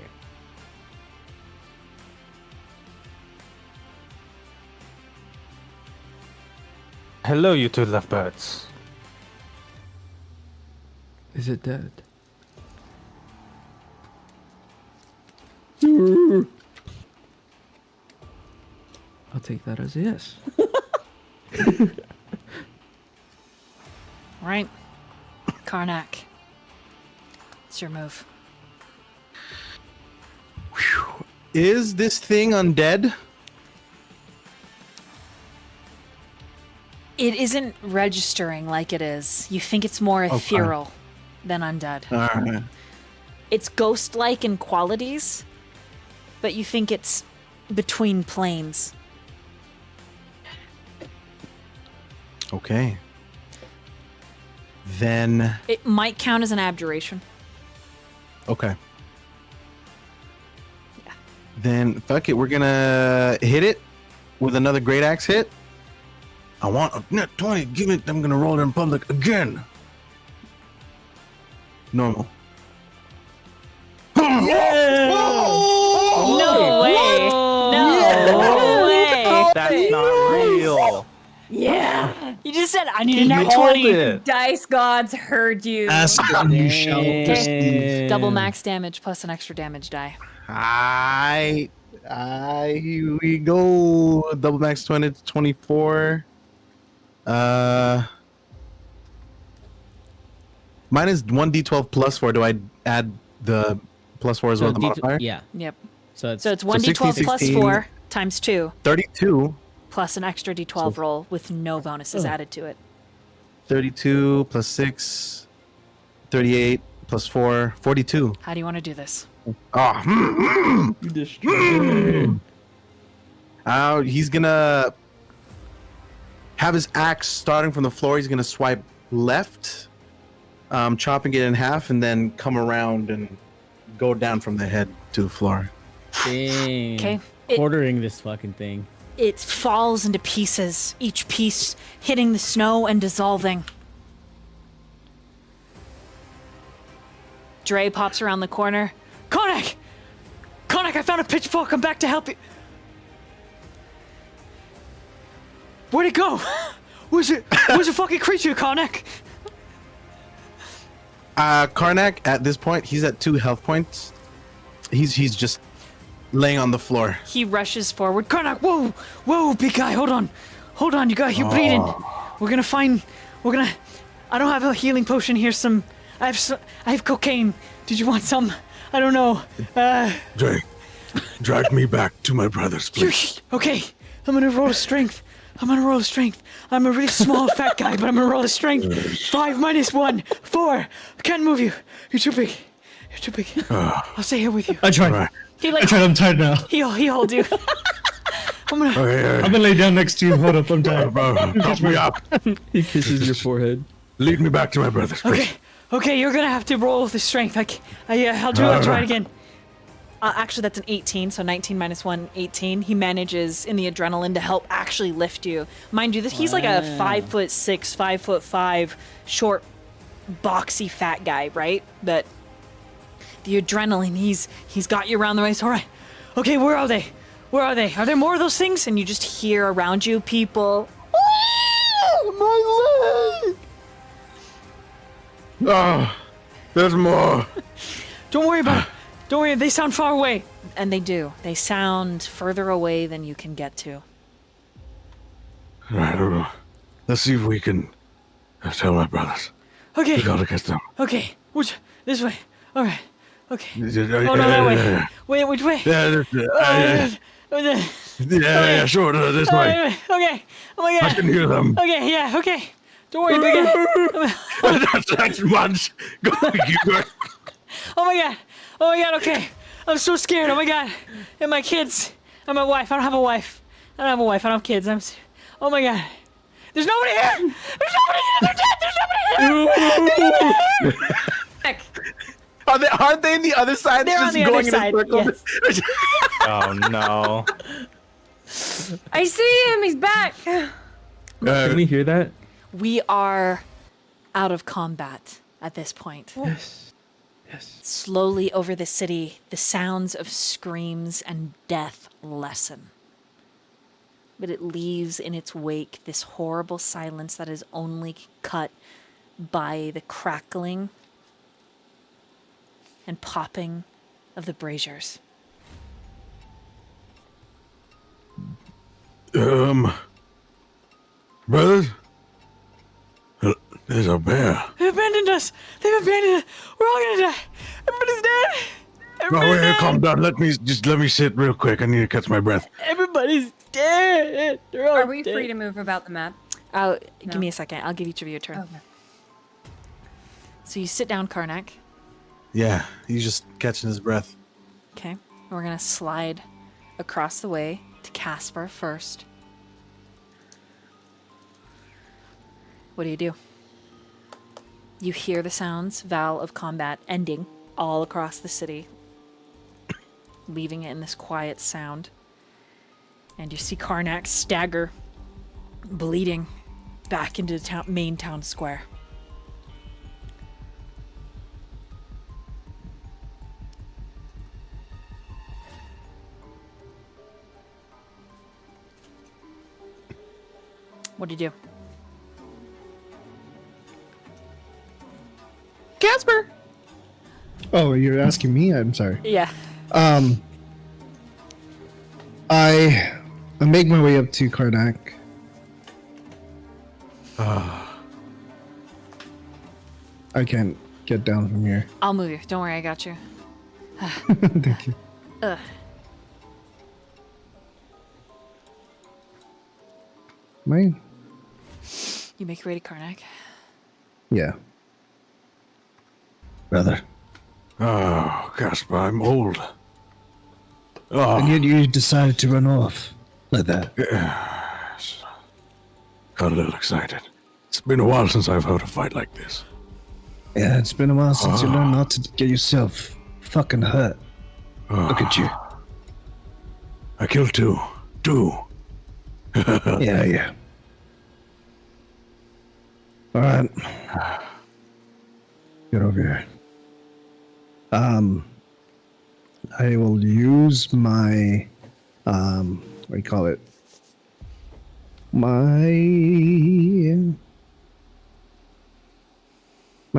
Hello, you two lovebirds. Is it dead? take that as a yes. All right. Karnak. It's your move. Is this thing undead? It isn't registering like it is. You think it's more ethereal than undead. All right. It's ghost-like in qualities, but you think it's between planes. Okay. Then. It might count as an abjuration. Okay. Yeah. Then fuck it. We're gonna hit it with another great axe hit. I want a net 20. Give it. I'm gonna roll it in public again. Normal. No way! No way! That's not real. Yeah. You just said I need a You net called 20. it. Dice gods heard you. Ask and you shall Damn. receive. Double max damage plus an extra damage die. Here we go. Double max 20 to 24. Mine is 1d12 plus 4. Do I add the plus 4 as well, the modifier? Yeah. Yep. So it's So it's 16, 1d12 plus 16. 4 times 2 32. plus an extra d12 roll with no bonuses added to it. 32 plus 6. 38 plus 4. 42. How do you want to do this? Oh, You destroyed. he's gonna have his axe starting from the floor. He's gonna swipe left, chopping it in half, and then come around and go down from the head to the floor. Dang. Okay. Quartering this fucking thing. It falls into pieces, each piece hitting the snow and dissolving. Dre pops around the corner. Karnak! Karnak, I found a pitchfork. I'm back to help you. Where'd it go? Where's it? Where's the fucking creature, Karnak? Karnak, at this point, he's at 2 health points. He's just laying on the floor. He rushes forward. Karnak, whoa! Whoa, big guy, hold on. Hold on, you're bleeding. We're gonna I don't have a healing potion here, I have cocaine. Did you want some? I don't know. Drag me back to my brothers, please. Okay, I'm gonna roll a strength. I'm a really small fat guy, but I'm gonna roll a strength. 5 minus 1, 4. I can't move you. You're too big. I'll stay here with you. I tried. Right. He I tried. I'm tired now. he holds you. I'm gonna. I'm gonna lay down next to you. Hold up. I'm tired. Bro, help me up. He kisses your forehead. Lead me back to my brothers, please. Okay, you're gonna have to roll the strength. I'll try it again. Actually, that's an 18, so 19 minus 1, 18. He manages in the adrenaline to help actually lift you. Mind you, he's like a 5'6", 5'5", short, boxy, fat guy, right? But the adrenaline, he's got you around the waist. All right. Okay, where are they? Are there more of those things? And you just hear around you people. My leg! Oh, there's more. Don't worry about it. Don't worry, they sound far away. And they do. They sound further away than you can get to. I don't know. Let's see if we can tell my brothers. Okay. We gotta get them. Okay. This way. All right. Okay. Oh, no, that way. Wait, which way? Yeah, sure, this way. Okay. Oh my I god. can hear them. Okay, yeah, okay. Don't worry, big guy. That's much. Go, Oh my god, okay. I'm so scared, oh my god. And my kids. And my wife. I don't have a wife. I don't have kids. Oh my god. There's nobody here! They're dead! There's nobody here! Aren't they in the other side? They're on the other side, yes. Oh no. I see him. He's back. Can we hear that? We are out of combat at this point. Yes. Yes. Slowly over the city, the sounds of screams and death lessen. But it leaves in its wake this horrible silence that is only cut by the crackling and popping of the braziers. Brothers? There's a bear. They abandoned us. They've abandoned us. We're all gonna die. Everybody's dead. Everybody's dead. Calm down. Let me sit real quick. I need to catch my breath. Everybody's dead. They're all Are we dead. free to move about the map? Give me a second. I'll give each of you a turn. Okay. So you sit down, Karnak. Yeah, he's just catching his breath. Okay. We're gonna slide across the way to Kasper first. What do? You hear the sounds, Val, of combat ending all across the city, leaving it in this quiet sound. And you see Karnak stagger, bleeding, back into the main town square. What do? Kasper! Oh, you're asking me? I'm sorry. Yeah. I make my way up to Karnak. I can't get down from here. I'll move you. Don't worry, I got you. Thank you. Mine? You make ready, Karnak. Yeah. Brother. Oh, Kasper, I'm old. And yet you decided to run off like that. Yes. Got a little excited. It's been a while since I've heard a fight like this. Yeah, it's been a while since you learned not to get yourself fucking hurt. Look at you. I killed two. Yeah. Alright. Get over here. I will use my, what do you call it? My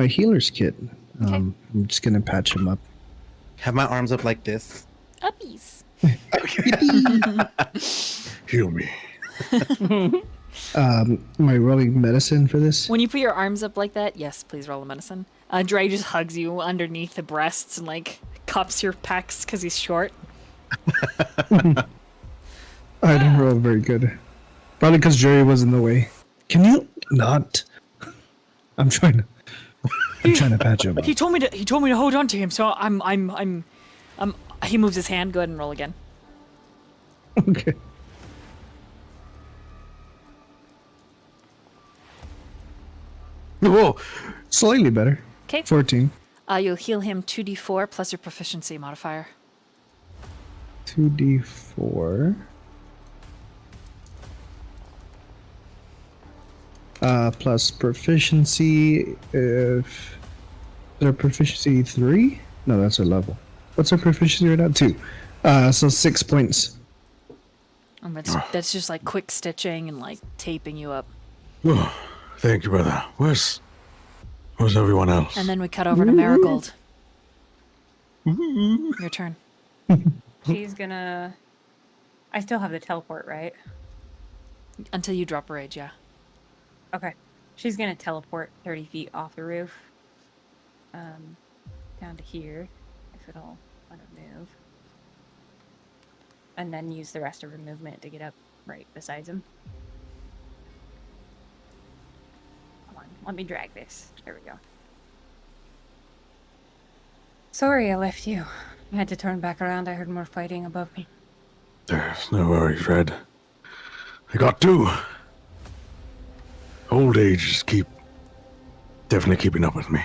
healer's kit. I'm just gonna patch him up. Have my arms up like this. Uppies. Heal me. Am I rolling medicine for this? When you put your arms up like that, yes, please roll a medicine. Dre just hugs you underneath the breasts and like cups your pecs because he's short. I didn't roll very good. Probably because Jerry was in the way. Can you not? I'm trying to patch him up. He told me to hold on to him, so I'm He moves his hand. Go ahead and roll again. Okay. Whoa. Slightly better. Okay. 14. You'll heal him 2d4 plus your proficiency modifier. 2d4. Plus proficiency. If their proficiency 3? No, that's our level. What's our proficiency right now? 2. So 6 points. And that's just like quick stitching and like taping you up. Oh, thank you, brother. Where's everyone else? And then we cut over to Marigold. Your turn. She's gonna. I still have the teleport, right? Until you drop a rage, yeah. Okay. She's gonna teleport 30 feet off the roof. Down to here, if it'll let her move. And then use the rest of her movement to get up right beside him. Come on, let me drag this. There we go. Sorry I left you. I had to turn back around. I heard more fighting above me. There's no worries, Red. I got two. Old age is definitely keeping up with me.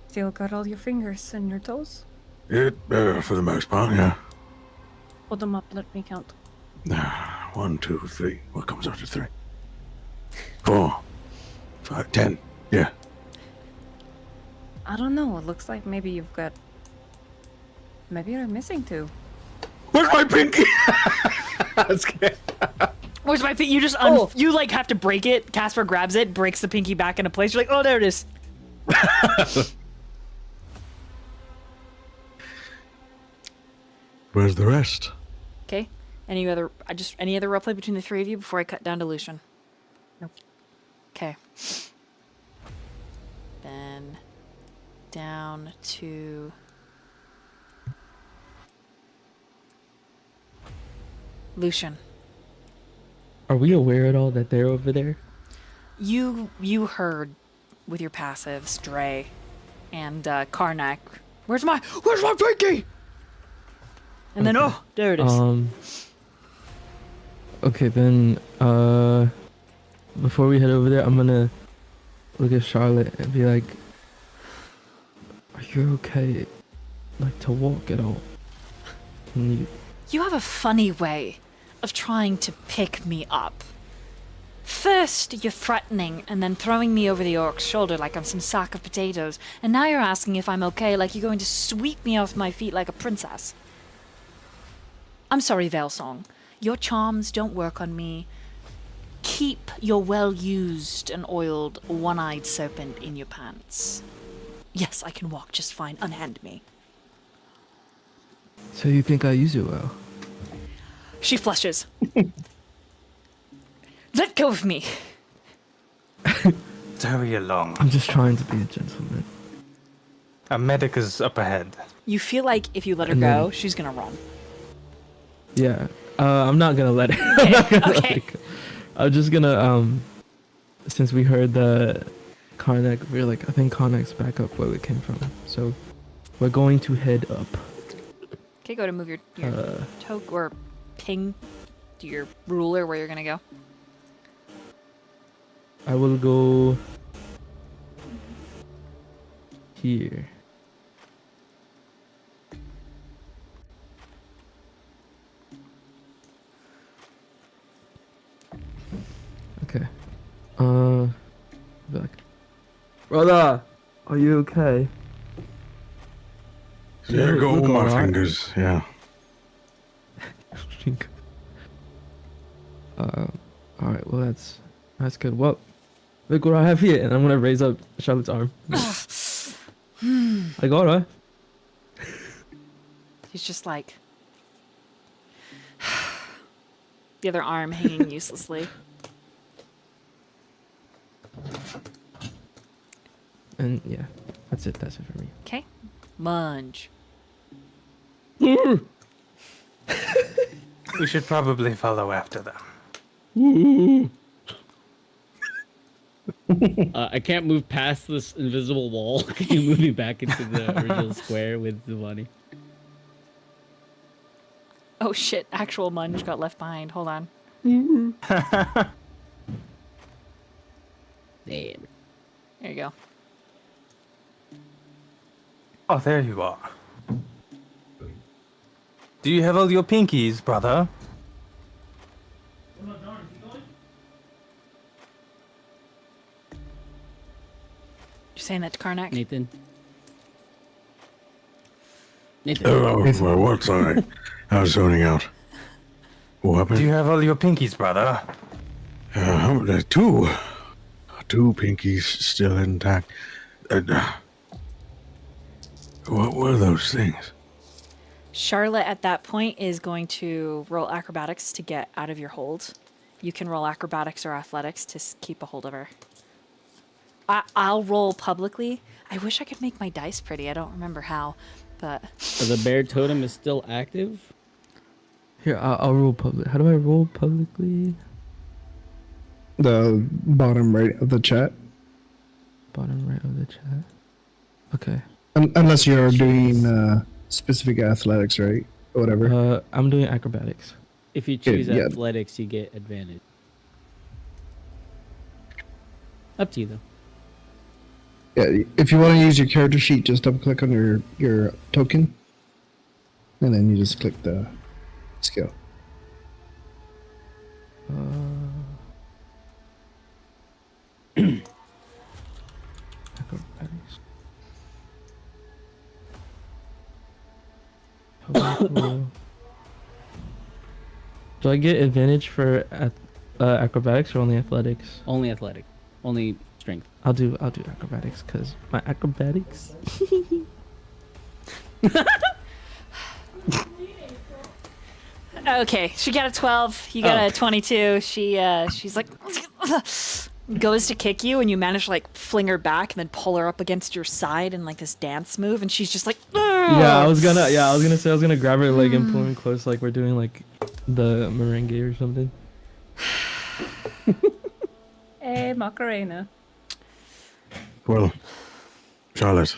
Still got all your fingers and your toes? It, for the most part, yeah. Hold them up, let me count. 1, 2, 3. What comes after 3? 4, 5, 10. Yeah. I don't know. It looks like maybe you've got. Maybe you're missing two. Where's my pinky? That's good. Where's my pinky? You just you like have to break it. Kasper grabs it, breaks the pinky back into place. You're like, oh, there it is. Where's the rest? Okay. Any other roleplay between the three of you before I cut down to Lucian? Nope. Okay. Then down to Lucian. Are we aware at all that they're over there? You heard with your passives, Dre and Karnak. Where's my pinky? And then Okay. there it is. Okay, then before we head over there, I'm gonna look at Charlotte and be like, "Are you okay, like, to walk at all?" Can you? You have a funny way of trying to pick me up. First, you're threatening and then throwing me over the orc's shoulder like I'm some sack of potatoes, and now you're asking if I'm okay like you're going to sweep me off my feet like a princess. I'm sorry, Veilsong. Your charms don't work on me. Keep your well-used and oiled one-eyed serpent in your pants. Yes, I can walk just fine. Unhand me. So you think I use it well? She flushes. Let go of me. Hurry along. I'm just trying to be a gentleman. A medic is up ahead. You feel like if you let her And go, then- she's gonna run. Yeah. I'm not gonna let it. I'm not gonna let Okay. it go. I'm just gonna since we heard the Karnak, we're like, I think Karnak's back up where we came from. So we're going to head up. Okay, go to move your toke or ping to your ruler where you're gonna go. I will go here. Okay. Back. Brother, are you okay? There go Look my alright. fingers. Yeah. Alright, well that's good. Well, look what I have here, and I'm gonna raise up Charlotte's arm. I got her. He's just like the other arm hanging uselessly. And yeah, that's it for me. Okay, Munge. We should probably follow after them. I can't move past this invisible wall. Can you move me back into the original square with Zha'Vani? Oh shit! Actual Munge got left behind. Hold on. Damn. There you go. Oh, there you are. Do you have all your pinkies, brother? You saying that to Karnak? Nathan. Oh, well, what? Sorry. I was zoning out. What happened? Do you have all your pinkies, brother? Two. Two pinkies still intact. What were those things? Charlotte at that point is going to roll acrobatics to get out of your hold. You can roll acrobatics or athletics to keep a hold of her. I'll roll publicly. I wish I could make my dice pretty. I don't remember how, but... So the bear totem is still active? Here, I'll roll public. How do I roll publicly? The bottom right of the chat. Bottom right of the chat. Okay. Unless you're doing specific athletics, right? Or whatever. I'm doing acrobatics. If you choose Yeah. athletics, you get advantage. Up to you, though. Yeah, if you want to use your character sheet, just double click on your token. And then you just click the skill. Acrobatics. Public roll. Do I get advantage for acrobatics or only athletics? Only athletic. Only strength. I'll do acrobatics because my acrobatics. Okay, she got a 12. You got a 22. She's like goes to kick you, and you manage to like fling her back and then pull her up against your side in like this dance move, and she's just like. Yeah, I was gonna say I was gonna grab her leg and pull her close, like we're doing like the merengue or something. Hey, Macarena. Well, Charlotte,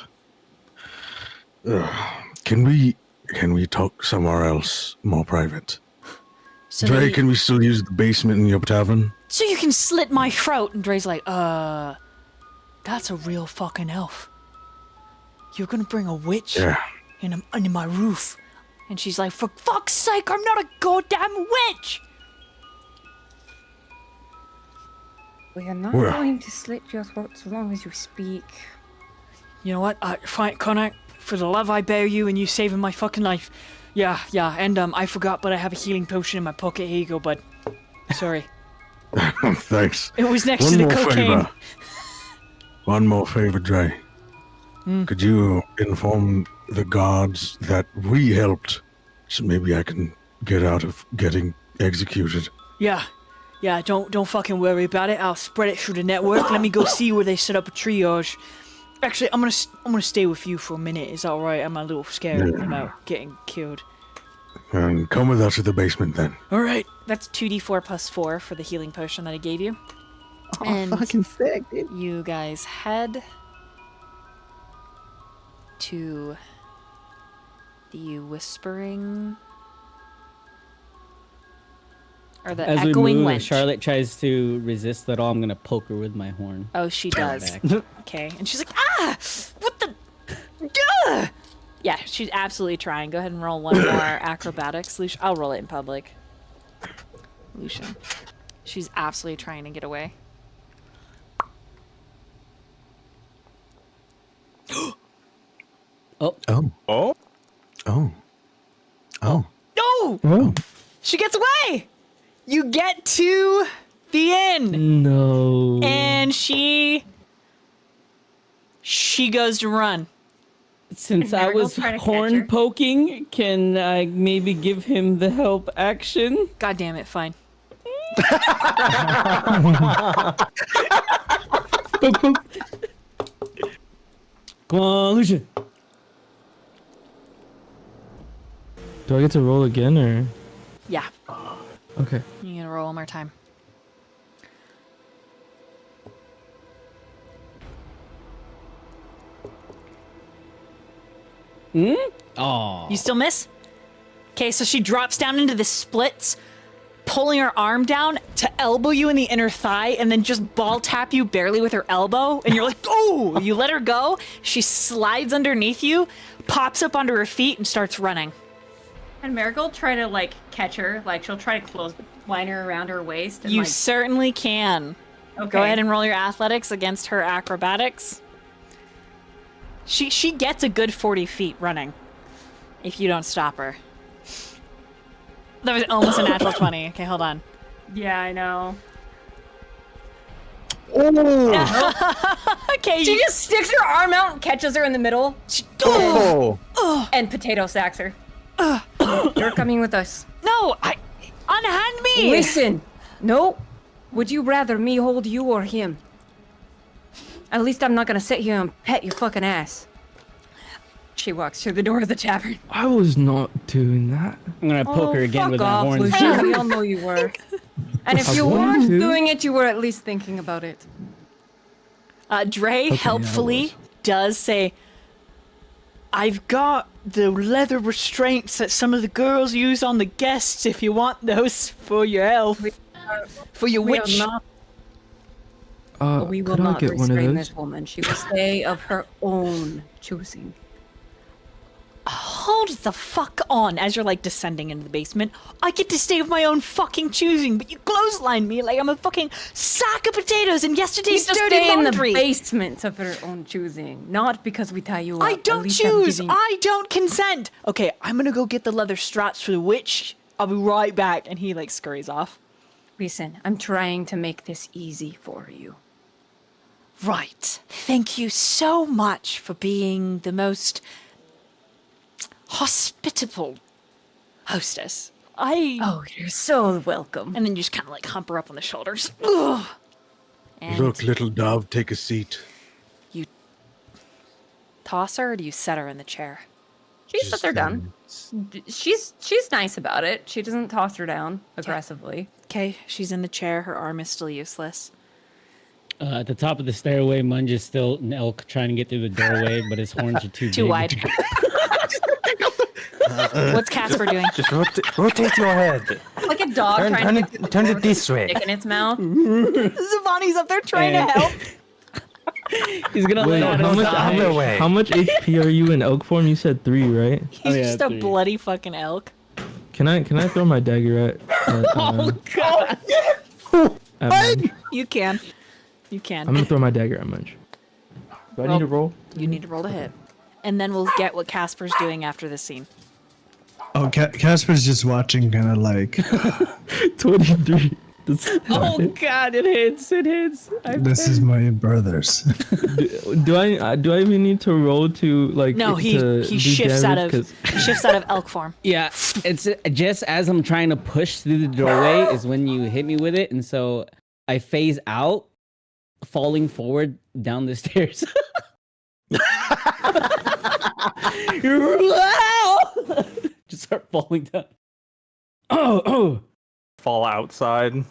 can we talk somewhere else, more private? So Dre, that you- can we still use the basement in your tavern? So you can slit my throat, and Dre's like, that's a real fucking elf. You're gonna bring a witch Yeah. into my roof. And she's like, for fuck's sake, I'm not a goddamn witch! We are not Well. going to slit your throat so long as you speak. You know what? Fine, Karnak, for the love I bear you and you saving my fucking life. Yeah, and I forgot, but I have a healing potion in my pocket. Here you go, bud. Sorry. Thanks. It was next One to the more cocaine. favor. One more favor, Dre. Could you inform the guards that we helped, so maybe I can get out of getting executed? Yeah, don't fucking worry about it. I'll spread it through the network. Let me go see where they set up a triage. Actually, I'm gonna stay with you for a minute. Is that alright? I'm a little scared about getting killed. And come with us to the basement then. Alright. That's 2d4 plus 4 for the healing potion that I gave you. Oh, And fucking sick, dude. you guys head to the whispering or the As we echoing move, wench. if Charlotte tries to resist at all, I'm gonna poke her with my horn. Oh, she does. Back. Okay, and she's like, what the? Gah! Yeah, she's absolutely trying. Go ahead and roll one more acrobatics, Lucian. I'll roll it in public. Lucian, she's absolutely trying to get away. Oh, Oh. Oh? Oh. Oh. No! Oh She gets away! You get to the inn! no! And she goes to run. since I Marigold was try to catch horn her? poking, can I maybe give him the help action? God damn it, fine. Come on, Lucian. Do I get to roll again or? Yeah, Okay. you gonna roll one more time. Oh, You still miss? Okay, so she drops down into the splits, pulling her arm down to elbow you in the inner thigh and then just ball tap you barely with her elbow. And you're like, oh! You let her go. She slides underneath you, pops up onto her feet, and starts running. And Marigold try to like catch her, like she'll try to line her around her waist. And, You like, certainly can. okay. Go ahead and roll your athletics against her acrobatics. She gets a good 40 feet running if you don't stop her. That was almost a natural 20. Okay, hold on. Yeah, I know. Okay, She just sticks her arm out and catches her in the middle Oh. and potato sacks her. You're coming with us. No, unhand me. Listen, no. Would you rather me hold you or him? At least I'm not gonna sit here and pet your fucking ass. She walks through the door of the tavern. I was not doing that. I'm gonna poke her again fuck with my off, horns. Lucian. We all know you were. And if I you wanted weren't to. doing it, you were at least thinking about it. Dre yeah, I helpfully was. does say, I've got the leather restraints that some of the girls use on the guests if you want those for your elf. For your We are witch. not. We will could I not get one of restrain those? this woman. She will stay of her own choosing. hold the fuck on, as you're like descending into the basement. I get to stay of my own fucking choosing, but you clothesline me like I'm a fucking sack of potatoes in yesterday's She's dirty stay in the laundry. basement of her own choosing, not because we tie you up. I At don't least I'm choose. giving- I don't consent. Okay, I'm gonna go get the leather straps for the witch. I'll be right back. And he like scurries off. Listen, I'm trying to make this easy for you. Right. Thank you so much for being the most hospitable hostess Oh, you're so welcome. And then you just kind of like hump her up on the shoulders. Ugh. And Look, little dove, take a seat. you toss her, or do you set her in the chair? She sits her down. She's nice about it. She doesn't toss her down aggressively. Okay, she's in the chair. Her arm is still useless. At the top of the stairway, Munge is still an elk trying to get through the doorway, but his horns are too Too big. wide. What's Kasper doing? Just rotate your head. Like a dog trying to get turn it this way. stick in its mouth. Zha'Vani's up there trying to help. He's gonna Wait, let how us much, die. how much HP are you in elk form? You said 3, right? He's yeah, just a 3. bloody fucking elk. Can I throw my dagger at Oh god! at Munge? You can. You can. I'm gonna throw my dagger at Munge. Do I need to roll? You need to roll to hit. And then we'll get what Casper's doing after this scene. Oh, Casper's just watching, kind of like 23. Oh god! It hits! It hits! this is my brothers. Do I even need to roll to like? No, he do shifts out of damage? 'Cause- he shifts out of elk form. Yeah, it's just as I'm trying to push through the doorway is when you hit me with it, and so I phase out, falling forward down the stairs. Just start falling down. Oh! Fall outside,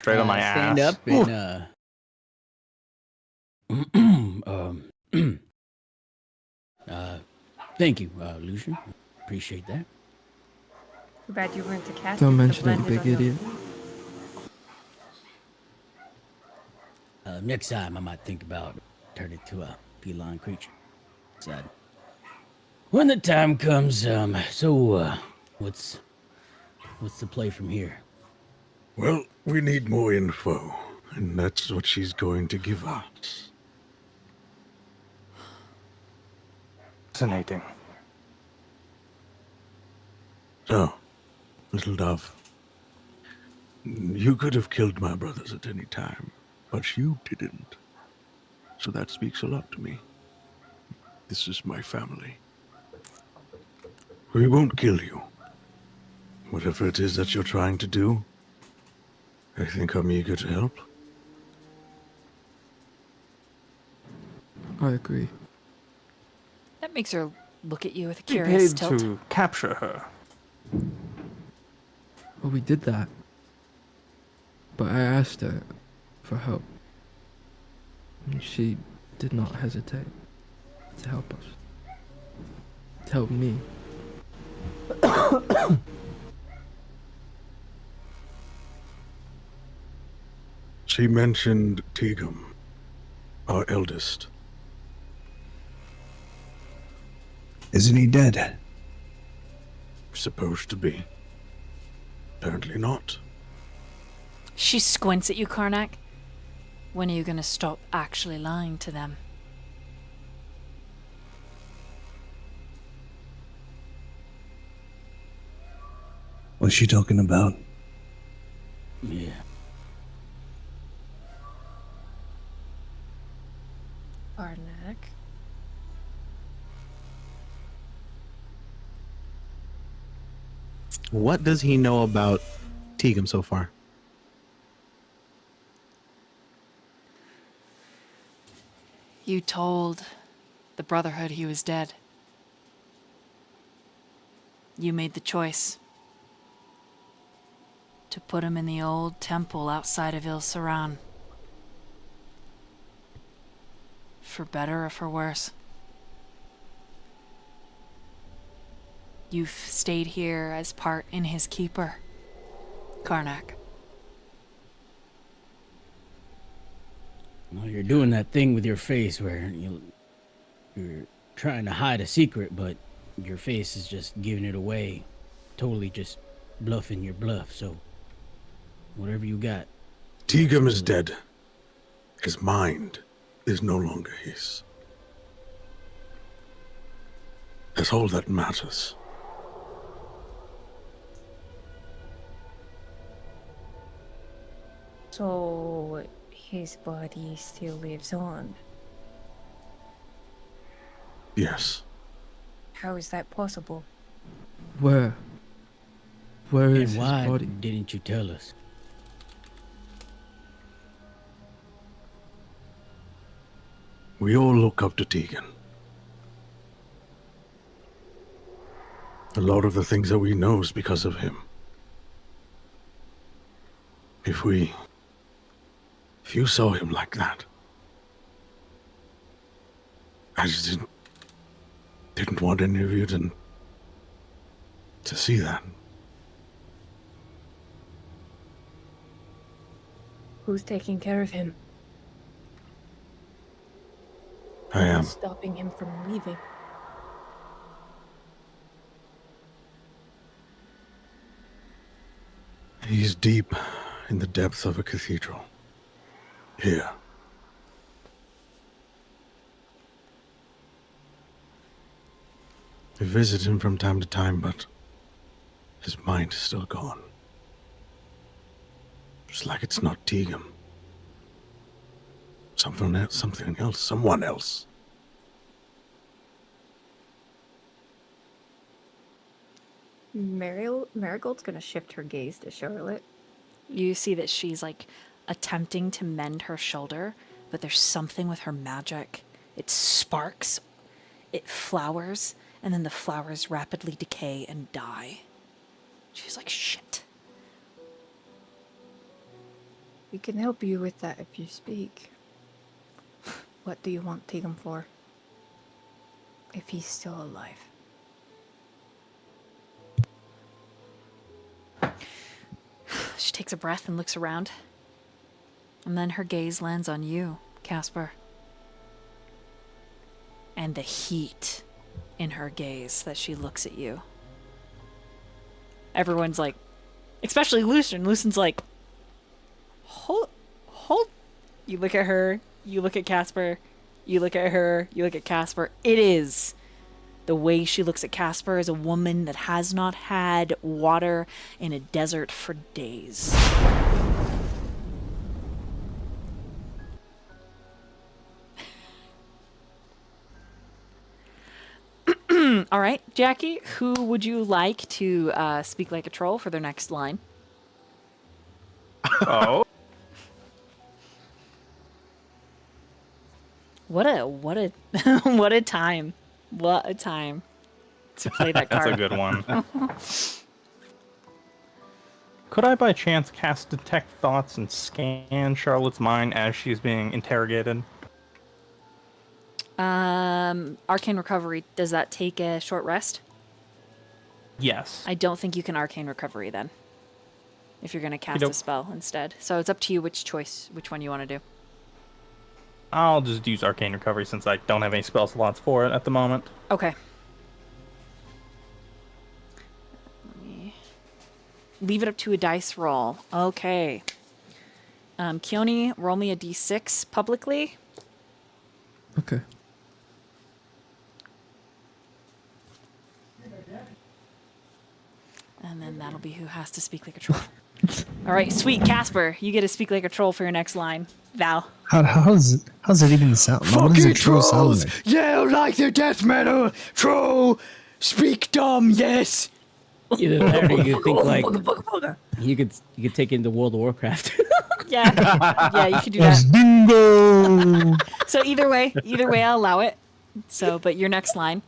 straight on my stand ass. up and thank you, Lucian. Appreciate that. Too bad you weren't a cat. Don't mention it, big idiot. Next time I might think about turning to a feline creature. Sad. When the time comes, what's the play from here? Well, we need more info, and that's what she's going to give us. Fascinating. So, little dove, you could have killed my brothers at any time, but you didn't. So that speaks a lot to me. This is my family. We won't kill you. Whatever it is that you're trying to do, I think I'm eager to help. I agree. That makes her look at you with a We curious paid tilt. to capture her. Well, we did that. But I asked her for help. And she did not hesitate to help us. To help me. She mentioned Tigum, our eldest. Isn't he dead? Supposed to be. Apparently not. She squints at you, Karnak. When are you gonna stop actually lying to them? What's she talking about? Yeah. Karnak. What does he know about Tigum so far? You told the Brotherhood he was dead. You made the choice to put him in the old temple outside of Il-Saran. For better or for worse. You've stayed here as part in his keeper, Karnak. Well, you're doing that thing with your face where you're trying to hide a secret, but your face is just giving it away. Totally just bluffing your bluff, so whatever you got. Tigum is dead. His mind is no longer his. That's all that matters. So his body still lives on. Yes. How is that possible? Where? Where And is his why body? didn't you tell us? We all look up to Tegan. A lot of the things that we know is because of him. If you saw him like that, I just didn't want any of you to see that. Who's taking care of him? I am. Who's stopping him from leaving? He's deep in the depths of a cathedral. Here. We visit him from time to time, but his mind is still gone. It's like it's not Tegan. Something else, someone else. Marigold's gonna shift her gaze to Charlotte. You see that she's like attempting to mend her shoulder, but there's something with her magic. It sparks, it flowers, and then the flowers rapidly decay and die. She's like, shit. We can help you with that if you speak. What do you want Tegan for? If he's still alive. She takes a breath and looks around. And then her gaze lands on you, Kasper. And the heat in her gaze that she looks at you. Everyone's like, especially Lucian. Lucian's like, hold. You look at her, you look at Kasper, you look at her, you look at Kasper. It is. The way she looks at Kasper is a woman that has not had water in a desert for days. All right, Jackie, who would you like to speak like a troll for their next line? Oh. What a what a time. What a time to play that card. That's a good one. Could I by chance cast Detect Thoughts and scan Charlotte's mind as she's being interrogated? Arcane Recovery, does that take a short rest? Yes. I don't think you can Arcane Recovery then. If you're going to cast a spell instead. So it's up to you which one you want to do. I'll just use Arcane Recovery since I don't have any spell slots for it at the moment. Okay. Let me leave it up to a dice roll. Okay. Keoni, roll me a d6 publicly. Okay. And then that'll be who has to speak like a troll. All right, sweet Kasper, you get to speak like a troll for your next line. Val. How's that even sound? What does a troll sound like? Yell like the death metal! Troll! Speak dumb, yes! Either that or you think like you could take it into World of Warcraft. Yeah, you could do that. Bingo! So either way, I'll allow it. So, but your next line.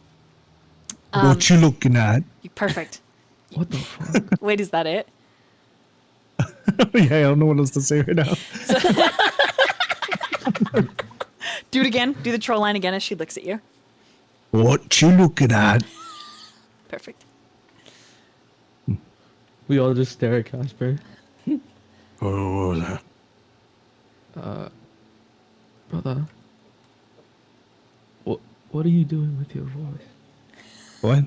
What you looking at? Perfect. What the fuck? Wait, is that it? Yeah, I don't know what else to say right now. Do it again. Do the troll line again as she looks at you. What you looking at? Perfect. We all just stare at Kasper. What was that? Brother. What are you doing with your voice? What?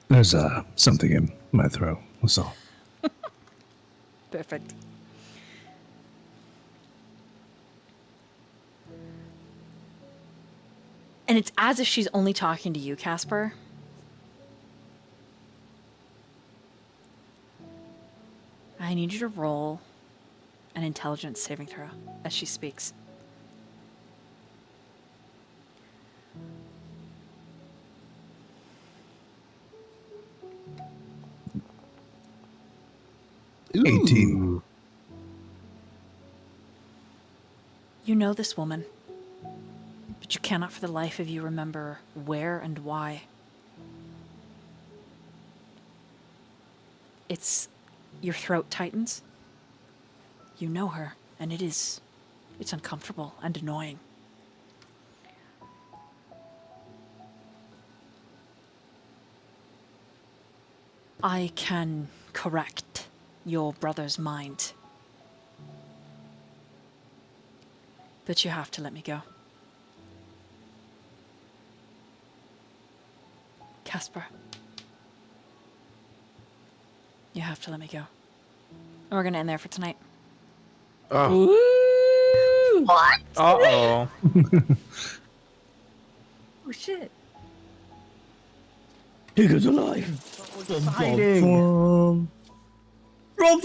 There's something in my throat. That's all. Perfect. And it's as if she's only talking to you, Kasper. I need you to roll an intelligence saving throw as she speaks. 18. You know this woman, but you cannot for the life of you remember where and why. It's your throat tightens. You know her, and it's uncomfortable and annoying. I can correct your brother's mind. But you have to let me go. Kasper. You have to let me go. We're gonna end there for tonight. Oh. What? Uh-oh. Oh shit. He goes alive. Brother!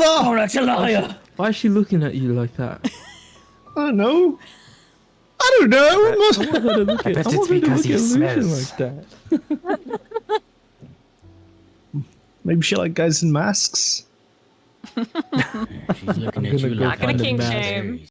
Oh, that's a liar. Why is she looking at you like that? I don't know. I don't know. I want her to look at, bet I it's want her to because look he at Lucian smells. like that. Maybe she like guys in masks. She's looking I'm at gonna you go like Not gonna find a kink mask. shame.